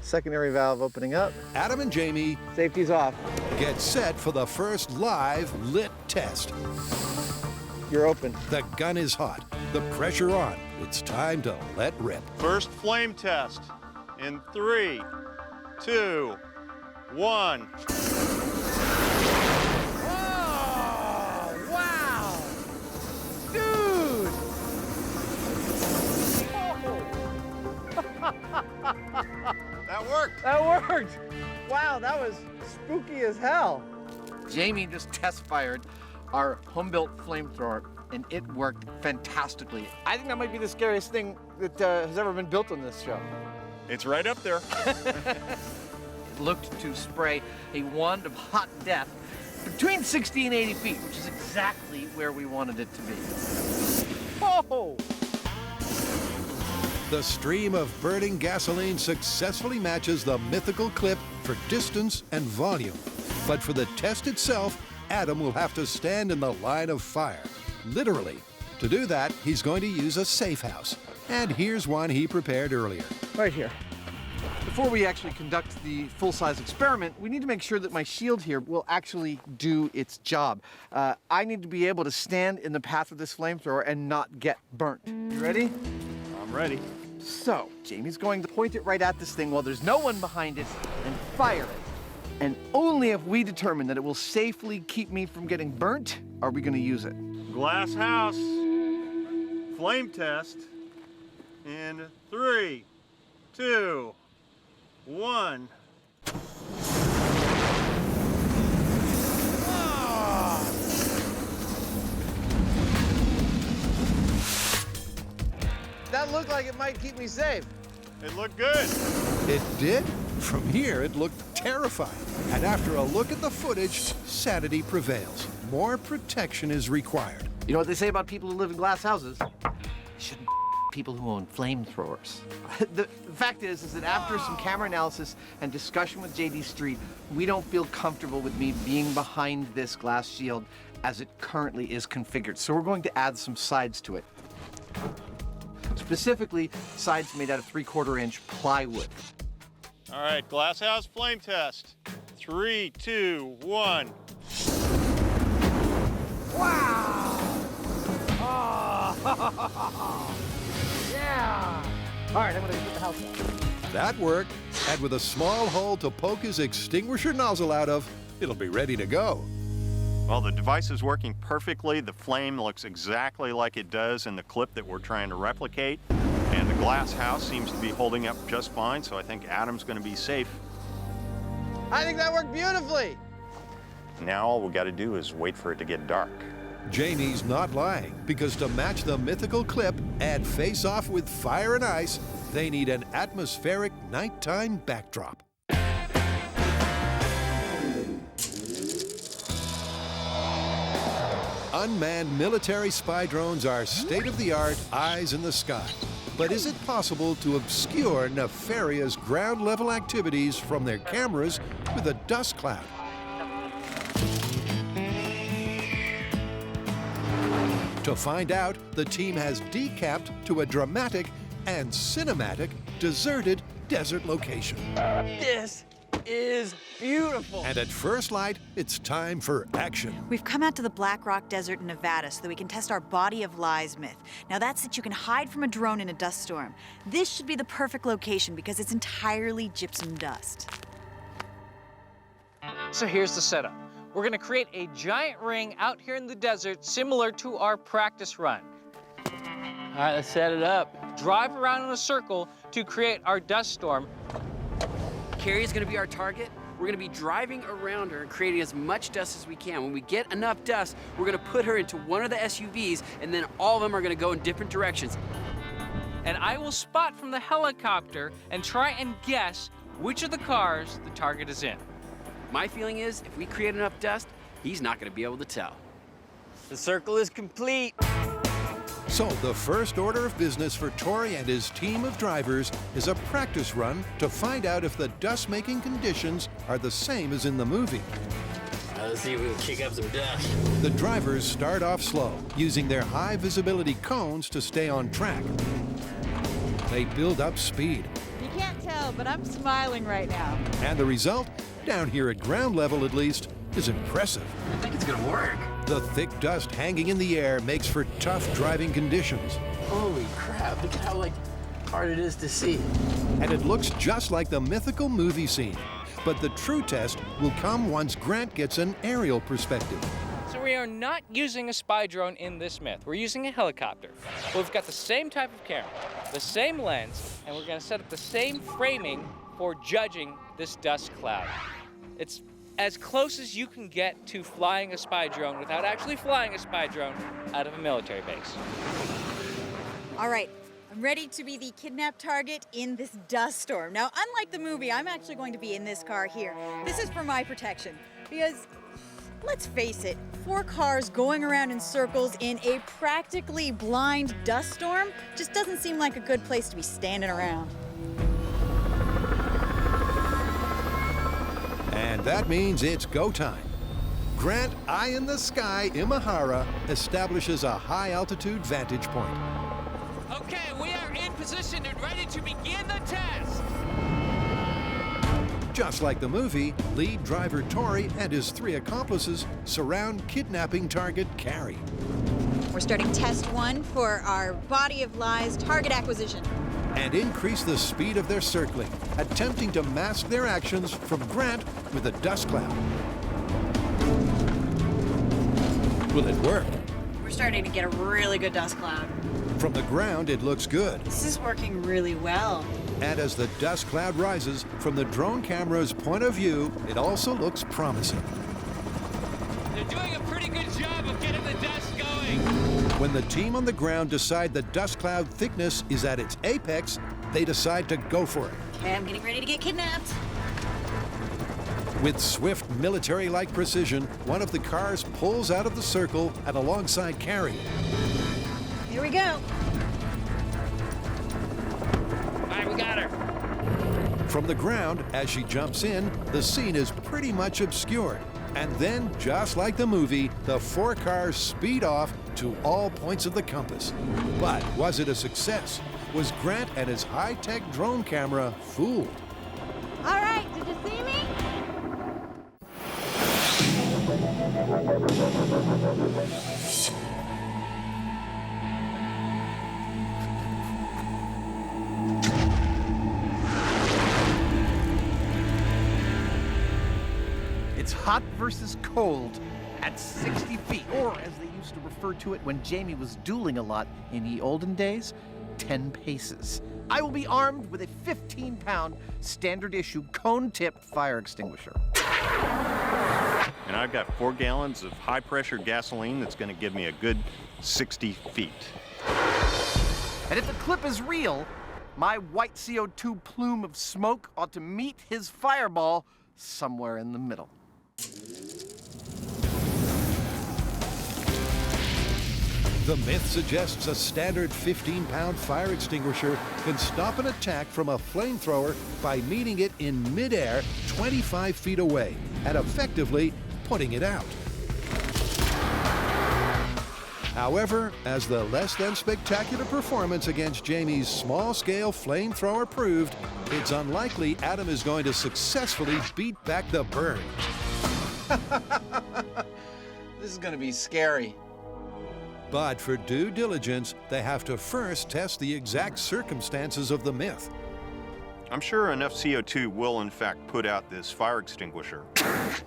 Secondary valve opening up. Adam and Jamie Safety's off. get set for the first live lit test. You're open. The gun is hot, the pressure on. It's time to let rip. First flame test in 3, 2, 1. Oh, wow! Dude! That worked. That worked! Wow, that was spooky as hell. Jamie just test fired our home-built flamethrower, and it worked fantastically. I think that might be the scariest thing that has ever been built on this show. It's right up there. It looked to spray a wand of hot death between 60 and 80 feet, which is exactly where we wanted it to be. Oh! The stream of burning gasoline successfully matches the mythical clip for distance and volume. But for the test itself, Adam will have to stand in the line of fire, literally. To do that, he's going to use a safe house. And here's one he prepared earlier. Right here. Before we actually conduct the full-size experiment, we need to make sure that my shield here will actually do its job. I need to be able to stand in the path of this flamethrower and not get burnt. You ready? I'm ready. So, Jamie's going to point it right at this thing while there's no one behind it and fire it. And only if we determine that it will safely keep me from getting burnt are we going to use it. Glass house flame test in 3, 2, 1. That looked like it might keep me safe. It looked good. It did? From here, it looked terrifying. And after a look at the footage, sanity prevails. More protection is required. You know what they say about people who live in glass houses? You shouldn't people who own flamethrowers. The fact is that after some camera analysis and discussion with J.D. Street, we don't feel comfortable with me being behind this glass shield as it currently is configured. So we're going to add some sides to it. Specifically, sides made out of 3/4 inch plywood. All right, glass house flame test. 3, 2, 1. Wow! Oh! Yeah! All right, I'm gonna put the house on. That worked, and with a small hole to poke his extinguisher nozzle out of, it'll be ready to go. Well, the device is working perfectly. The flame looks exactly like it does in the clip that we're trying to replicate. And the glass house seems to be holding up just fine, so I think Adam's going to be safe. I think that worked beautifully. Now all we got to do is wait for it to get dark. Jamie's not lying, because to match the mythical clip and face off with fire and ice, they need an atmospheric nighttime backdrop. Unmanned military spy drones are state-of-the-art eyes in the sky. But is it possible to obscure nefarious ground-level activities from their cameras with a dust cloud? To find out, the team has decamped to a dramatic and cinematic deserted desert location. This is beautiful. And at first light, it's time for action. We've come out to the Black Rock Desert in Nevada so that we can test our body of lies myth. Now that's that you can hide from a drone in a dust storm. This should be the perfect location because it's entirely gypsum dust. So here's the setup. We're gonna create a giant ring out here in the desert similar to our practice run. All right, let's set it up. Drive around in a circle to create our dust storm. Carrie's gonna be our target. We're gonna be driving around her and creating as much dust as we can. When we get enough dust, we're gonna put her into one of the SUVs, and then all of them are gonna go in different directions. And I will spot from the helicopter and try and guess which of the cars the target is in. My feeling is, if we create enough dust, he's not gonna be able to tell. The circle is complete. So the first order of business for Tori and his team of drivers is a practice run to find out if the dust-making conditions are the same as in the movie. Let's see if we can kick up some dust. The drivers start off slow, using their high-visibility cones to stay on track. They build up speed. You can't tell, but I'm smiling right now. And the result, down here at ground level at least, is impressive. I think it's gonna work. The thick dust hanging in the air makes for tough driving conditions. Holy crap, look at how hard it is to see. And it looks just like the mythical movie scene. But the true test will come once Grant gets an aerial perspective. So we are not using a spy drone in this myth. We're using a helicopter. We've got the same type of camera, the same lens, and we're gonna set up the same framing for judging this dust cloud. It's as close as you can get to flying a spy drone without actually flying a spy drone out of a military base. All right, I'm ready to be the kidnapped target in this dust storm. Now, unlike the movie, I'm actually going to be in this car here. This is for my protection because, let's face it, 4 cars going around in circles in a practically blind dust storm just doesn't seem like a good place to be standing around. And that means it's go time. Grant Eye in the Sky Imahara establishes a high-altitude vantage point. Okay, we are in position and ready to begin the test. Just like the movie, lead driver Tori and his 3 accomplices surround kidnapping target Carrie. We're starting test 1 for our body of lies target acquisition. And increase the speed of their circling, attempting to mask their actions from Grant with a dust cloud. Will it work? We're starting to get a really good dust cloud. From the ground, it looks good. This is working really well. And as the dust cloud rises, from the drone camera's point of view, it also looks promising. They're doing a pretty good job of getting the dust going. When the team on the ground decide the dust cloud thickness is at its apex, they decide to go for it. Okay, I'm getting ready to get kidnapped. With swift military-like precision, one of the cars pulls out of the circle and alongside Carrie. Here we go. All right, we got her. From the ground, as she jumps in, the scene is pretty much obscured. And then, just like the movie, the 4 cars speed off to all points of the compass. But was it a success? Was Grant and his high-tech drone camera fooled? All right, did you see me? It's hot versus cold at 60 feet, or as they used to refer to it when Jamie was dueling a lot in the olden days, 10 paces. I will be armed with a 15-pound standard issue cone-tipped fire extinguisher. And I've got 4 gallons of high-pressure gasoline that's going to give me a good 60 feet. And if the clip is real, my white CO2 plume of smoke ought to meet his fireball somewhere in the middle. The myth suggests a standard 15-pound fire extinguisher can stop an attack from a flamethrower by meeting it in midair 25 feet away and effectively putting it out. However, as the less than spectacular performance against Jamie's small-scale flamethrower proved, it's unlikely Adam is going to successfully beat back the burn. This is going to be scary. But for due diligence, they have to first test the exact circumstances of the myth. I'm sure enough CO2 will in fact put out this fire extinguisher.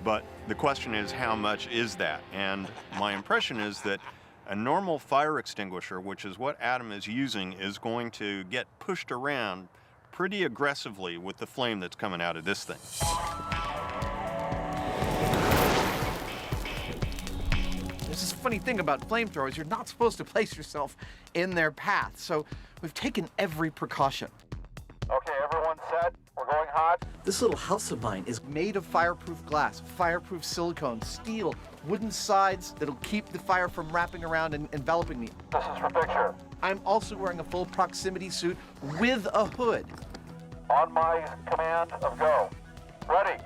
But the question is, how much is that? And my impression is that a normal fire extinguisher, which is what Adam is using, is going to get pushed around pretty aggressively with the flame that's coming out of this thing. There's this funny thing about flamethrowers. You're not supposed to place yourself in their path, so we've taken every precaution. Okay, everyone set. We're going hot. This little house of mine is made of fireproof glass, fireproof silicone, steel, wooden sides that'll keep the fire from wrapping around and enveloping me. This is for picture. I'm also wearing a full proximity suit with a hood. On my command of go. Ready.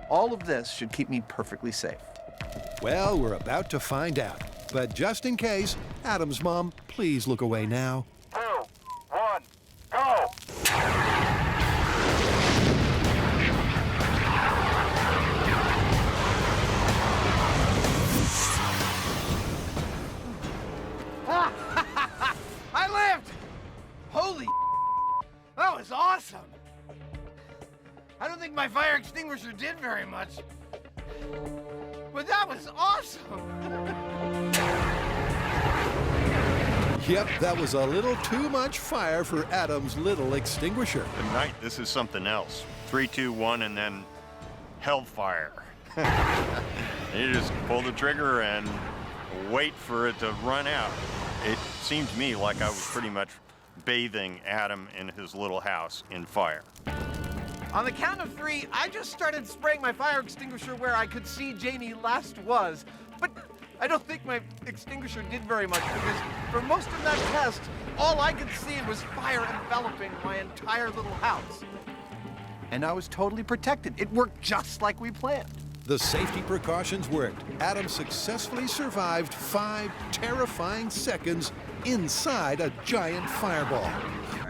All of this should keep me perfectly safe. Well, we're about to find out. But just in case, Adam's mom, please look away now. 2, 1, go! I lived! Holy that was awesome! I don't think my fire extinguisher did very much, but that was awesome! Yep, that was a little too much fire for Adam's little extinguisher. Tonight, this is something else. 3, 2, 1, and then hellfire. You just pull the trigger and wait for it to run out. It seemed to me like I was pretty much bathing Adam in his little house in fire. On the count of 3, I just started spraying my fire extinguisher where I could see Jamie last was, but I don't think my extinguisher did very much because for most of that test, all I could see was fire enveloping my entire little house. And I was totally protected. It worked just like we planned. The safety precautions worked. Adam successfully survived 5 terrifying seconds inside a giant fireball.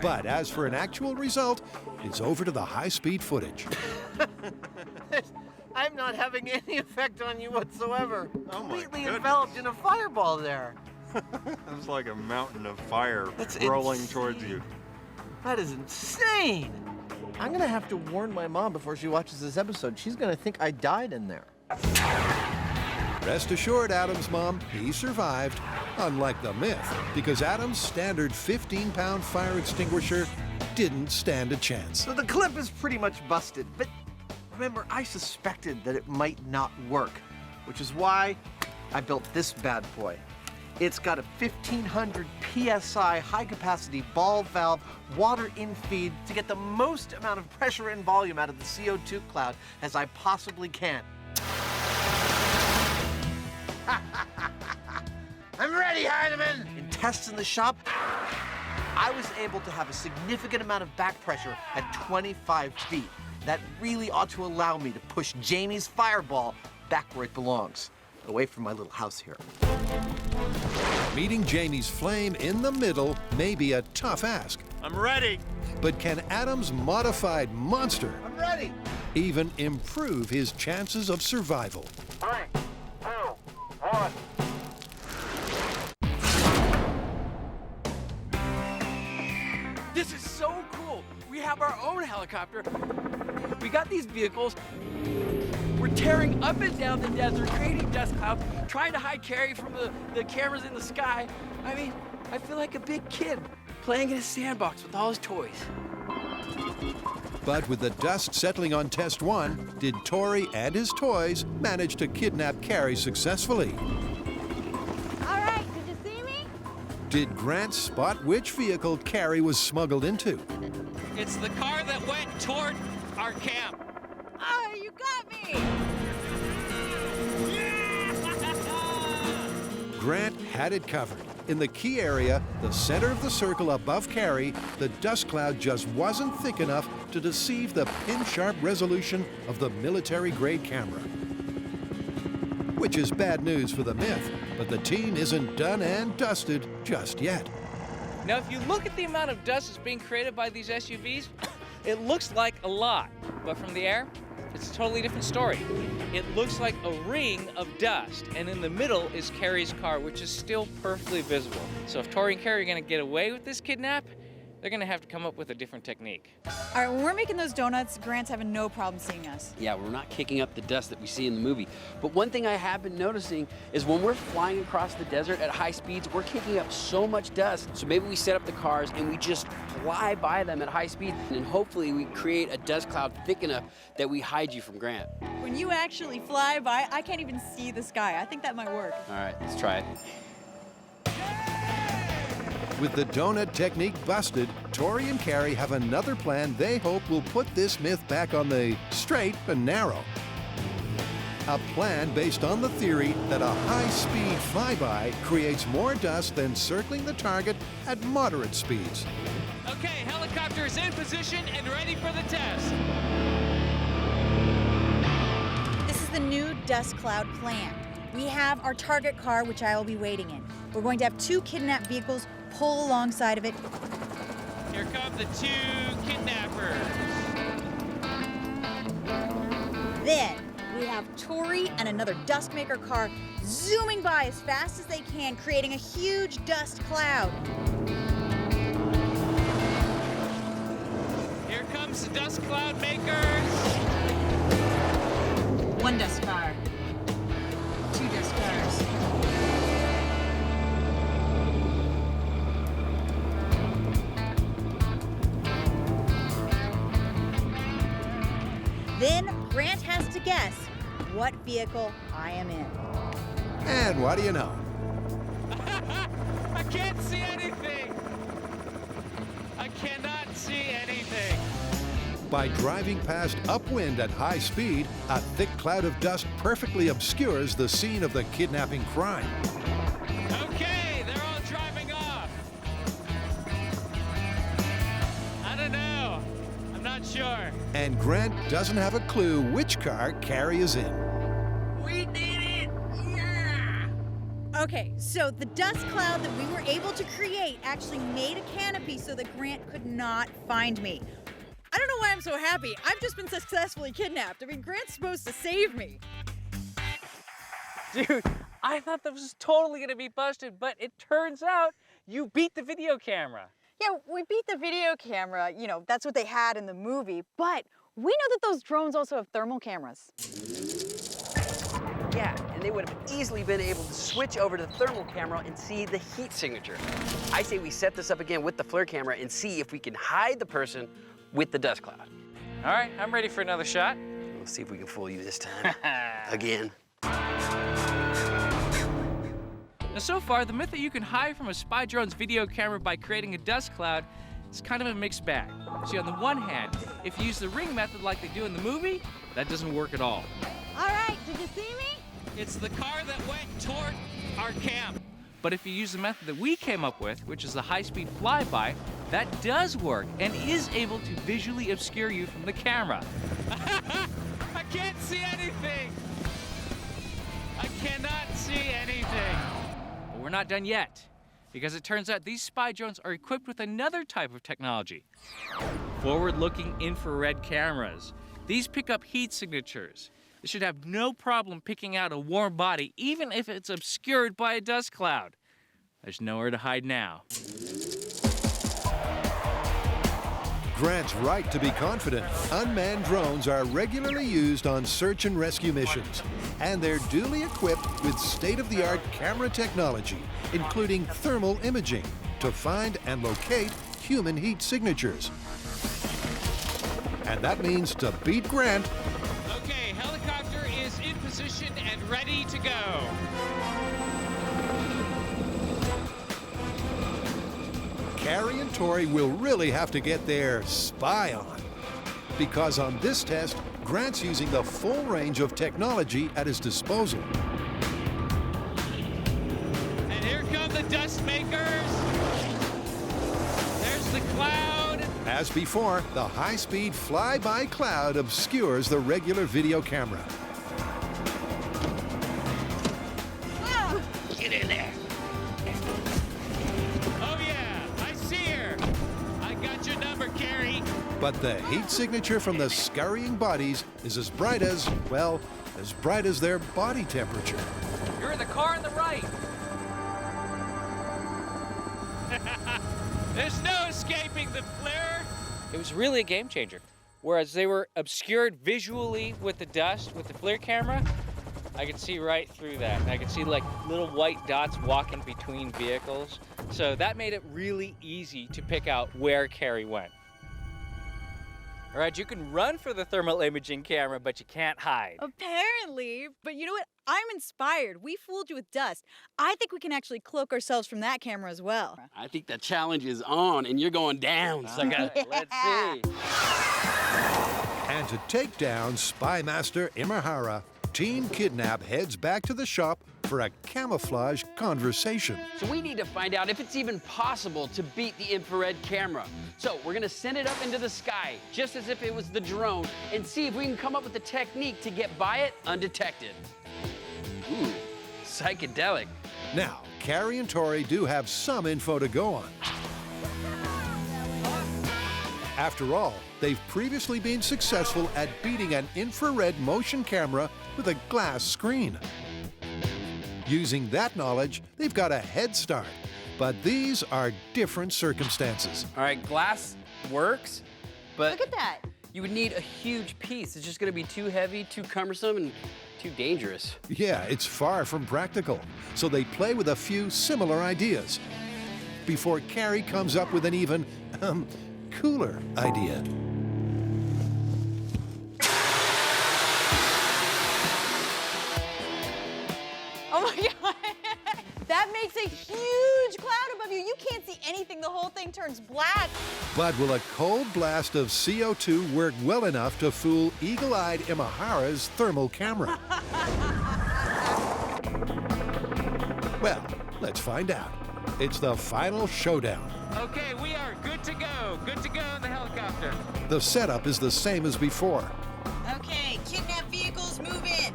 But as for an actual result, it's over to the high-speed footage. I'm not having any effect on you whatsoever. Oh my Completely goodness. enveloped in a fireball there. It's like a mountain of fire rolling towards you. That is insane. I'm gonna have to warn my mom before she watches this episode. She's gonna think I died in there. Rest assured, Adam's mom, he survived. Unlike the myth, because Adam's standard 15-pound fire extinguisher didn't stand a chance. So the clip is pretty much busted, but remember, I suspected that it might not work, which is why I built this bad boy. It's got a 1500 PSI high-capacity ball valve water infeed to get the most amount of pressure and volume out of the CO2 cloud as I possibly can. I'm ready, Heinemann! In tests in the shop, I was able to have a significant amount of back pressure at 25 feet. That really ought to allow me to push Jamie's fireball back where it belongs, away from my little house here. Meeting Jamie's flame in the middle may be a tough ask. I'm ready. But can Adam's modified monster I'm ready. even improve his chances of survival? 3, 2, 1. This is so cool. We have our own helicopter. We got these vehicles. We're tearing up and down the desert, creating dust clouds, trying to hide Carrie from the cameras in the sky. I mean, I feel like a big kid playing in a sandbox with all his toys. But with the dust settling on test 1, did Tori and his toys manage to kidnap Carrie successfully? All right, did you see me? Did Grant spot which vehicle Carrie was smuggled into? It's the car that went toward our camp. Oh, you got me! Grant had it covered. In the key area, the center of the circle above Carrie, the dust cloud just wasn't thick enough to deceive the pin-sharp resolution of the military-grade camera. Which is bad news for the myth, but the team isn't done and dusted just yet. Now, if you look at the amount of dust that's being created by these SUVs, it looks like a lot, but from the air, it's a totally different story. It looks like a ring of dust, and in the middle is Carrie's car, which is still perfectly visible. So if Tori and Carrie are gonna get away with this kidnap, they're gonna have to come up with a different technique. All right, when we're making those donuts, Grant's having no problem seeing us. Yeah, we're not kicking up the dust that we see in the movie. But one thing I have been noticing is when we're flying across the desert at high speeds, we're kicking up so much dust. So maybe we set up the cars and we just fly by them at high speed, and hopefully we create a dust cloud thick enough that we hide you from Grant. When you actually fly by, I can't even see the sky. I think that might work. All right, let's try it. With the donut technique busted, Tori and Carrie have another plan they hope will put this myth back on the straight and narrow. A plan based on the theory that a high-speed flyby creates more dust than circling the target at moderate speeds. Okay, helicopter is in position and ready for the test. This is the new dust cloud plan. We have our target car, which I will be waiting in. We're going to have 2 kidnapped vehicles pull alongside of it. Here come the 2 kidnappers. Then we have Tori and another dust maker car zooming by as fast as they can, creating a huge dust cloud. Here comes the dust cloud makers. 1 dust car. 2 dust cars. Then Grant has to guess what vehicle I am in. And what do you know? I can't see anything. I cannot see anything. By driving past upwind at high speed, a thick cloud of dust perfectly obscures the scene of the kidnapping crime. Okay, they're all driving off. I don't know. I'm not sure. And Grant doesn't have a clue which car Carrie is in. We did it! Yeah! Okay, so the dust cloud that we were able to create actually made a canopy so that Grant could not find me. I don't know why I'm so happy. I've just been successfully kidnapped. I mean, Grant's supposed to save me. Dude, I thought that was totally gonna be busted, but it turns out you beat the video camera. Yeah, we beat the video camera. You know, that's what they had in the movie. But we know that those drones also have thermal cameras. Yeah, and they would have easily been able to switch over to the thermal camera and see the heat signature. I say we set this up again with the FLIR camera and see if we can hide the person with the dust cloud. All right, I'm ready for another shot. We'll see if we can fool you this time. Again. Now, so far, the myth that you can hide from a spy drone's video camera by creating a dust cloud is kind of a mixed bag. See, on the one hand, if you use the ring method like they do in the movie, that doesn't work at all. All right, did you see me? It's the car that went toward our camp. But if you use the method that we came up with, which is the high-speed flyby, that does work and is able to visually obscure you from the camera. I can't see anything. I cannot see anything. But we're not done yet, because it turns out these spy drones are equipped with another type of technology. Forward-looking infrared cameras. These pick up heat signatures. They should have no problem picking out a warm body, even if it's obscured by a dust cloud. There's nowhere to hide now. Grant's right to be confident. Unmanned drones are regularly used on search and rescue missions, and they're duly equipped with state-of-the-art camera technology, including thermal imaging, to find and locate human heat signatures. And that means to beat Grant, Okay, helicopter is in position and ready to go. Carrie and Tori will really have to get their spy on. Because on this test, Grant's using the full range of technology at his disposal. And here come the dust makers. There's the cloud. As before, the high-speed flyby cloud obscures the regular video camera. Get in there. Oh yeah, I see her. I got your number, Carrie. But the heat signature from the scurrying bodies is as bright as, well, as bright as their body temperature. You're in the car on the right. There's no escaping the flare. It was really a game changer. Whereas they were obscured visually with the dust, with the FLIR camera, I could see right through that. I could see like little white dots walking between vehicles. So that made it really easy to pick out where Carrie went. All right, you can run for the thermal imaging camera, but you can't hide. Apparently. But you know what? I'm inspired. We fooled you with dust. I think we can actually cloak ourselves from that camera as well. I think the challenge is on, and you're going down, sucker. Let's see. And to take down Spy Master Imahara, Team Kidnap heads back to the shop for a camouflage conversation. So we need to find out if it's even possible to beat the infrared camera. So we're gonna send it up into the sky, just as if it was the drone, and see if we can come up with a technique to get by it undetected. Ooh, psychedelic. Now, Carrie and Tori do have some info to go on. After all, they've previously been successful at beating an infrared motion camera with a glass screen. Using that knowledge, they've got a head start. But these are different circumstances. All right, glass works, but Look at that. you would need a huge piece. It's just gonna be too heavy, too cumbersome, and too dangerous. Yeah, it's far from practical. So they play with a few similar ideas before Carrie comes up with an even, cooler idea. Oh my God. That makes a huge cloud above you. You can't see anything. The whole thing turns black. But will a cold blast of CO2 work well enough to fool eagle-eyed Imahara's thermal camera? Well, let's find out. It's the final showdown. Okay, we are good to go. Good to go in the helicopter. The setup is the same as before. Okay, kidnap vehicles, move in.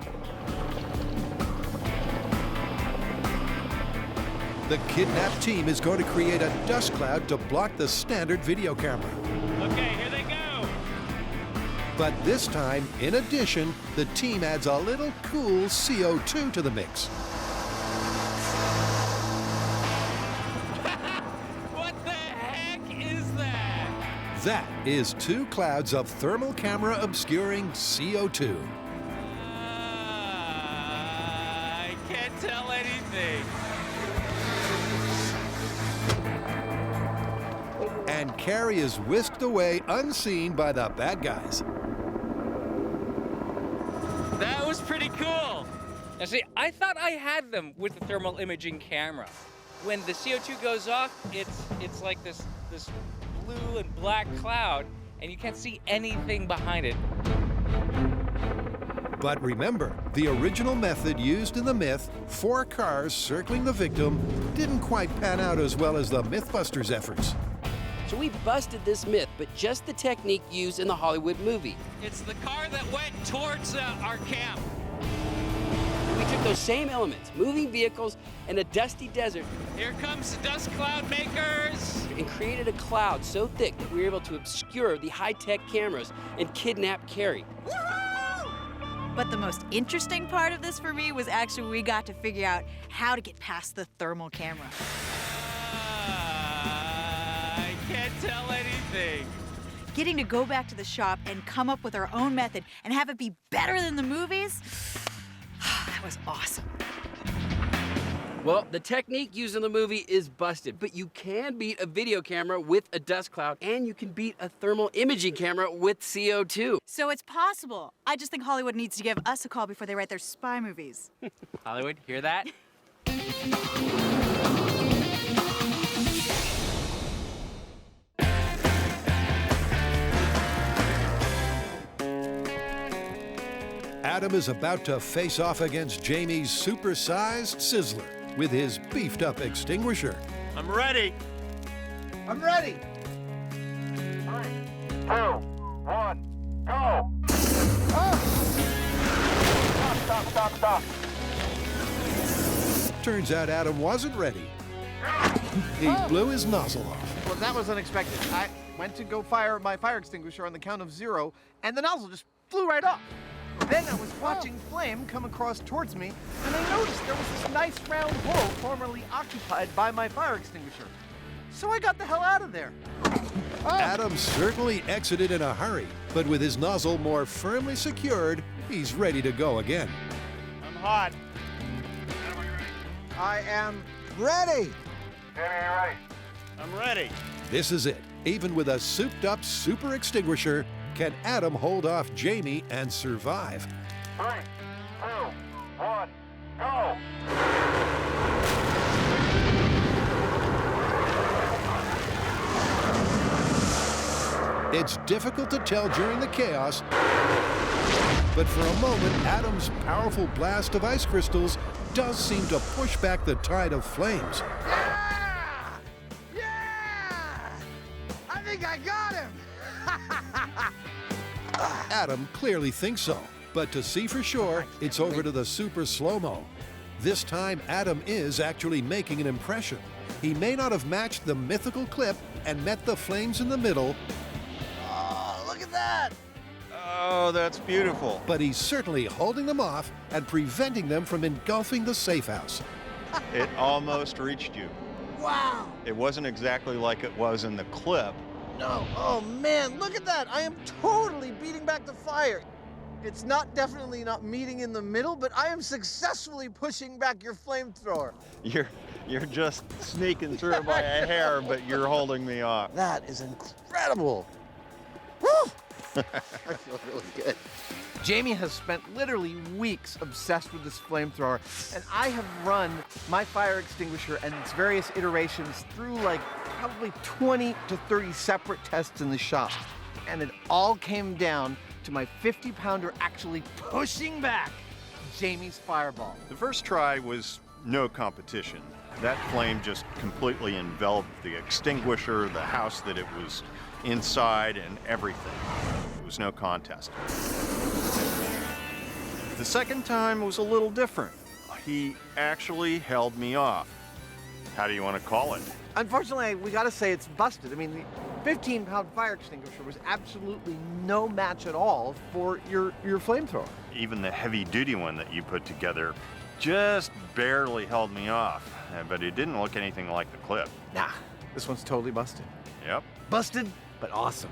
The kidnapped team is going to create a dust cloud to block the standard video camera. Okay, here they go. But this time, in addition, the team adds a little cool CO2 to the mix. What the heck is that? That is 2 clouds of thermal camera obscuring CO2. I can't tell anything. And Carrie is whisked away unseen by the bad guys. That was pretty cool. Now see, I thought I had them with the thermal imaging camera. When the CO2 goes off, it's like this blue and black cloud, and you can't see anything behind it. But remember, the original method used in the myth, 4 cars circling the victim, didn't quite pan out as well as the MythBusters efforts. So we busted this myth, but just the technique used in the Hollywood movie. It's the car that went towards our camp. We took those same elements, moving vehicles and a dusty desert. Here comes the dust cloud makers. And created a cloud so thick that we were able to obscure the high-tech cameras and kidnap Carrie. But the most interesting part of this for me was actually we got to figure out how to get past the thermal camera. I can't tell anything. Getting to go back to the shop and come up with our own method and have it be better than the movies, that was awesome. Well, the technique used in the movie is busted, but you can beat a video camera with a dust cloud, and you can beat a thermal imaging camera with CO2. So it's possible. I just think Hollywood needs to give us a call before they write their spy movies. Hollywood, hear that? Adam is about to face off against Jamie's supersized Sizzler with his beefed-up extinguisher. I'm ready. I'm ready. 3, 2, 1, go! Stop. Turns out Adam wasn't ready. He blew his nozzle off. Well, that was unexpected. I went to go fire my fire extinguisher on the count of 0, and the nozzle just flew right off. Then I was watching flame come across towards me, and I noticed there was this nice round hole formerly occupied by my fire extinguisher. So I got the hell out of there. Adam certainly exited in a hurry, but with his nozzle more firmly secured, he's ready to go again. I'm hot. I am ready. Jamie, you ready? I'm ready. This is it. Even with a souped-up super extinguisher, Can Adam hold off Jamie and survive? 3, 2, 1, go! It's difficult to tell during the chaos, but for a moment, Adam's powerful blast of ice crystals does seem to push back the tide of flames. I think I got him! Adam clearly thinks so, but to see for sure, it's over to the super slow-mo. This time, Adam is actually making an impression. He may not have matched the mythical clip and met the flames in the middle. Oh, look at that! Oh, that's beautiful. But he's certainly holding them off and preventing them from engulfing the safe house. It almost reached you. Wow! It wasn't exactly like it was in the clip. No, oh man, look at that! I am totally beating back the fire. It's definitely not meeting in the middle, but I am successfully pushing back your flamethrower. You're just sneaking through by a hair, but you're holding me off. That is incredible. Woo! I feel really good. Jamie has spent literally weeks obsessed with this flamethrower, and I have run my fire extinguisher and its various iterations through like probably 20 to 30 separate tests in the shop. And it all came down to my 50-pounder actually pushing back Jamie's fireball. The first try was no competition. That flame just completely enveloped the extinguisher, the house that it was inside, and everything. It was no contest. The second time was a little different. He actually held me off. How do you want to call it? Unfortunately, we gotta say it's busted. I mean, the 15-pound fire extinguisher was absolutely no match at all for your flamethrower. Even the heavy-duty one that you put together just barely held me off, but it didn't look anything like the clip. Nah, this one's totally busted. Yep. Busted, but awesome.